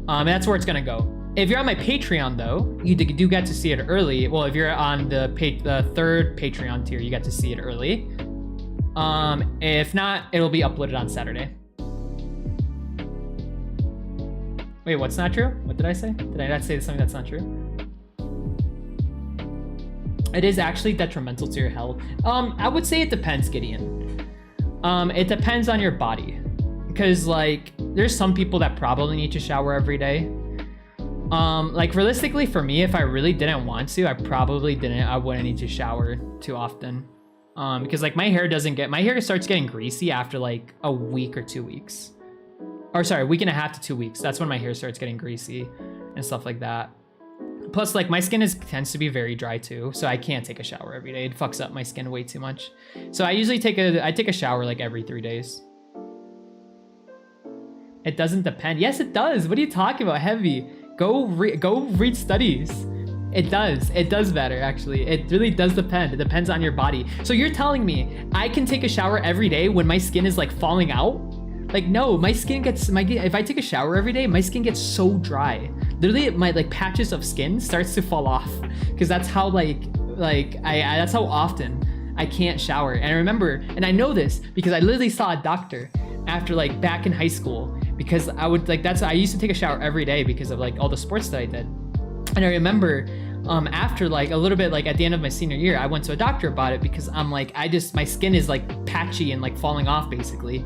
That's where it's gonna go. If you're on my Patreon though, you do get to see it early. Well, if you're on the 3rd Patreon tier, you get to see it early. If not, it'll be uploaded on Saturday. Wait, what's not true? What did I say? Did I not say something that's not true? It is actually detrimental to your health. I would say it depends, Gideon. It depends on your body. Because like, there's some people that probably need to shower every day. Like realistically for me, if I really didn't want to, I wouldn't need to shower too often. Because like my hair starts getting greasy after like a week or 2 weeks. Or sorry, a week and a half to 2 weeks. That's when my hair starts getting greasy. and stuff like that. Plus, like, my skin tends to be very dry too, so I can't take a shower every day. It fucks up my skin way too much. So I usually take a shower like every 3 days. It doesn't depend. Yes, it does. What are you talking about, Heavy? Go read studies. It does matter, actually. It really does depend. It depends on your body. So you're telling me I can take a shower every day when my skin is like falling out? Like, no, my skin gets, if I take a shower every day, my skin gets so dry. Literally, my like patches of skin starts to fall off, because that's how that's how often I can't shower. And I remember, and I know this because I literally saw a doctor after, like, back in high school, because I would like, I used to take a shower every day because of like all the sports that I did. And I remember after like a little bit, like at the end of my senior year, I went to a doctor about it because I'm like, my skin is like patchy and like falling off basically.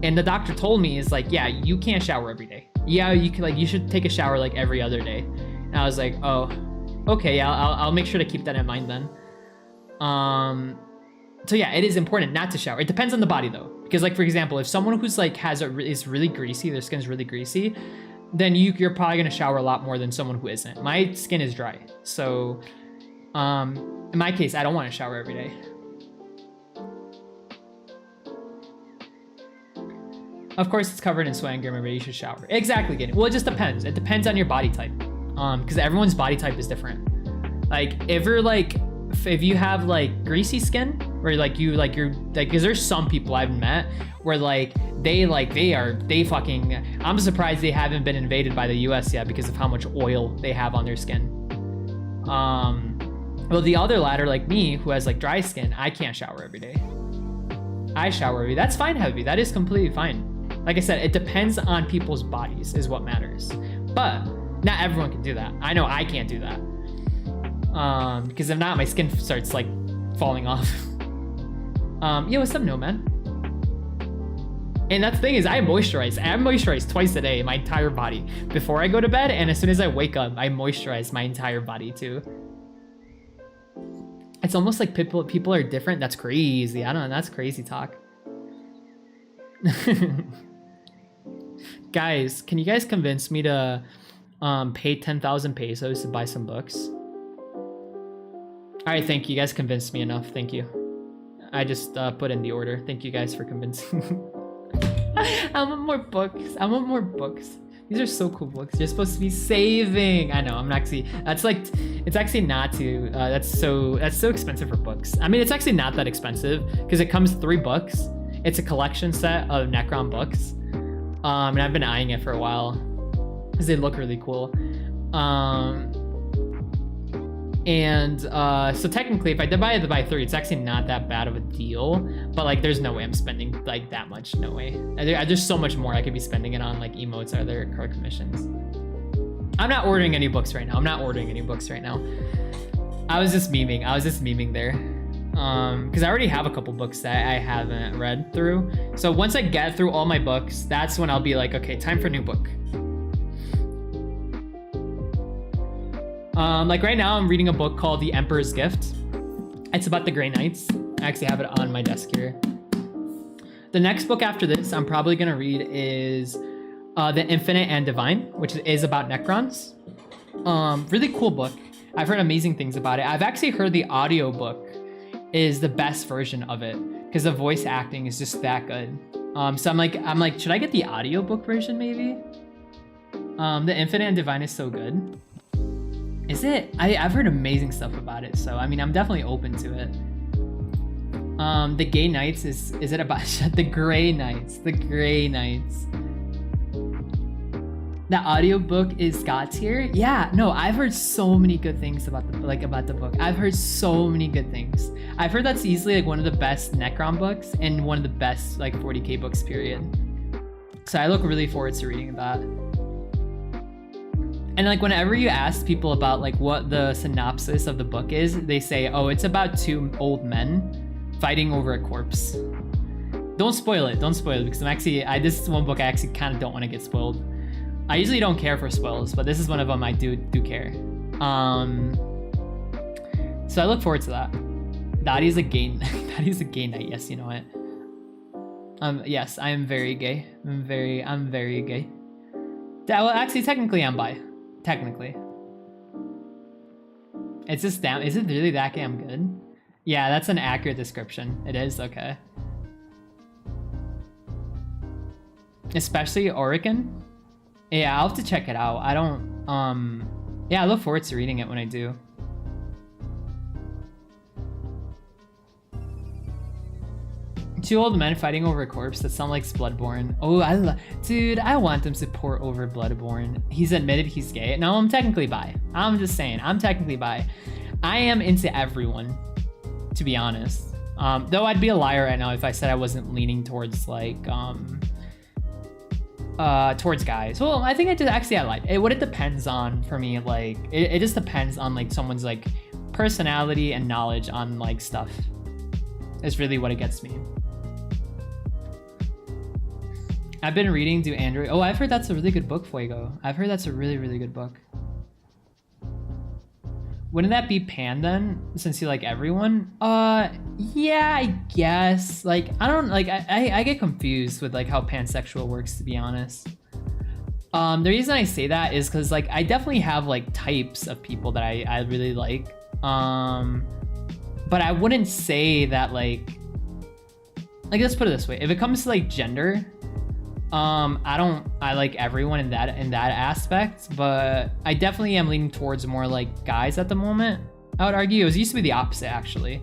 And the doctor told me, is like, yeah, you can't shower every day. Yeah, you can, like, you should take a shower like every other day. And I was like, oh, okay, yeah, I'll make sure to keep that in mind then. So yeah, it is important not to shower. It depends on the body though, because like, for example, if someone who's like is really greasy, their skin's really greasy, then you're probably gonna shower a lot more than someone who isn't. My skin is dry, so in my case, I don't want to shower every day. Of course, it's covered in sweat and grimmer, but you should shower. Exactly, Gideon. Well, it just depends. It depends on your body type, because everyone's body type is different. Like, if you have like greasy skin, or because there's some people I've met where like I'm surprised they haven't been invaded by the US yet because of how much oil they have on their skin. Well, the other ladder, like me, who has like dry skin, I can't shower every day. I shower every day. That's fine, Heavy. That is completely fine. Like I said, it depends on people's bodies is what matters. But not everyone can do that. I know I can't do that. Because if not, my skin starts like falling off. Yo, what's up, Nomad? And that's the thing is, I moisturize twice a day, my entire body. Before I go to bed, and as soon as I wake up, I moisturize my entire body too. It's almost like people are different. That's crazy. I don't know, that's crazy talk. Guys, can you guys convince me to pay 10,000 pesos to buy some books? All right, thank you. You guys convinced me enough. Thank you. I just put in the order. Thank you guys for convincing me. I want more books. I want more books. These are so cool books. You're supposed to be saving. I know. I'm actually. That's like. It's actually not too. That's so expensive for books. I mean, it's actually not that expensive because it comes 3 books. It's a collection set of Necron books, and I've been eyeing it for a while because they look really cool. So technically, if I divide it by 3, it's actually not that bad of a deal. But like, there's no way I'm spending like that much. No way. There's so much more I could be spending it on, like emotes or other card commissions. I'm not ordering any books right now. I was just memeing there. Because I already have a couple books that I haven't read through. So once I get through all my books, that's when I'll be like, okay, time for a new book. Like right now, I'm reading a book called The Emperor's Gift. It's about the Grey Knights. I actually have it on my desk here. The next book after this I'm probably gonna read is The Infinite and Divine, which is about Necrons. Really cool book. I've heard amazing things about it. I've actually heard the audiobook is the best version of it because the voice acting is just that good. So I'm like, should I get the audiobook version maybe? The Infinite and Divine is so good. Is it? I've heard amazing stuff about it, so I mean, I'm definitely open to it. The Gay Knights is it about the Grey Knights? The Grey Knights. The audiobook is God's here? Yeah, no, I've heard so many good things about the book. I've heard so many good things. I've heard that's easily like one of the best Necron books and one of the best like 40k books, period. So I look really forward to reading that. And like whenever you ask people about like what the synopsis of the book is, they say, oh, it's about 2 old men fighting over a corpse. Don't spoil it because this is one book I actually kind of don't want to get spoiled. I usually don't care for spoils, but this is one of them I do care. So I look forward to that. Daddy's a gay knight. Yes, you know it. Yes, I am very gay. I'm very gay. Well, actually, technically I'm bi. technically. It's just damn. Is it really that damn good? Yeah, that's an accurate description. It is, okay. Especially Orican. Yeah, I'll have to check it out. I don't, yeah, I look forward to reading it when I do. Two old men fighting over a corpse that sound like Bloodborne. Oh, dude, I want them to pour over Bloodborne. He's admitted he's gay. No, I'm technically bi. I'm just saying, I'm technically bi. I am into everyone, to be honest. Though I'd be a liar right now if I said I wasn't leaning towards like, towards guys. Well, I think I lied. What it depends on for me, like, it just depends on like someone's like personality and knowledge on like stuff. Is really what it gets me. I've been reading Do Android. Oh, I've heard that's a really good book, Fuego. I've heard that's a really, really good book. Wouldn't that be Pan then, since you like everyone? Yeah, I guess. Like, I don't, like, I get confused with like how pansexual works, to be honest. The reason I say that is because like I definitely have like types of people that I really like. But I wouldn't say that like let's put it this way. If it comes to like gender, I like everyone in that aspect, but I definitely am leaning towards more like guys at the moment. I would argue it used to be the opposite actually.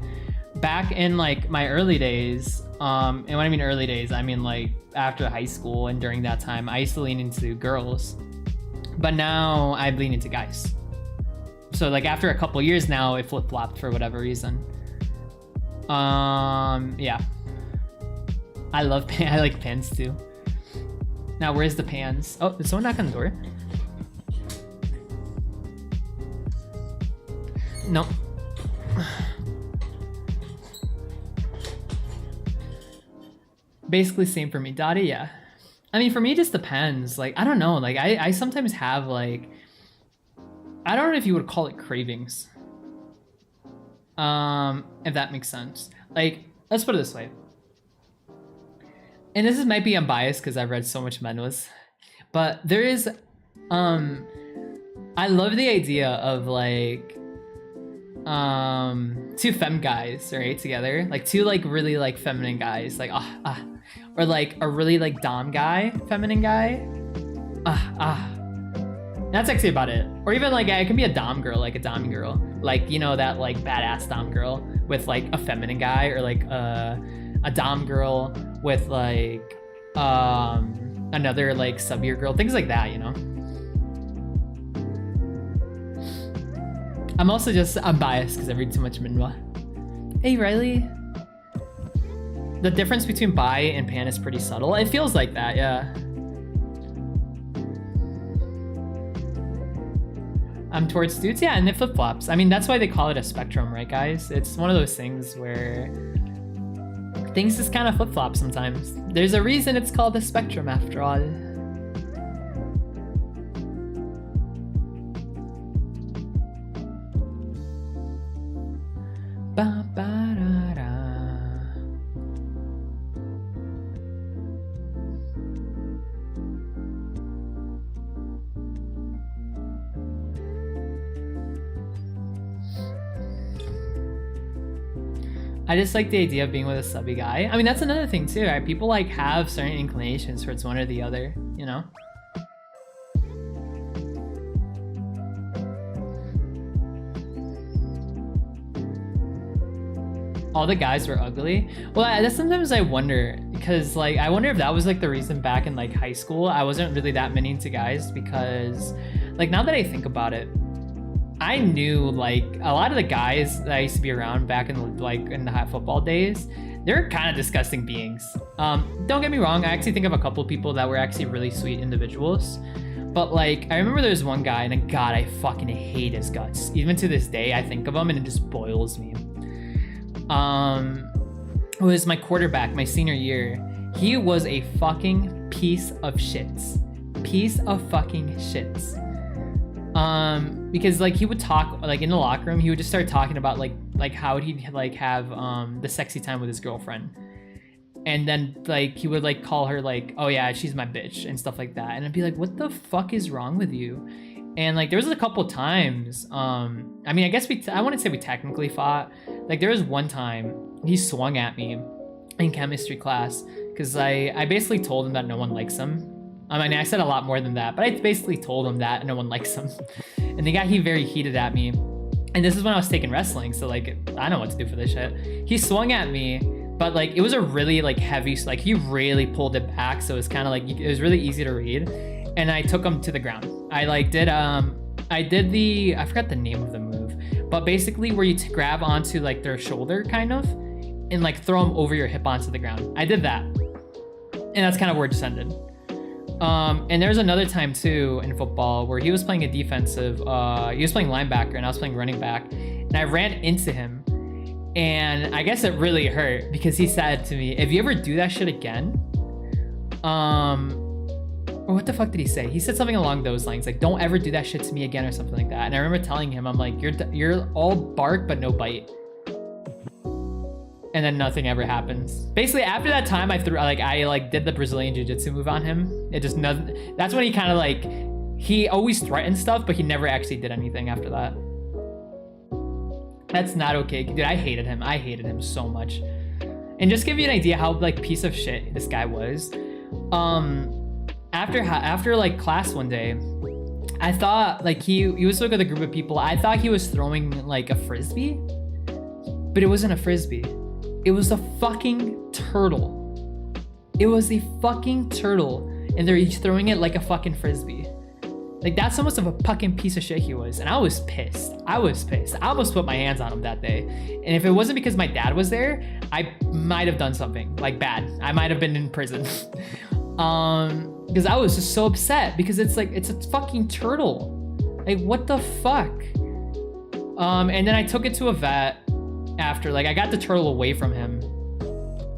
Back in like my early days, and when I mean early days, I mean like after high school and during that time, I used to lean into girls, but now I lean into guys. So like after a couple years now, it flip-flopped for whatever reason. Yeah. I like pans too. Now, where's the pans? Oh, did someone knock on the door? No. Basically same for me. Dottie, yeah. I mean, for me, it just depends. Like, I don't know. Like, I sometimes have, like... I don't know if you would call it cravings. If that makes sense. Like, let's put it this way. And this might be unbiased because I've read so much manhwas, but there is, I love the idea of like, two femme guys, right, together, like two like really like feminine guys, like or like a really like dom guy, feminine guy, That's actually about it. Or even like it can be a dom girl, like a dom girl, like you know that like badass dom girl with like a feminine guy, or like a dom girl with like another like subier girl, things like that, you know. I'm biased because I read too much manhwa. Hey Riley. The difference between bi and pan is pretty subtle. It feels like that, yeah. I'm towards dudes, yeah, and it flip-flops. I mean, that's why they call it a spectrum, right, guys? It's one of those things where things just kind of flip-flop sometimes. There's a reason it's called a spectrum, after all. Ba ba da da. I just like the idea of being with a subby guy. I mean, that's another thing too, right? People like have certain inclinations towards one or the other, you know? All the guys were ugly. Well, sometimes I wonder, because like I wonder if that was like the reason back in like high school I wasn't really that many into guys, because like now that I think about it, I knew like a lot of the guys that I used to be around back in the high football days, they're kind of disgusting beings. Don't get me wrong, I actually think of a couple people that were actually really sweet individuals. But like, I remember there was one guy, and God, I fucking hate his guts. Even to this day, I think of him and it just boils me. It was my quarterback my senior year. He was a fucking piece of shits. Piece of fucking shits. Because like he would talk like in the locker room, he would just start talking about like how he'd like have the sexy time with his girlfriend, and then like he would like call her like, oh yeah, she's my bitch and stuff like that, and I'd be like, what the fuck is wrong with you? And like there was a couple times, I mean, I guess I wouldn't say we technically fought. Like there was one time he swung at me in chemistry class because I basically told him that no one likes him. I mean, I said a lot more than that, but I basically told him that no one likes him. And he very heated at me. And this is when I was taking wrestling, so like I know what to do for this shit. He swung at me, but like it was a really like heavy, like he really pulled it back, so it's kind of like it was really easy to read. And I took him to the ground. I did the, I forgot the name of the move, but basically where you grab onto like their shoulder kind of, and like throw them over your hip onto the ground. I did that, and that's kind of where it just ended. And there's another time too in football where he was playing a defensive, he was playing linebacker and I was playing running back, and I ran into him, and I guess it really hurt because he said to me, if you ever do that shit again, or what the fuck did he say? He said something along those lines, like, don't ever do that shit to me again or something like that. And I remember telling him, I'm like, you're all bark but no bite. And then nothing ever happens. Basically, after that time, I did the Brazilian Jiu-Jitsu move on him. It just nothing. That's when he kind of like, he always threatened stuff, but he never actually did anything after that. That's not okay, dude. I hated him. I hated him so much. And just give you an idea how like piece of shit this guy was. After like class one day, I thought like he was with a group of people. I thought he was throwing like a frisbee, but it wasn't a frisbee. It was a fucking turtle. It was a fucking turtle, and they're each throwing it like a fucking frisbee. Like that's how much of a fucking piece of shit he was, and I was pissed. I almost put my hands on him that day, and if it wasn't because my dad was there, I might have done something like bad. I might have been in prison. Because I was just so upset because it's a fucking turtle. Like what the fuck? And then I took it to a vet after, like I got the turtle away from him,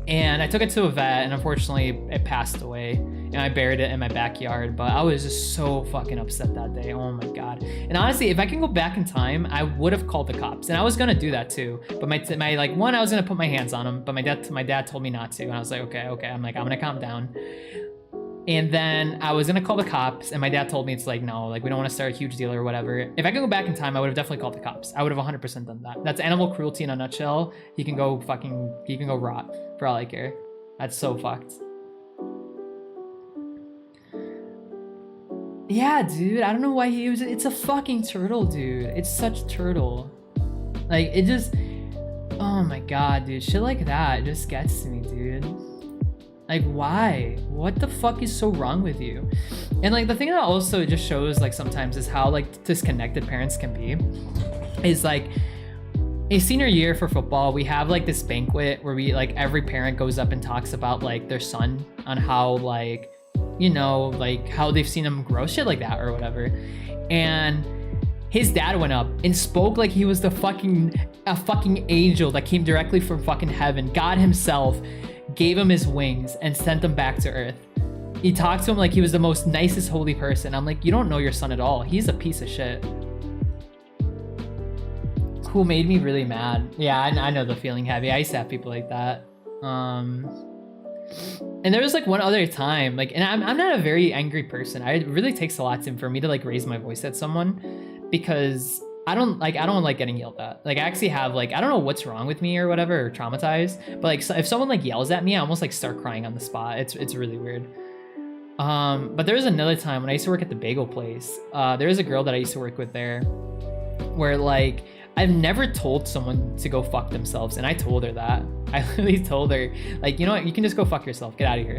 and I took it to a vet, and unfortunately it passed away, and I buried it in my backyard. But I was just so fucking upset that day. Oh my god. And honestly, if I can go back in time, I would have called the cops, and I was gonna do that too. But my like one, I was gonna put my hands on him, but my dad told me not to, and I was like, okay. I'm like, I'm gonna calm down. And then I was gonna call the cops, and my dad told me, it's like, no, like we don't want to start a huge deal or whatever. If I could go back in time, I would have definitely called the cops. I would have 100% done that. That's animal cruelty in a nutshell. He can go rot for all I care. That's so fucked. Yeah, dude, I don't know why it's a fucking turtle, dude. It's such a turtle. Like it just, oh my god, dude, shit like that just gets to me, dude. Like why? What the fuck is so wrong with you? And like the thing that also just shows like sometimes is how like disconnected parents can be. Is like a senior year for football, we have like this banquet where we like every parent goes up and talks about like their son on how like, you know, like how they've seen him grow, shit like that or whatever. And his dad went up and spoke like he was a fucking angel that came directly from fucking heaven. God himself gave him his wings and sent him back to earth. He talked to him like he was the most nicest holy person. I'm like, you don't know your son at all. He's a piece of shit. Who made me really mad. Yeah, I know the feeling heavy. I used to have people like that. And there was like one other time, like, and I'm not a very angry person. It really takes a lot for me to like raise my voice at someone, because I don't like getting yelled at. Like I actually have like, I don't know what's wrong with me or whatever, or traumatized, but like if someone like yells at me, I almost like start crying on the spot. It's really weird. But there was another time when I used to work at the bagel place. There was a girl that I used to work with there where like, I've never told someone to go fuck themselves, and I told her that. I literally told her, like, you know what, you can just go fuck yourself, get out of here.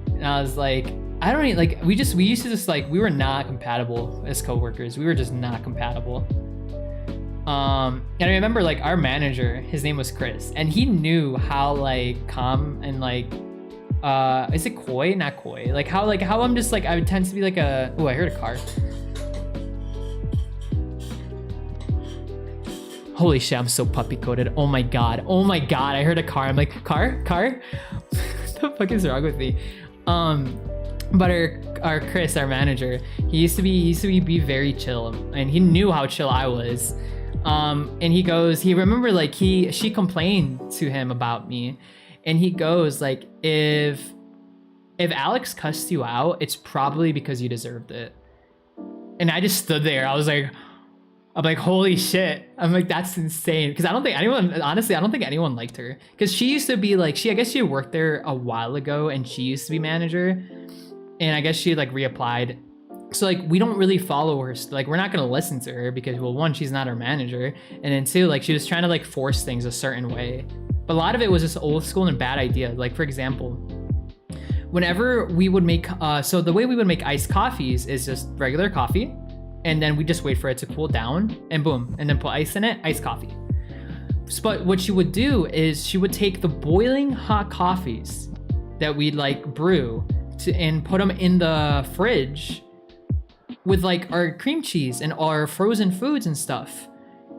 And I was like, I don't even, like, we used to just like, we were not compatible as coworkers. We were just not compatible. And I remember like our manager, his name was Chris, and he knew how like calm and like, is it coy? Not coy. Like how I'm just like, I would tend to be like oh, I heard a car. Holy shit, I'm so puppy coded. Oh my god, I heard a car. I'm like, car? What the fuck is wrong with me? But our Chris, our manager, he used to be very chill, and he knew how chill I was. And he remembered like she complained to him about me, and he goes like, if Alex cussed you out, it's probably because you deserved it. And I just stood there. I'm like, holy shit. I'm like, that's insane. Because I don't think anyone, honestly, I don't think anyone liked her. Because she used to be like, I guess she worked there a while ago and she used to be manager. And I guess she like reapplied. So like, we don't really follow her. Like, we're not going to listen to her because, well, one, she's not our manager. And then two, like, she was trying to like force things a certain way. But a lot of it was just old school and bad idea. Like, for example, whenever we would make, so the way we would make iced coffees is just regular coffee. And then we just wait for it to cool down and boom, and then put ice in it, iced coffee. But what she would do is she would take the boiling hot coffees that we'd like brew and put them in the fridge with like our cream cheese and our frozen foods and stuff.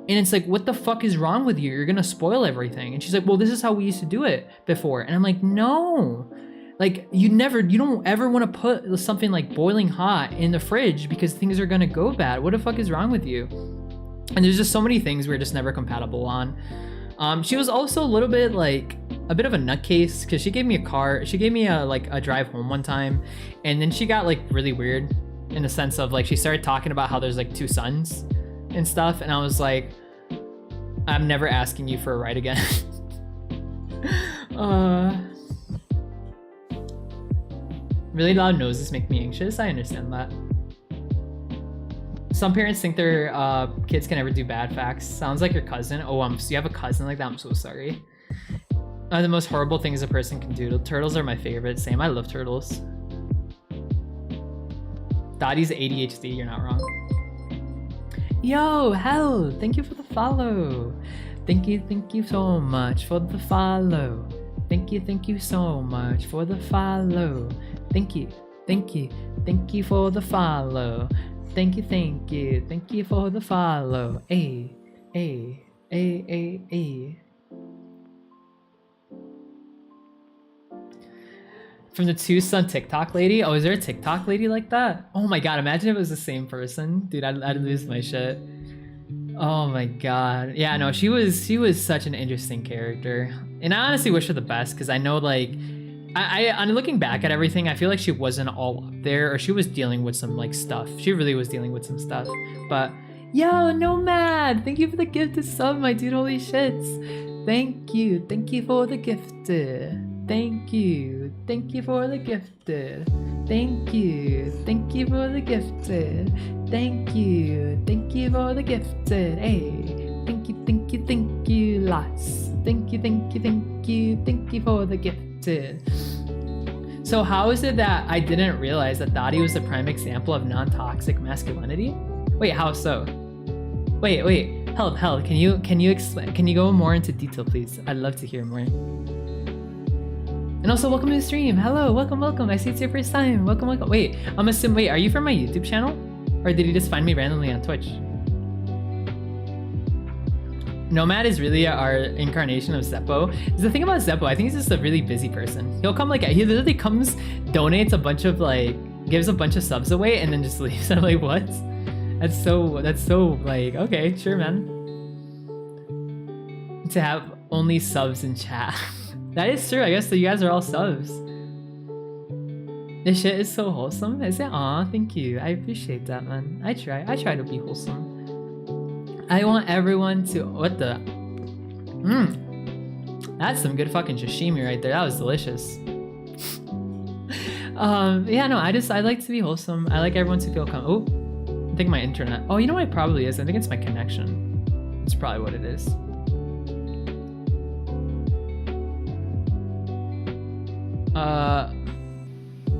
And it's like, what the fuck is wrong with you? You're gonna spoil everything. And she's like, well, this is how we used to do it before. And I'm like, no. Like, you don't ever want to put something like boiling hot in the fridge because things are going to go bad. What the fuck is wrong with you? And there's just so many things we're just never compatible on. She was also a little bit like a bit of a nutcase because she gave me a car. She gave me a drive home one time. And then she got like really weird in the sense of like, she started talking about how there's like 2 sons and stuff. And I was like, I'm never asking you for a ride again. Really loud noises make me anxious. I understand that. Some parents think their kids can never do bad facts. Sounds like your cousin. Oh, so you have a cousin like that? I'm so sorry. The most horrible things a person can do. Turtles are my favorite. Same. I love turtles. Dottie's ADHD. You're not wrong. Yo, hell. Thank you for the follow. Thank you so much for the follow. Thank you so much for the follow. Thank you for the follow. Thank you for the follow. Ay. From the 2-son TikTok lady. Oh, is there a TikTok lady like that? Oh my god, imagine if it was the same person. Dude, I'd lose my shit. Oh my god. Yeah, no, she was such an interesting character. And I honestly wish her the best because I know like I'm looking back at everything, I feel like she wasn't all up there, or she was dealing with some like stuff. She really was dealing with some stuff. But yo, Nomad, thank you for the gifted sub, my dude. Holy shits. Thank you for the gifted. Thank you for the gifted. Thank you for the gifted. Thank you for the gifted. Hey, thank you lots. Thank you for the gifted. So how is it that I didn't realize that Dottie was the prime example of non-toxic masculinity? Wait, how so? Wait, help, can you explain? Can you go more into detail, please? I'd love to hear more. And also, welcome to the stream. Hello, welcome. I see it's your first time. Welcome. Wait, wait, are you from my YouTube channel? Or did you just find me randomly on Twitch? Nomad is really our incarnation of Zeppo. The thing about Zeppo, I think he's just a really busy person. He'll come he literally comes, donates a bunch of gives a bunch of subs away and then just leaves. I'm like, what? That's so like, okay, sure, man. To have only subs in chat. That is true, I guess, so you guys are all subs. This shit is so wholesome. Is it? Aw, thank you. I appreciate that, man. I try to be wholesome. I want everyone to, what the? That's some good fucking sashimi right there. That was delicious. Yeah, no, I like to be wholesome. I like everyone to feel oh, I think my internet. Oh, you know what it probably is? I think it's my connection. It's probably what it is.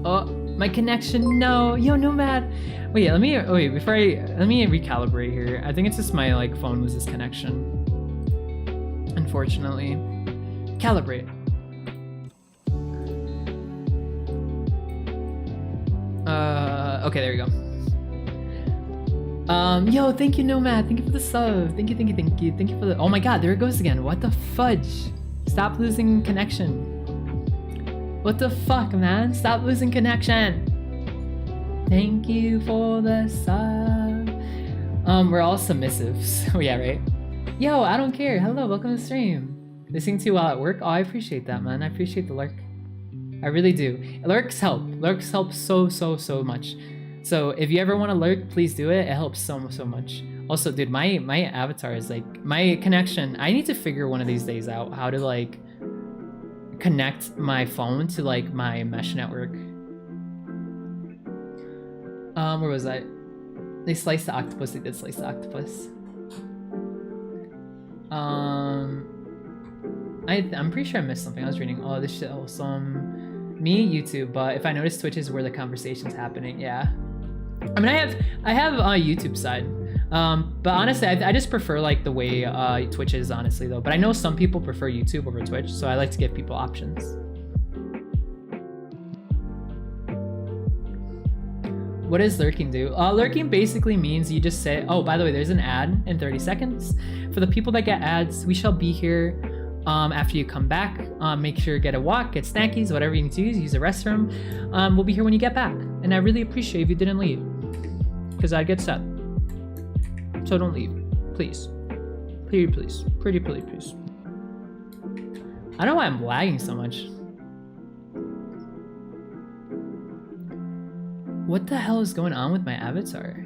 Oh, my connection, no. Yo, Nomad. Wait, let me recalibrate here. I think it's just my phone was this connection. Unfortunately. Calibrate. Okay, there we go. Yo, thank you, Nomad. Thank you for the sub. Thank you. Thank you for the, oh my god, there it goes again. What the fudge? Stop losing connection. What the fuck, man? Stop losing connection. Thank you for the sub. We're all submissives. Oh yeah, right? Yo, I don't care. Hello, welcome to the stream. Listening to you while at work? Oh, I appreciate that, man. I appreciate the lurk. I really do. Lurks help. Lurks help so much. So if you ever want to lurk, please do it. It helps so much. Also, dude, my avatar is like my connection. I need to figure one of these days out how to like connect my phone to like my mesh network. Where was I? They sliced the octopus. They did slice the octopus. I'm pretty sure I missed something. I was reading. Oh, this shit awesome. Me, YouTube, but if I notice Twitch is where the conversation's happening, yeah. I mean, I have a YouTube side, but honestly, I just prefer like the way Twitch is, honestly though. But I know some people prefer YouTube over Twitch, so I like to give people options. What does lurking do? Lurking basically means you just say, oh, by the way, there's an ad in 30 seconds. For the people that get ads, we shall be here after you come back. Make sure to get a walk, get snackies, whatever you need to use the restroom. We'll be here when you get back. And I really appreciate if you didn't leave, because I'd get sad. So don't leave, please. Pretty please. Pretty please. I don't know why I'm lagging so much. What the hell is going on with my avatar?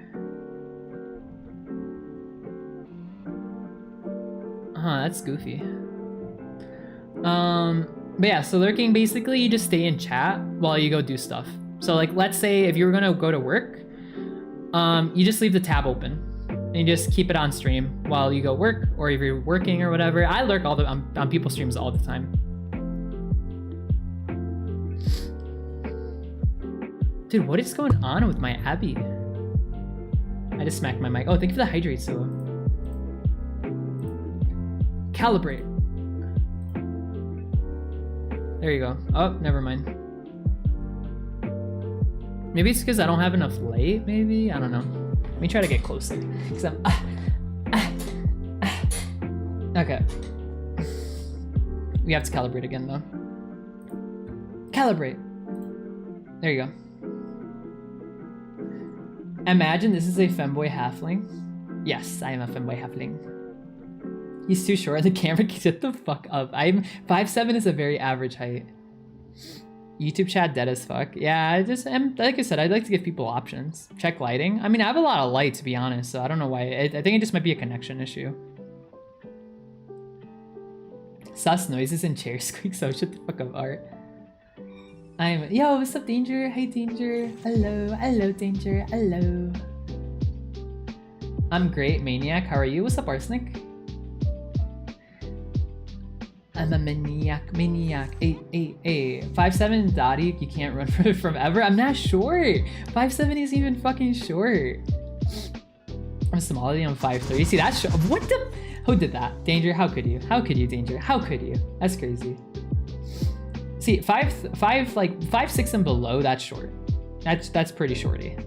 Huh, that's goofy. But yeah, so lurking, basically you just stay in chat while you go do stuff. So like, let's say if you were gonna go to work, you just leave the tab open and you just keep it on stream while you go work, or if you're working or whatever. I lurk on people's streams all the time. Dude, what is going on with my Abby? I just smacked my mic. Oh, thank you for the hydrate, Sua. Calibrate. There you go. Oh, never mind. Maybe it's because I don't have enough light, maybe? I don't know. Let me try to get closer. Because I'm... Okay. We have to calibrate again, though. Calibrate. There you go. Imagine this is a femboy halfling. Yes, I am a femboy halfling. He's too short. The camera can get the fuck up. 5'7" is a very average height. YouTube chat dead as fuck. Yeah, I just am, like I said, I'd like to give people options. Check lighting. I mean, I have a lot of light, to be honest, so I don't know why. I think it just might be a connection issue. Sus noises and chair squeaks. So shut the fuck up, Art. Yo, what's up, Danger? Hey, Danger. Hello, Danger. Hello. I'm great, Maniac. How are you? What's up, Arsenic? I'm a maniac. 5'7" Dottie, you can't run from ever. I'm not short. 5'7" is even fucking short. I'm Somali, I'm 5'3". See, that's what the? Who did that? Danger, how could you? How could you, Danger? How could you? That's crazy. See, 5'6" and below, that's short. That's pretty shorty.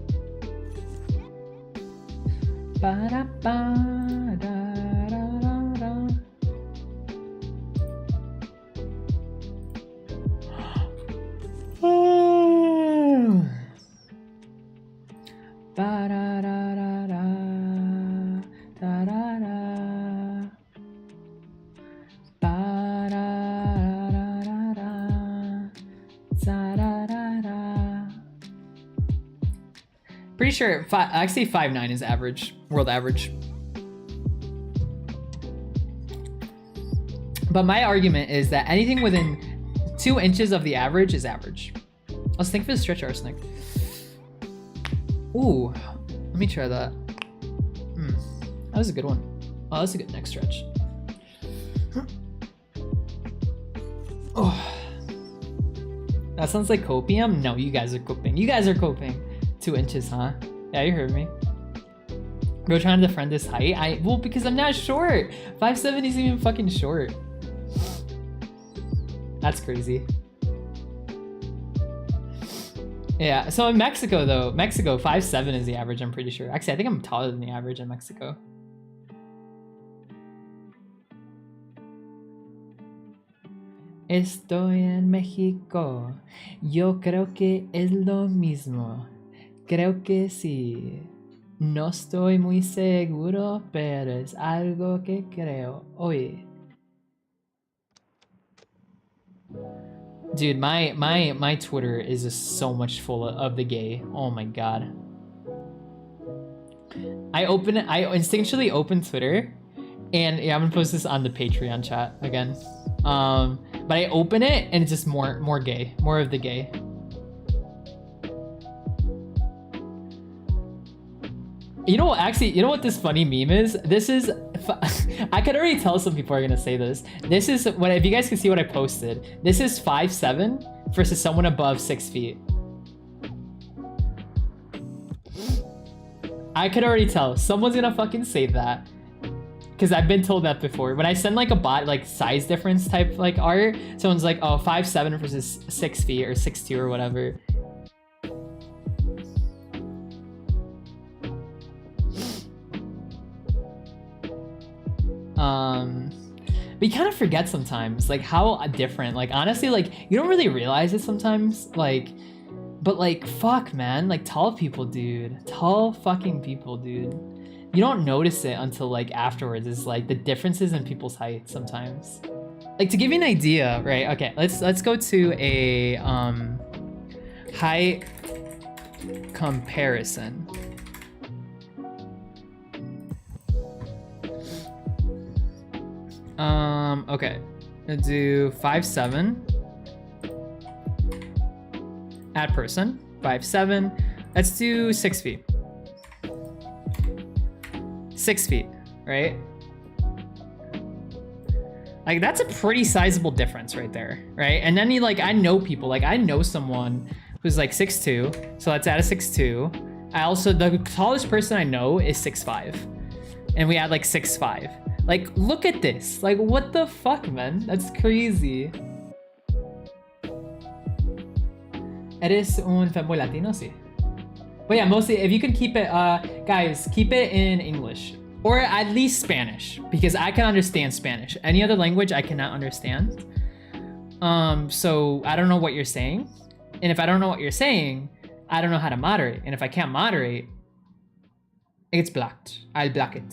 Pretty sure, I say 5'9" is average, world average. But my argument is that anything within 2 inches of the average is average. Let's think for the stretch, Arsenic. Ooh, let me try that. That was a good one. Oh, that's a good neck stretch. Oh, that sounds like copium. No, you guys are coping. You guys are coping. 2 inches, huh? Yeah, you heard me. Bro, trying to defend this height. Well, because I'm not short. 5'7" isn't even fucking short. That's crazy. Yeah, so in Mexico though, 5'7" is the average, I'm pretty sure. Actually, I think I'm taller than the average in Mexico. Estoy en México. Yo creo que es lo mismo. Creo que sí. No estoy muy seguro, pero es algo que creo. Oye. Dude, my Twitter is just so much full of the gay. Oh my god. I instinctually open Twitter, and yeah, I'm gonna post this on the Patreon chat again. But I open it and it's just more gay, more of the gay. You know what? Actually, you know what this funny meme is? This is, I could already tell some people are gonna say this. This is what, if you guys can see what I posted. This is 5'7" versus someone above 6 feet. I could already tell someone's gonna fucking say that, because I've been told that before. When I send like a bot like size difference type like art, someone's like, oh, 5'7" versus 6 feet or 6'2" or whatever. But you kind of forget sometimes like how different, like honestly, like you don't really realize it sometimes, like, but like fuck man, like tall fucking people, dude, you don't notice it until like afterwards. Is like the differences in people's height sometimes. Like to give you an idea, right? Okay, let's go to a height comparison. Okay, I'm gonna do 5'7" at person, 5'7". Let's do 6 feet. 6 feet, right? Like that's a pretty sizable difference right there, right? And then I know people, like I know someone who's like 6'2", so let's add a 6'2". I also, the tallest person I know is 6'5", and we add like 6'5". Like, look at this. Like, what the fuck, man? That's crazy. Eres un fanboy latino, sí. But yeah, mostly, if you could keep it, guys, keep it in English. Or at least Spanish, because I can understand Spanish. Any other language, I cannot understand. So I don't know what you're saying. And if I don't know what you're saying, I don't know how to moderate. And if I can't moderate, it gets blocked. I'll block it.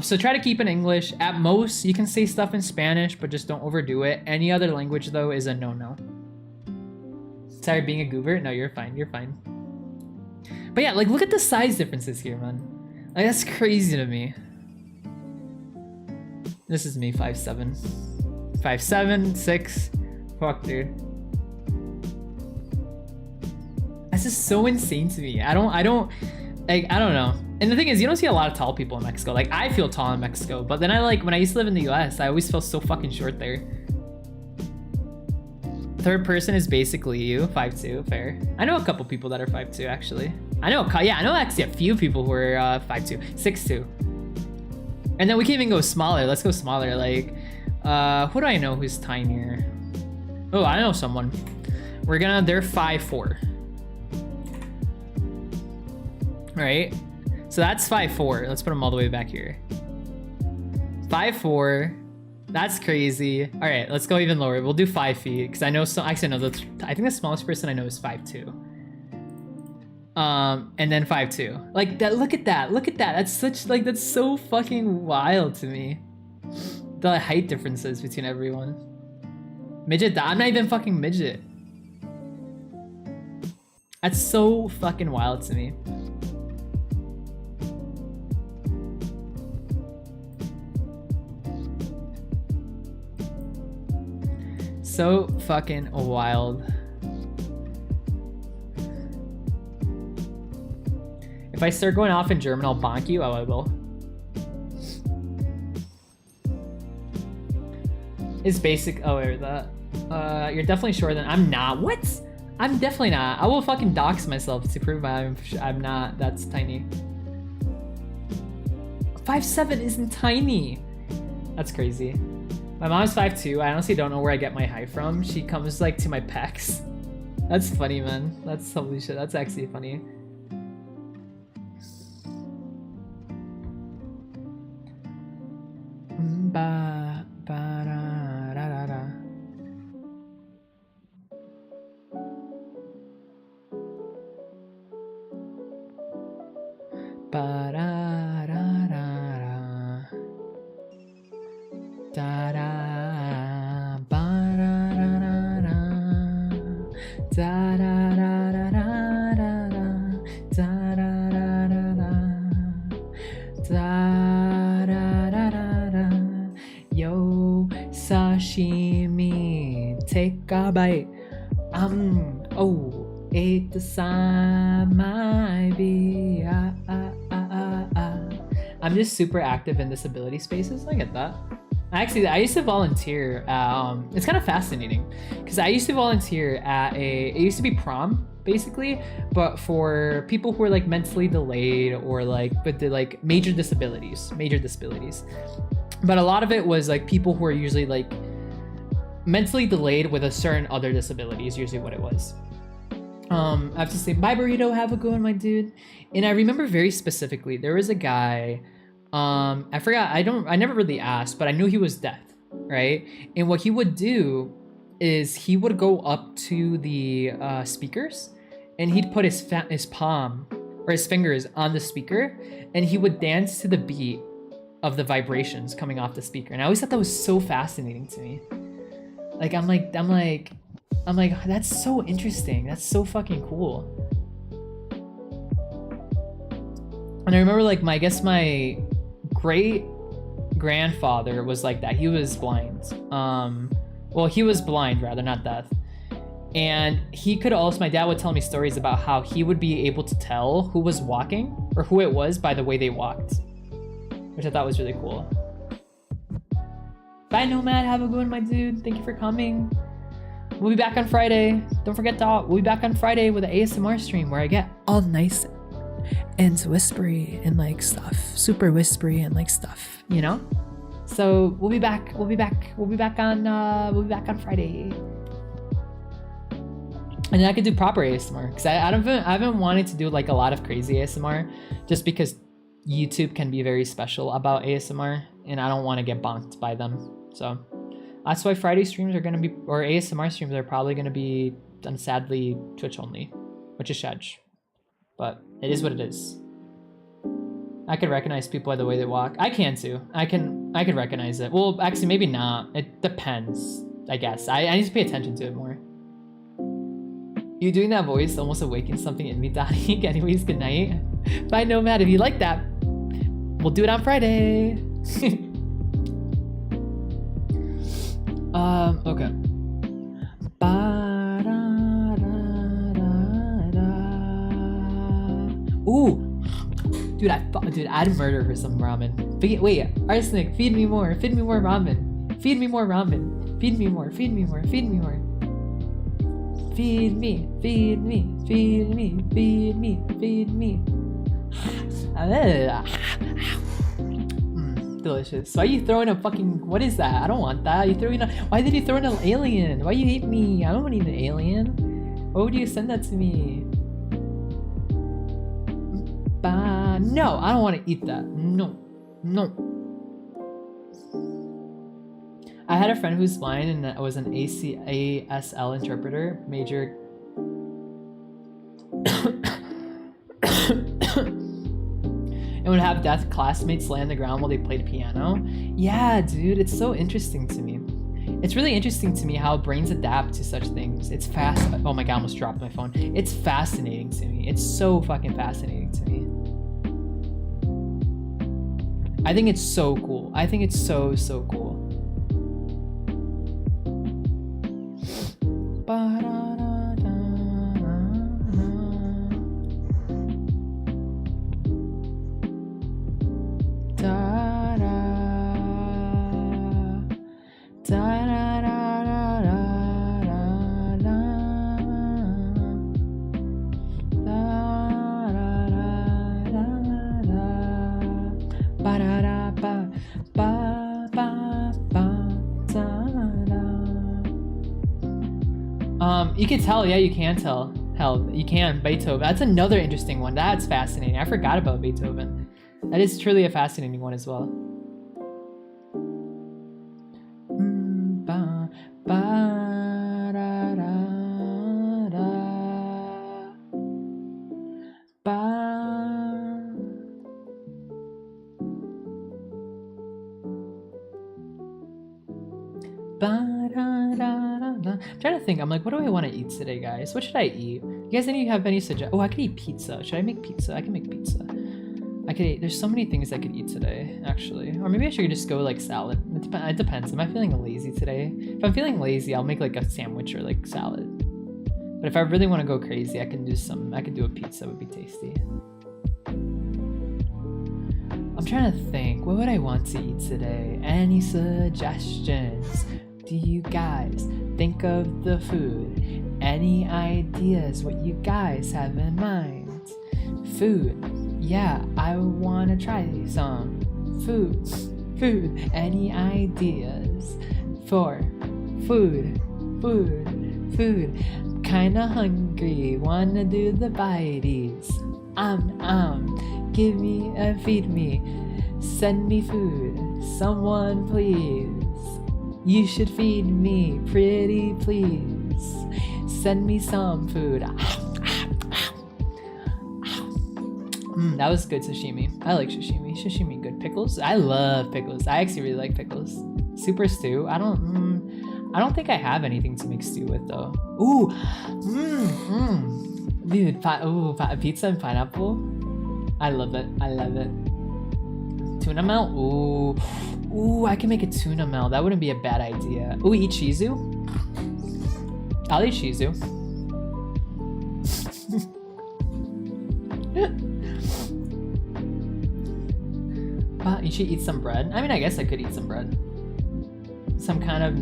So try to keep in English. At most, you can say stuff in Spanish, but just don't overdo it. Any other language, though, is a no-no. Sorry, being a goober? No, you're fine. You're fine. But yeah, like, look at the size differences here, man. Like, that's crazy to me. This is me, 5'7". 5'7", 6. Fuck, dude. That's just so insane to me. I don't know. And the thing is, you don't see a lot of tall people in Mexico. Like, I feel tall in Mexico, but then when I used to live in the US, I always felt so fucking short there. Third person is basically you, 5'2", fair. I know a couple people that are 5'2", actually. I know actually a few people who are 5'2", 6'2". And then we can even go smaller. Let's go smaller. Like, who do I know who's tinier? Oh, I know someone. They're 5'4". Right? So that's 5'4". Let's put them all the way back here. 5'4". That's crazy. All right, let's go even lower. We'll do 5 feet because I know some. Actually, no. I think the smallest person I know is 5'2". And then 5'2". Like that. Look at that. Look at that. That's so fucking wild to me. The height differences between everyone. Midget. I'm not even fucking midget. That's so fucking wild to me. So fucking wild. If I start going off in German, I'll bonk you. Oh, I will. It's basic. Oh, wait, that. You're definitely shorter than I'm not. What? I'm definitely not. I will fucking dox myself to prove I'm not. That's tiny. 5'7" isn't tiny. That's crazy. My mom's 5'2". I honestly don't know where I get my height from. She comes like to my pecs. That's funny, man. That's holy shit. That's actually funny. Ba ba da da da da. Ba da da da da. Da da ba da da da da. Da da da da da. take a bite. Oh, ate the sign might be. I'm just super active in disability spaces. I get that. Actually, I used to volunteer. It's kind of fascinating because I used to volunteer at it used to be prom basically, but for people who are like mentally delayed or like with the like major disabilities. But a lot of it was like people who are usually like mentally delayed with a certain other disability is usually what it was. I have to say bye burrito, have a good one, my dude. And I remember very specifically there was a guy, I forgot, I never really asked, but I knew he was deaf, right? And what he would do is he would go up to the speakers and he'd put his palm or his fingers on the speaker and he would dance to the beat of the vibrations coming off the speaker. And I always thought that was so fascinating to me. Like I'm like that's so interesting. That's so fucking cool. And I remember like my great grandfather was like that. He was blind. Well, he was blind rather, not deaf. And he could also, my dad would tell me stories about how he would be able to tell who was walking or who it was by the way they walked, which I thought was really cool. Bye, Nomad. Have a good one, my dude. Thank you for coming. We'll be back on Friday. Don't forget we'll be back on Friday with an ASMR stream where I get all nice and whispery and like stuff, super whispery and like stuff, you know? So we'll be back on Friday. And then I could do proper ASMR because I haven't wanted to do like a lot of crazy ASMR just because YouTube can be very special about ASMR and I don't want to get bonked by them. So that's why Friday streams are going to be, or ASMR streams are probably going to be, sadly, Twitch only, which is Shedge. But it is what it is. I could recognize people by the way they walk. I can too. I could recognize it. Well, actually, maybe not. It depends, I guess. I need to pay attention to it more. You doing that voice almost awakens something in me, Donnie. Anyways, good night. Bye, Nomad. If you like that, we'll do it on Friday. Okay. Ooh, dude, I'd murder for some ramen. Wait, Arsenic, feed me more ramen. Feed me more ramen. Feed me more. Feed me more. Feed me more. Feed me. Feed me. Feed me. Feed me. Feed me. Delicious. Why are you throwing a fucking, what is that? I don't want that. Why did you throw in an alien? Why you hate me? I don't need an alien. Why would you send that to me? No, I don't want to eat that. No. I had a friend who's blind and was an ASL interpreter, major. And would have deaf classmates lay on the ground while they played piano. Yeah, dude, it's so interesting to me. It's really interesting to me how brains adapt to such things. It's fast. Oh my god, I almost dropped my phone. It's fascinating to me. It's so fucking fascinating to me. I think it's so cool. I think it's so cool. You can tell, yeah, you can tell. Hell, you can. Beethoven. That's another interesting one. That's fascinating. I forgot about Beethoven. That is truly a fascinating one as well. I'm trying to think. I'm like, what do I want to eat today, guys? What should I eat? You guys have any suggestions? Oh, I could eat pizza. Should I make pizza? I can make pizza. I could eat. There's so many things I could eat today, actually. Or maybe I should just go like salad. It depends. Am I feeling lazy today? If I'm feeling lazy, I'll make like a sandwich or like salad. But if I really want to go crazy, I can do a pizza. Would be tasty. I'm trying to think. What would I want to eat today? Any suggestions? Do you guys think of the food? Any ideas what you guys have in mind? Food. Yeah, I wanna try some food. Any ideas for food? Kinda hungry, wanna do the bites. Give me and feed me. Send me food, someone please. You should feed me, pretty please. Send me some food. That was good sashimi. I like sashimi. Sashimi good. Pickles? I love pickles. I actually really like pickles. Super stew. I don't think I have anything to make stew with though. Ooh. Dude, pizza and pineapple. I love it. Tuna melt? Ooh, I can make a tuna melt. That wouldn't be a bad idea. Ooh, eat shizu? I'll eat shizu. You should eat some bread. I mean, I guess I could eat some bread. Some kind of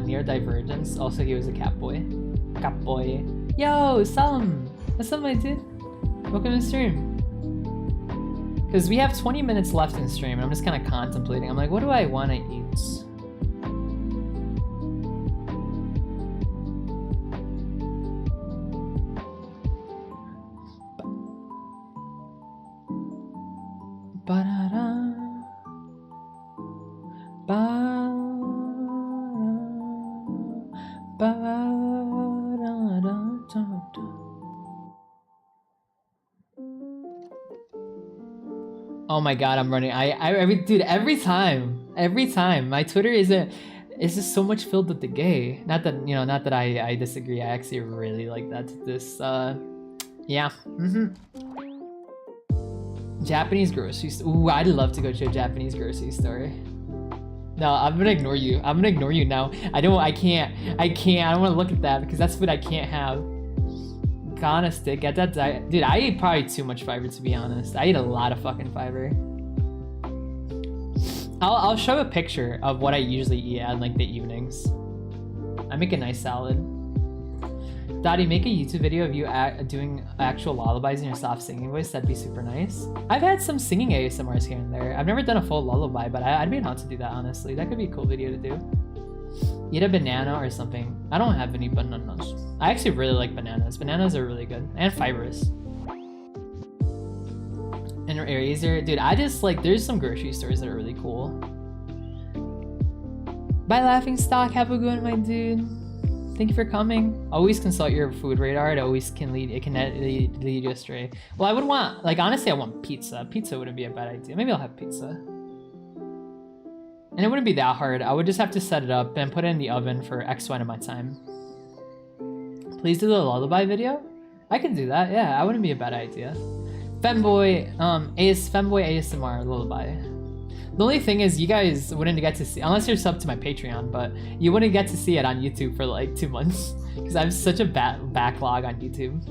near divergence. Also, he was a cat boy. Cat boy. Yo, Salam! What's up, my dude? Welcome to the stream. Because we have 20 minutes left in stream, and I'm just kind of contemplating. I'm like, what do I want to eat? Oh my god, I'm running. Dude, every time, my Twitter is just so much filled with the gay. Not that I disagree. I actually really like that. Yeah. Japanese grocery store. Ooh, I'd love to go to a Japanese grocery store. No, I'm gonna ignore you. I'm gonna ignore you now. I can't. I don't want to look at that because that's food I can't have. Gonna stick at that diet. Dude, I eat probably too much fiber to be honest. I eat a lot of fucking fiber. I'll show a picture of what I usually eat at like the evenings. I make a nice salad. Dottie, make a YouTube video of you doing actual lullabies in your soft singing voice. That'd be super nice. I've had some singing ASMRs here and there. I've never done a full lullaby, but I'd be down to do that honestly. That could be a cool video to do. Eat a banana or something. I don't have any bananas. I actually really like bananas. Bananas are really good and fibrous. And Eraser, dude. I just like. There's some grocery stores that are really cool. Bye, Laughing Stock. Have a good one, my dude. Thank you for coming. Always consult your food radar. It always can lead. It can lead you astray. Well, I would want like honestly, I want pizza. Pizza wouldn't be a bad idea. Maybe I'll have pizza. And it wouldn't be that hard. I would just have to set it up and put it in the oven for X amount of time. Please do the lullaby video? I can do that, yeah, that wouldn't be a bad idea. Femboy ASMR lullaby. The only thing is you guys wouldn't get to see, unless you're subbed to my Patreon, but you wouldn't get to see it on YouTube for like 2 months. Because I have such a backlog on YouTube.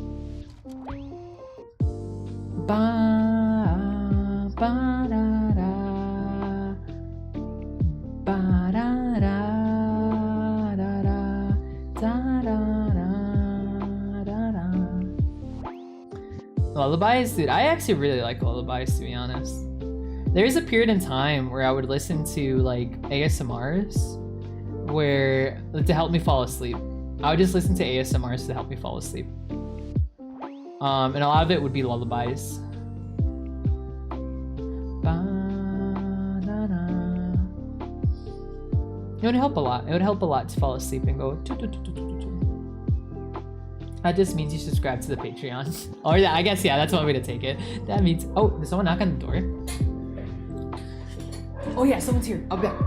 Ba, ba, da, da. Lullabies, dude, I actually really like lullabies to be honest. There's a period in time where I would listen to like ASMRs where to help me fall asleep. I would just listen to ASMRs to help me fall asleep. And a lot of it would be lullabies. It would help a lot. It would help a lot to fall asleep and go. That just means you subscribe to the Patreon. Or yeah, I guess yeah, that's one way to take it. That means did someone knock on the door? Oh yeah, someone's here. I'll be back.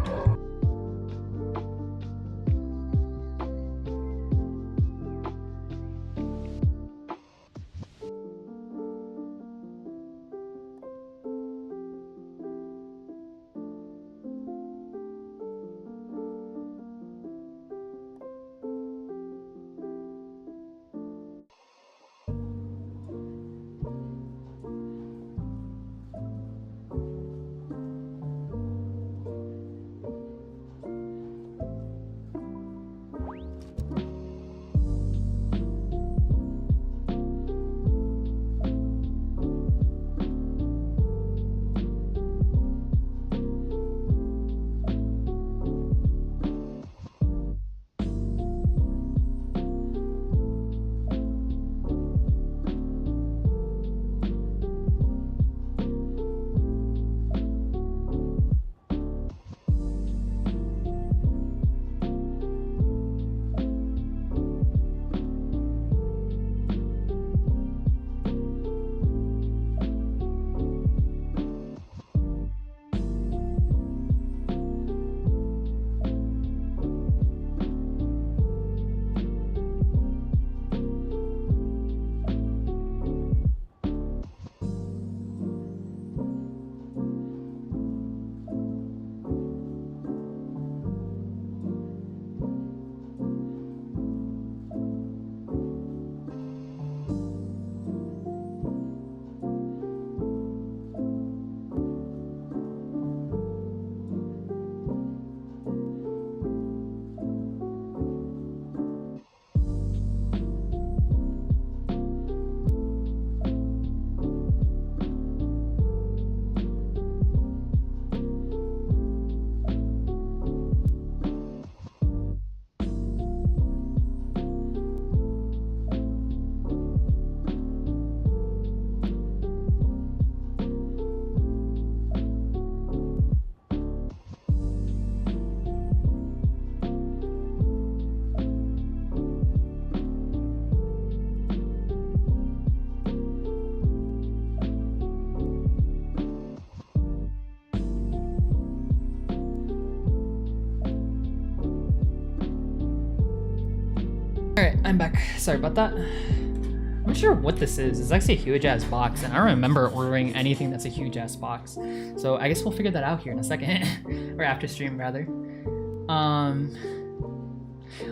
I'm back. Sorry about that. I'm not sure what this is. It's actually a huge ass box, and I don't remember ordering anything that's a huge ass box. So I guess we'll figure that out here in a second, or after stream rather.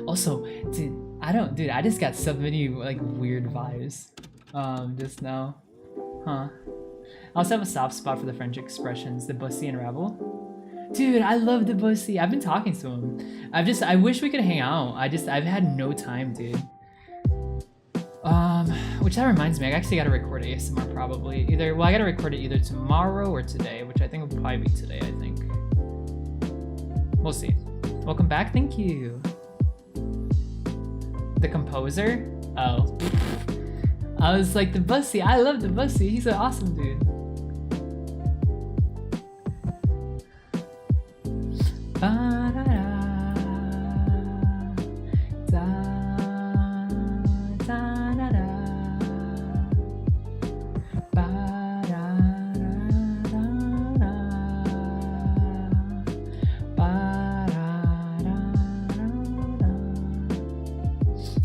Also, dude, I just got so many like weird vibes, just now, huh? I also have a soft spot for the French expressions, the bussy and rabble. Dude, I love the bussy. I've been talking to him. I wish we could hang out. I've had no time, dude. Which that reminds me, I actually gotta record ASMR probably. I gotta record it either tomorrow or today, which I think will probably be today, I think. We'll see. Welcome back, thank you. The composer? Oh. I was like, the bussy, I love the bussy. He's an awesome dude.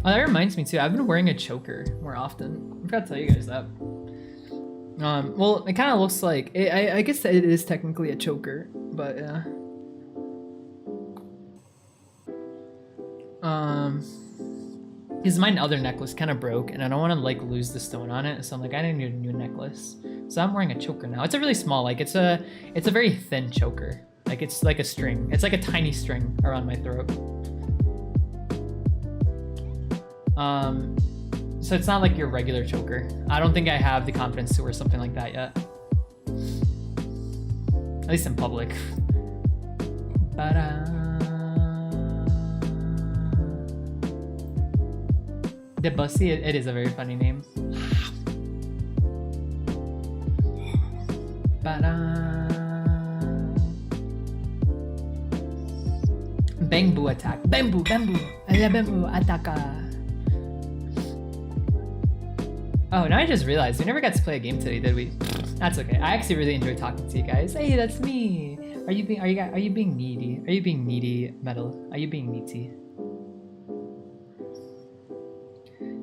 Oh, that reminds me too. I've been wearing a choker more often. I forgot to tell you guys that. Well, it kind of looks like I guess that it is technically a choker, but yeah. Because my other necklace kind of broke, and I don't want to like lose the stone on it, so I'm like, I need a new necklace. So I'm wearing a choker now. It's a really small, like it's a very thin choker. Like it's like a string. It's like a tiny string around my throat. So it's not like your regular choker. I don't think I have the confidence to wear something like that yet. At least in public. The bussy, it is a very funny name. Bamboo attack. Bamboo. Bamboo attack. Oh, now I just realized we never got to play a game today, did we? That's okay. I actually really enjoyed talking to you guys. Hey, that's me. Are you being needy? Are you being needy, Metal? Are you being needy?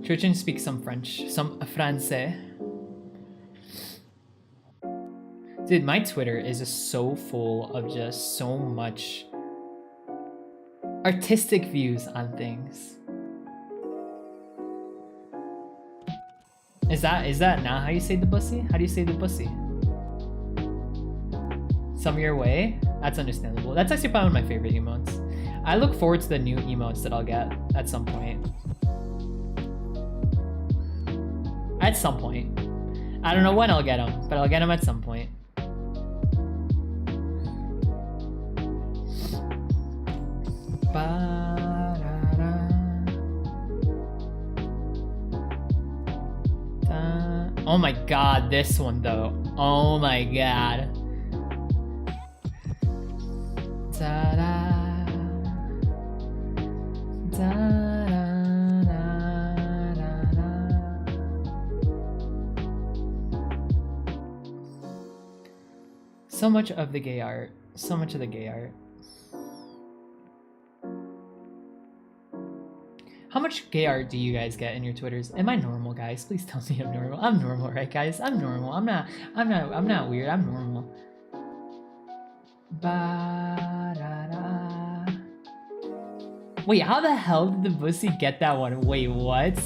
Churchin speaks some French, some Francais. Dude, my Twitter is just so full of just so much artistic views on things. Is that not how you say the bussy? How do you say the bussy? Some your way? That's understandable. That's actually probably one of my favorite emotes. I look forward to the new emotes that I'll get at some point. At some point. I don't know when I'll get them, but I'll get them at some point. Oh my god, this one though. Oh my god. Ta-da. So much of the gay art. So much of the gay art. How much gay art do you guys get in your Twitters? Am I normal, guys? Please tell me I'm normal. I'm normal, right, guys? I'm normal. I'm not weird. I'm normal. Ba-da-da. Wait, how the hell did the bussy get that one? Wait, what?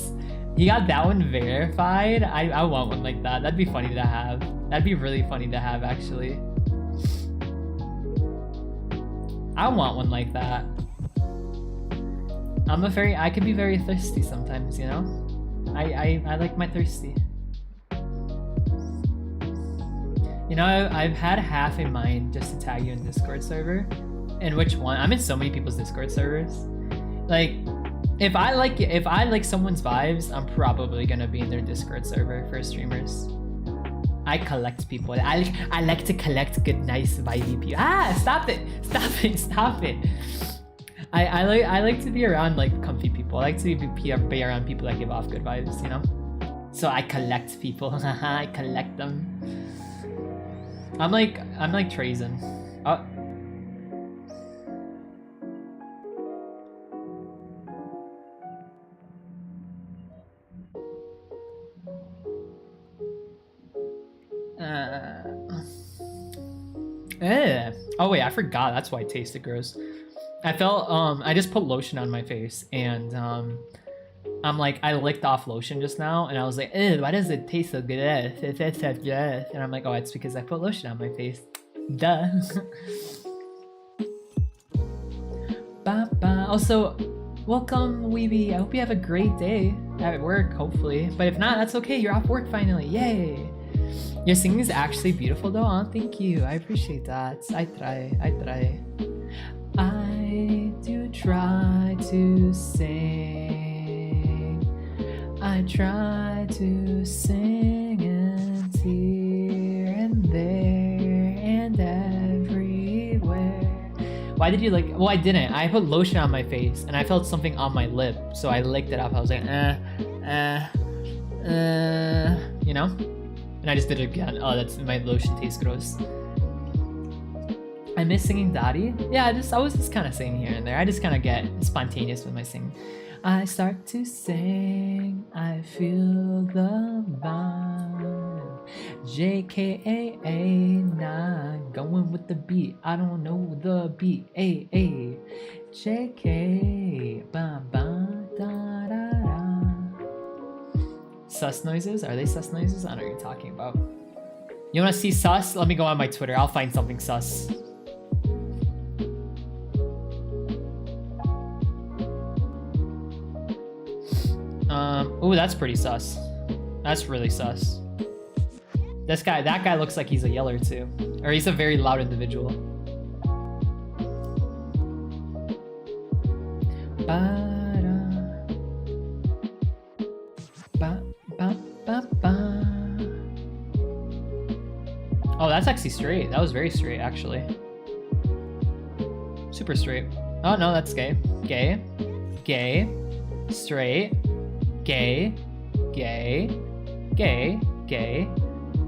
He got that one verified? I want one like that. That'd be funny to have. That'd be really funny to have, actually. I want one like that. I can be very thirsty sometimes, you know? I like my thirsty. You know, I've had half a mind just to tag you in Discord server. And which one? I'm in so many people's Discord servers. Like, if I like someone's vibes, I'm probably gonna be in their Discord server for streamers. I collect people. I like to collect good, nice, vibey people. Ah, stop it! I like to be around like comfy people. I like to be around people that give off good vibes, you know? So I collect people. I collect them. I'm like Trazen. Oh. Oh wait, I forgot. That's why it tasted gross. I felt I just put lotion on my face and I'm like I licked off lotion just now and I was like, ew, why does it taste so good? And I'm like, oh, it's because I put lotion on my face. Duh. Also, welcome Weeby. I hope you have a great day at work, hopefully. But if not, that's okay. You're off work finally. Yay. Your singing is actually beautiful though. Oh, thank you. I appreciate that. I try. I do try to sing. I try to sing and here and there and everywhere. Why did you like? Well, I didn't. I put lotion on my face and I felt something on my lip, so I licked it off. I was like, you know? And I just did it again. Oh, that's my lotion tastes gross. I miss singing Daddy. Yeah, I was just kind of singing here and there. I just kind of get spontaneous with my singing. I start to sing, I feel the vibe. JKAA, not going with the beat. I don't know the beat. A JK, ba ba da da da. Sus noises? Are they sus noises? I don't know what you're talking about. You wanna see sus? Let me go on my Twitter. I'll find something sus. Ooh, that's pretty sus. That's really sus. That guy looks like he's a yeller too. Or he's a very loud individual. Oh, that's actually straight. That was very straight, actually. Super straight. Oh, no, that's gay. Gay. Gay. Straight. Gay. Gay. Gay. Gay.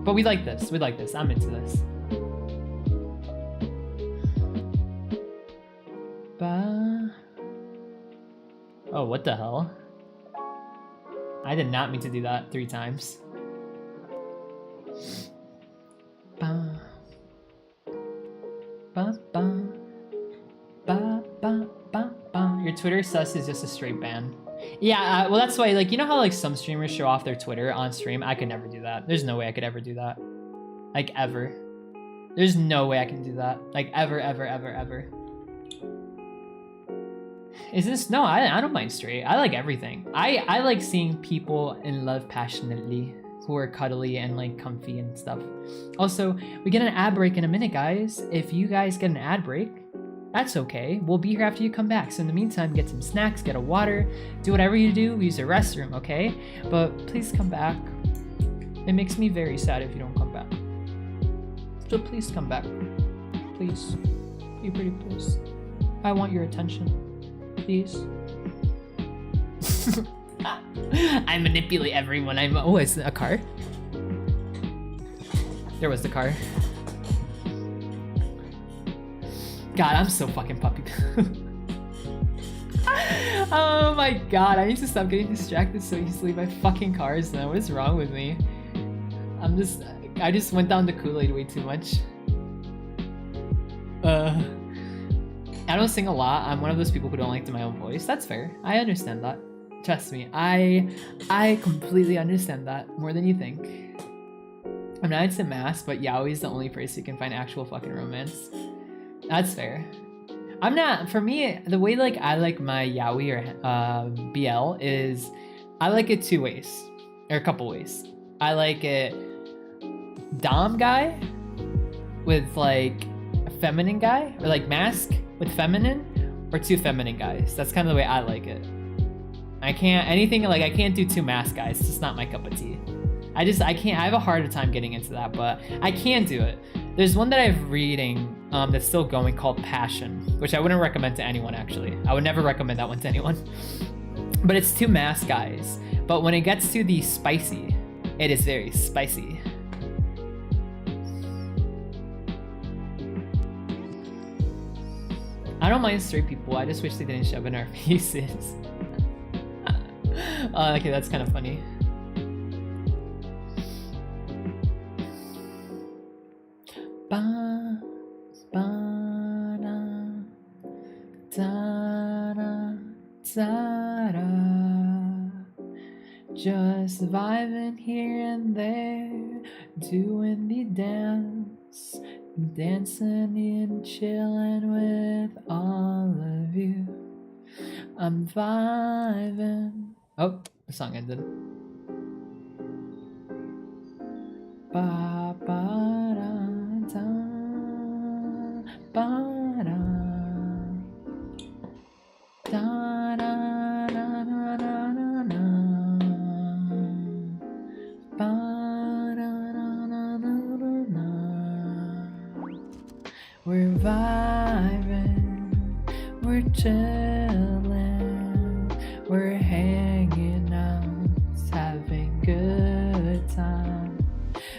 But we like this. We like this. I'm into this. Oh, what the hell? I did not mean to do that 3 times. Your Twitter sus is just a straight ban. Yeah, well that's why, like, you know how like some streamers show off their Twitter on stream? I could never do that. There's no way I could ever do that. Like, ever. There's no way I can do that. Like, ever. Is this? No, I don't mind straight. I like everything. I like seeing people in love passionately who are cuddly and like comfy and stuff. Also, we get an ad break in a minute, guys. If you guys get an ad break, that's okay. We'll be here after you come back. So in the meantime, get some snacks, get a water, do whatever you do, use the restroom, okay? But please come back. It makes me very sad if you don't come back. So please come back. Please. Be pretty please. I want your attention. Please. I manipulate everyone. Oh, it's a car? There was the car. God, I'm so fucking puppy. Oh my god, I need to stop getting distracted so easily by fucking cars now. What is wrong with me? I just went down the Kool-Aid way too much. I don't sing a lot. I'm one of those people who don't like my own voice. That's fair. I understand that. Trust me, I completely understand that more than you think. I'm not into mass, but Yaoi's the only place you can find actual fucking romance. That's fair. I'm not, for me, the way like I like my Yaoi or BL is, I like it 2 ways, or a couple ways. I like it dom guy with like a feminine guy, or like mask with feminine, or 2 feminine guys. That's kind of the way I like it. I can't do 2 mask guys. It's just not my cup of tea. I have a harder time getting into that, but I can do it. There's one that I'm reading that's still going called Passion, which I wouldn't recommend to anyone, actually. I would never recommend that one to anyone. But it's 2 mask guys. But when it gets to the spicy, it is very spicy. I don't mind straight people. I just wish they didn't shove in our faces. Okay, that's kind of funny. Ba, ba, da, da, da, da, da. Just vibing here and there, doing the dance, dancing and chilling with all of you. I'm vibing. Oh, the song ended. Ba ba da da ba da da da da da da da ba da da da da da. We're vibing, we're chilling, we're hanging out, having good time.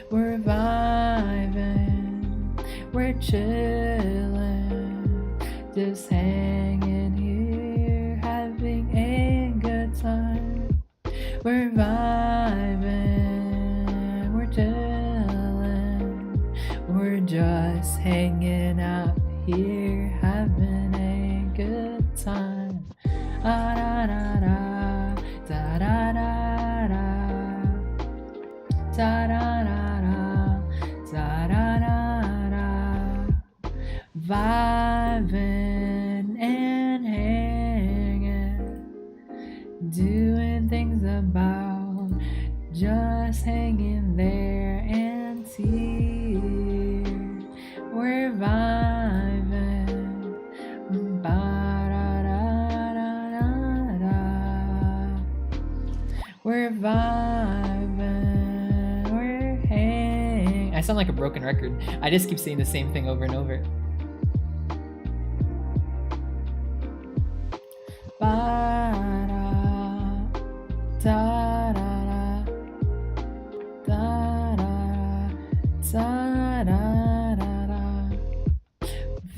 We're vibing, we're chilling, just hanging here, having a good time. We're vibing, we're chilling, we're just hanging out here, having a good time. Ah, da da da da da da da da da. Vibing and hanging, doing things about just hanging there and here. We're vibing, ba-da-da-da-da-da. We're vibing, we're hanging. I sound like a broken record. I just keep saying the same thing over and over.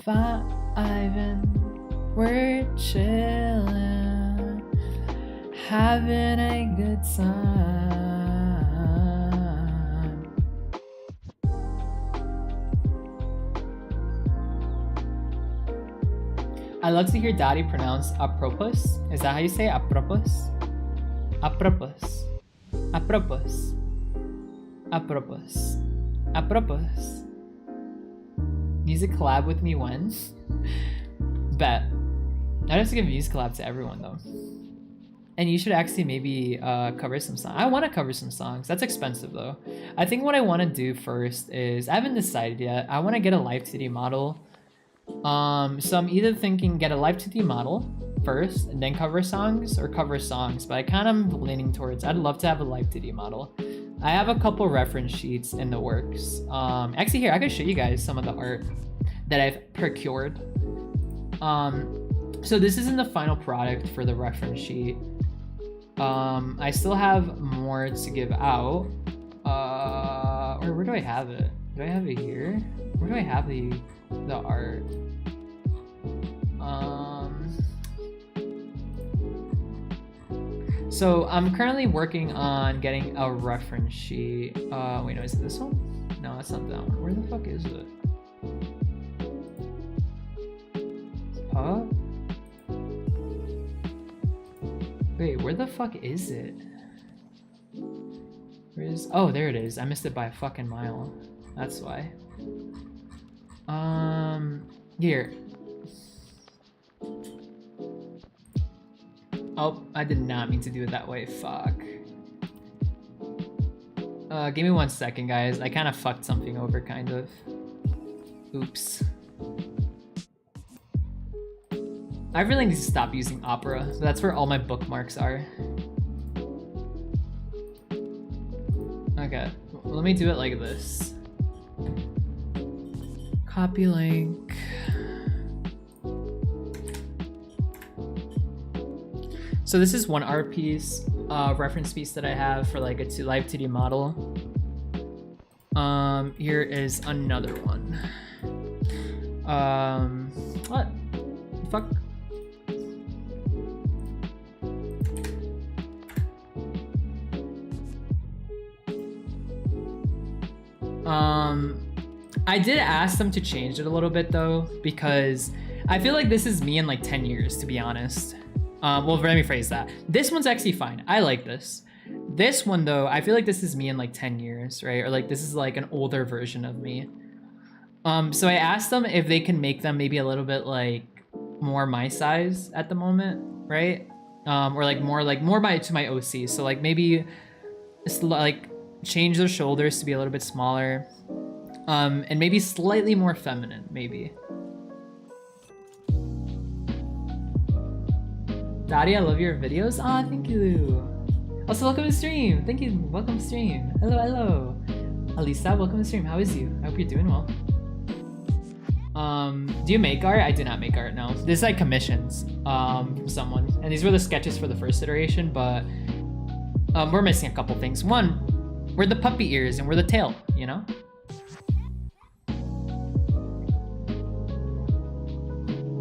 Vibing, we're chilling, having a good time. I love to hear Daddy pronounce apropos. Is that how you say it? Apropos? Apropos. Apropos. Apropos. Apropos. Music collab with me when? Bet. I'd have to give music collab to everyone though. And you should actually maybe cover some songs. I want to cover some songs. That's expensive though. I think what I want to do first is, I haven't decided yet. I want to get a live 2D model. So I'm either thinking get a live 2D model first and then cover songs, or cover songs, but I kind of leaning towards I'd love to have a live 2D model. I have a couple reference sheets in the works. Actually here, I can show you guys some of the art that I've procured. So this isn't the final product for the reference sheet. I still have more to give out. Or where do I have it? Do I have it here? Where do I have the art? So I'm currently working on getting a reference sheet. Wait, no, is it this one? No, it's not that one. Where the fuck is it? Huh? Wait, where the fuck is it? Where is? Oh, there it is. I missed it by a fucking mile. That's why. Here. Oh, I did not mean to do it that way. Fuck. Give me 1 second, guys. I kind of fucked something over, kind of. Oops. I really need to stop using Opera. So that's where all my bookmarks are. Okay, let me do it like this. Copy link. So this is one art piece, reference piece that I have for like a live 2D model. Here is another one. What? Fuck. I did ask them to change it a little bit though, because I feel like this is me in like 10 years, to be honest. Well, let me phrase that. This one's actually fine. I like this. This one though, I feel like this is me in like 10 years, right? Or like this is like an older version of me. So I asked them if they can make them maybe a little bit like more my size at the moment, right? Or like more by to my OC. So like maybe it's like change their shoulders to be a little bit smaller, and maybe slightly more feminine, maybe. Daddy, I love your videos. Ah, thank you. Also, welcome to stream. Thank you. Welcome to stream. Hello, hello. Alisa, welcome to stream. How is you? I hope you're doing well. Do you make art? I do not make art, no. This is like commissions from someone. And these were the sketches for the first iteration, but we're missing a couple things. One, we're the puppy ears and we're the tail, you know?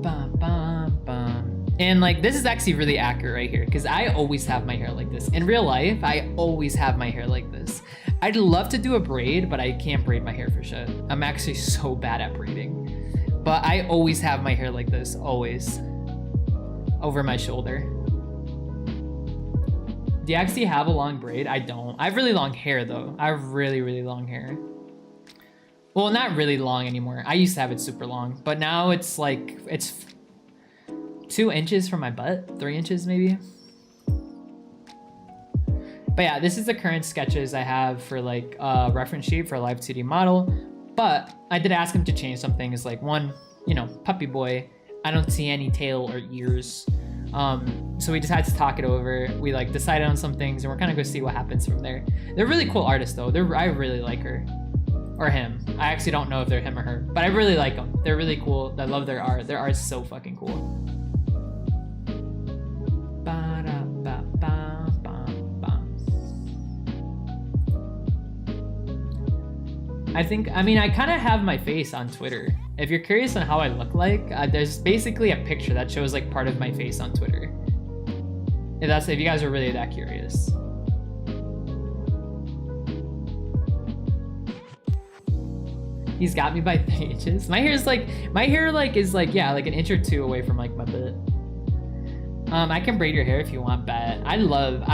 Bum, bum, bum. And like, this is actually really accurate right here because I always have my hair like this. In real life, I always have my hair like this. I'd love to do a braid, but I can't braid my hair for shit. I'm actually so bad at braiding. But I always have my hair like this, always. Over my shoulder. Do you actually have a long braid? I don't. I have really long hair though. I have really, really long hair. Well, not really long anymore. I used to have it super long, but now it's like, it's 2 inches from my butt, 3 inches maybe. But yeah, this is the current sketches I have for like reference sheet for a live 2D model. But I did ask him to change some things, like one, you know, puppy boy. I don't see any tail or ears. So we just had to talk it over. We like decided on some things and we're kind of gonna see what happens from there. They're really cool artists though. I really like her. Or him. I actually don't know if they're him or her, but I really like them. They're really cool. I love their art. Their art's so fucking cool. I mean, I kind of have my face on Twitter. If you're curious on how I look like, there's basically a picture that shows like part of my face on Twitter. If you guys are really that curious. He's got me by 3 inches. My hair is like yeah, like an inch or two away from like my butt. I can braid your hair if you want, bet. I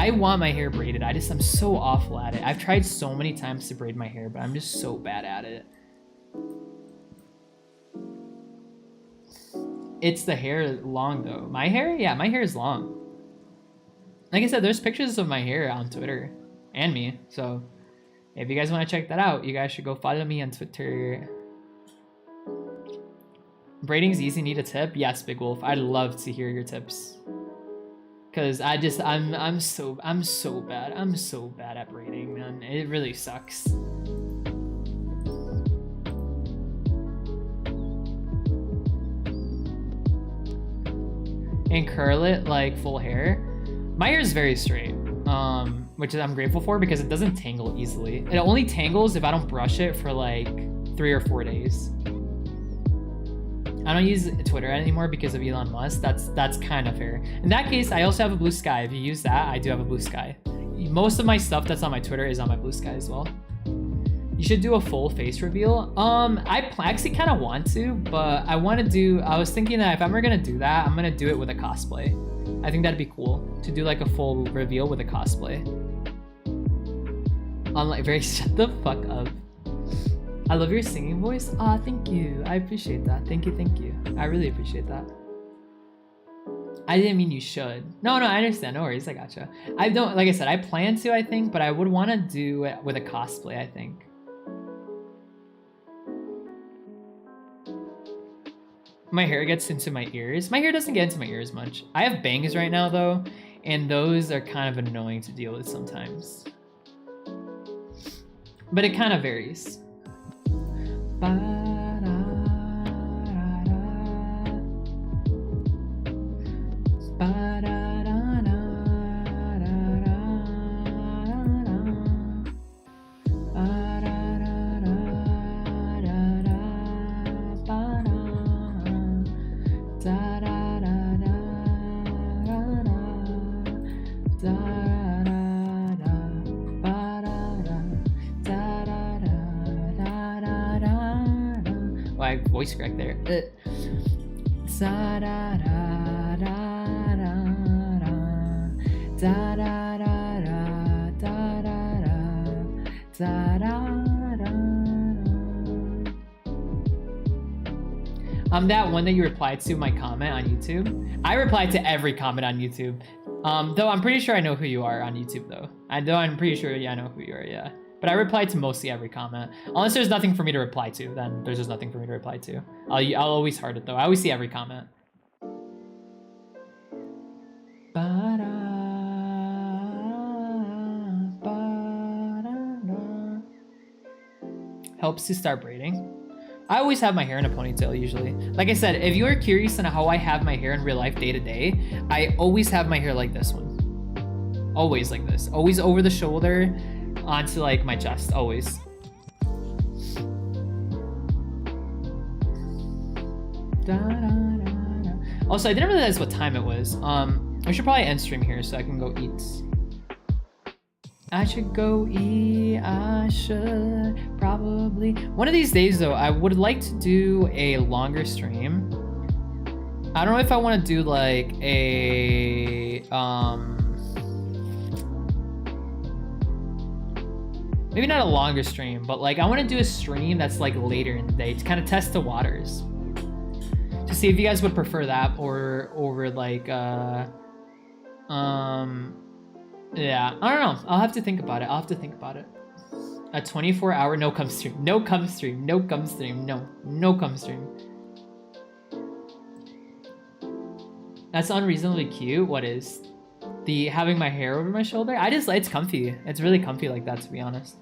want my hair braided. I'm so awful at it. I've tried so many times to braid my hair, but I'm just so bad at it. It's the hair long though. My hair? Yeah, my hair is long. Like I said, there's pictures of my hair on Twitter and me. So if you guys want to check that out, you guys should go follow me on Twitter. Braiding's easy, need a tip? Yes, Big Wolf. I'd love to hear your tips. Cause I'm so bad. I'm so bad at braiding, man. It really sucks. And curl it like full hair. My hair is very straight, which I'm grateful for because it doesn't tangle easily. It only tangles if I don't brush it for like 3 or 4 days. I don't use Twitter anymore because of Elon Musk. That's kind of fair. In that case, I also have a Blue Sky. If you use that, I do have a Blue Sky. Most of my stuff that's on my Twitter is on my Blue Sky as well. You should do a full face reveal. I actually kind of want to, but I was thinking that if I'm ever gonna do that, I'm gonna do it with a cosplay. I think that'd be cool to do like a full reveal with a cosplay. Shut the fuck up. I love your singing voice. Ah, thank you. I appreciate that. Thank you. I really appreciate that. I didn't mean you should. No, I understand. No worries. I gotcha. I don't, like I said, I plan to, I think, but I would want to do it with a cosplay, I think. My hair gets into my ears. My hair doesn't get into my ears much. I have bangs right now, though, and those are kind of annoying to deal with sometimes. But it kind of varies. I voice cracked there. That one that you replied to my comment on YouTube. I replied to every comment on YouTube. Though I'm pretty sure I know who you are on YouTube though. I'm pretty sure I know who you are, yeah. But I replied to mostly every comment. Unless there's nothing for me to reply to, then there's just nothing for me to reply to. I'll always heart it though. I always see every comment. Helps to start braiding. I always have my hair in a ponytail usually. Like I said, if you're curious on how I have my hair in real life day to day, I always have my hair like this one. Always like this. Always over the shoulder onto like my chest, always. Also, I didn't realize what time it was. I should probably end stream here so I can go eat. I should go eat, I should probably. One of these days though, I would like to do a longer stream. I don't know if I want to do like a, maybe not a longer stream, but like I want to do a stream that's like later in the day to kind of test the waters. To see if you guys would prefer that or over like, yeah, I don't know. I'll have to think about it. A 24-hour no come stream. No come stream. No come stream. No come stream. That's unreasonably cute. What is? The having my hair over my shoulder? It's comfy. It's really comfy like that, to be honest.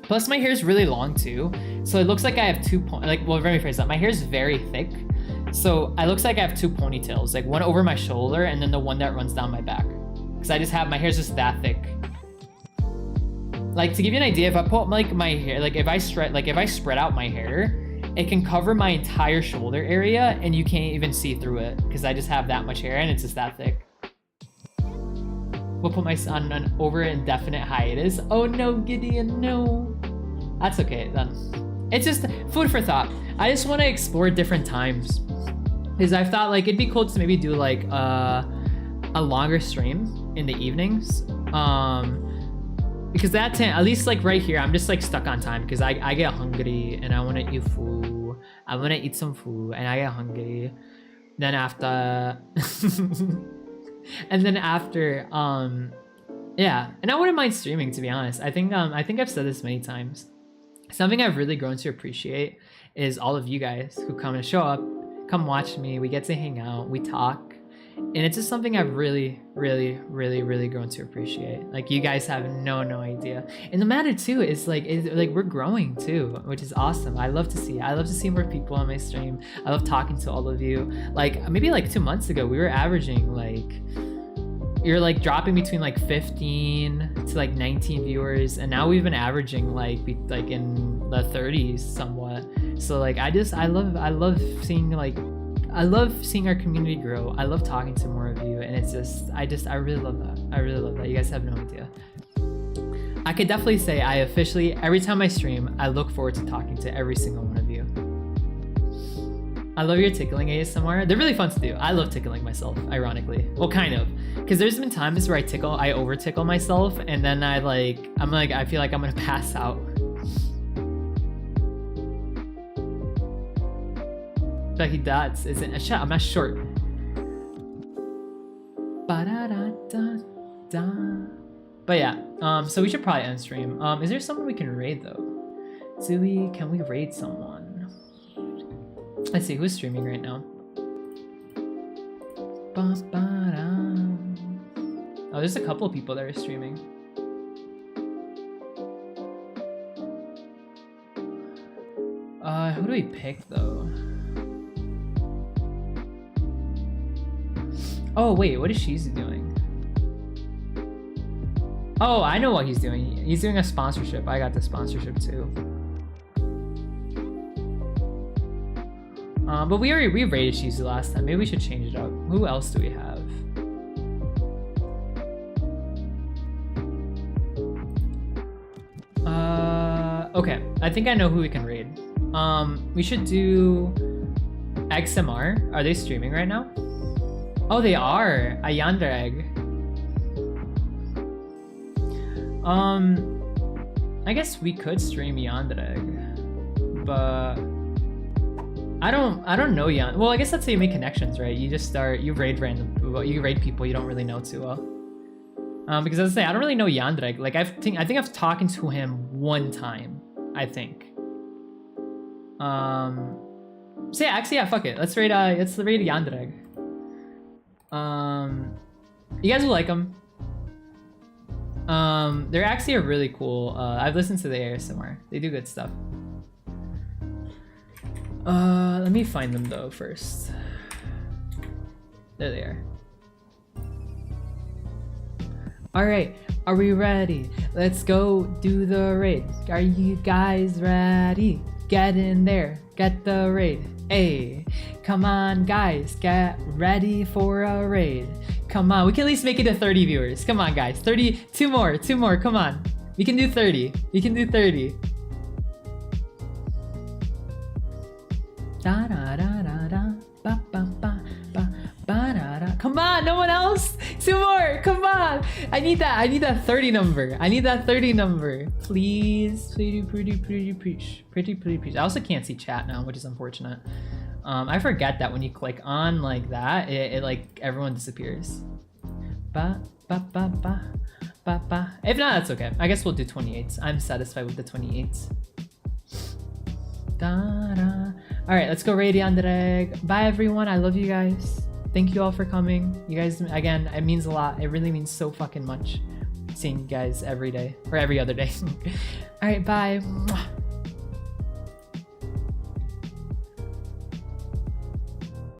Plus my hair is really long too. So it looks like I have let me rephrase that. My hair is very thick. So it looks like I have two ponytails. Like one over my shoulder and then the one that runs down my back. Because I just have, my hair's just that thick. Like to give you an idea, if I put like my hair, like if I spread out my hair, it can cover my entire shoulder area and you can't even see through it because I just have that much hair and it's just that thick. We'll put my son on over indefinite hiatus. Oh no, Gideon, no. That's okay then. It's just food for thought. I just want to explore different times. Because I thought like it'd be cool to maybe do like a longer stream in the evenings. Because that at least like right here, I'm just like stuck on time because I get hungry and I want to eat food. I want to eat some food and I get hungry. Then after, and then after, yeah. And I wouldn't mind streaming, to be honest. I think I've said this many times. Something I've really grown to appreciate is all of you guys who come and show up, come watch me. We get to hang out, we talk. And it's just something I've really, really, really, really grown to appreciate. Like you guys have no idea. And the matter too is like we're growing too, which is awesome. I love to see. I love to see more people on my stream. I love talking to all of you. Like maybe like 2 months ago, we were averaging like, you're like dropping between like 15 to like 19 viewers, and now we've been averaging like in the 30s somewhat. So like I love seeing our community grow. I love talking to more of you, and it's just I really love that. I really love that. You guys have no idea. I could definitely say I officially, every time I stream, I look forward to talking to every single one of you. I love your tickling ASMR. They're really fun to do. I love tickling myself, ironically. Well, kind of. Because there's been times where I over tickle myself, and then I feel like I'm gonna pass out. Like he does, isn't it? I'm not short. But yeah, so we should probably end stream. Is there someone we can raid though? Can we raid someone? Let's see, who's streaming right now? Oh, there's a couple of people that are streaming. Who do we pick though? Oh wait, what is Shizu doing? Oh, I know what he's doing. He's doing a sponsorship. I got the sponsorship too. But we rated Shizu last time. Maybe we should change it up. Who else do we have? Okay, I think I know who we can raid. We should do XMR. Are they streaming right now? Oh, they are. Ayandrag. I guess we could stream Yandrag, but I don't know Yan. Well, I guess that's how you make connections, right? You just start, you raid people you don't really know too well. Because as I say, I don't really know Yandrag. Like I think I've talked to him one time, I think. So yeah, actually, yeah, fuck it. Let's raid Yandrag. You guys will like them. They're actually a really cool. I've listened to the ASMR. They do good stuff. Let me find them though first. There they are. All right, are we ready? Let's go do the raid. Are you guys ready? Get in there, get the raid. Hey, come on guys, get ready for a raid. Come on, we can at least make it to 30 viewers. Come on guys, 30, two more, come on. We can do 30, we can do 30. Da da da da da, ba ba ba ba ba da da. Come on, no one else? Two more, come on. I need that 30 number. I need that 30 number. Please, pretty. I also can't see chat now, which is unfortunate. I forget that when you click on like that, it like everyone disappears. Ba ba ba ba ba ba. If not, that's okay. I guess we'll do 28s. I'm satisfied with the 28s. Da da. All right, let's go raid Yandrag. Bye everyone. I love you guys. Thank you all for coming. You guys, again, it means a lot. It really means so fucking much seeing you guys every day or every other day. All right, bye.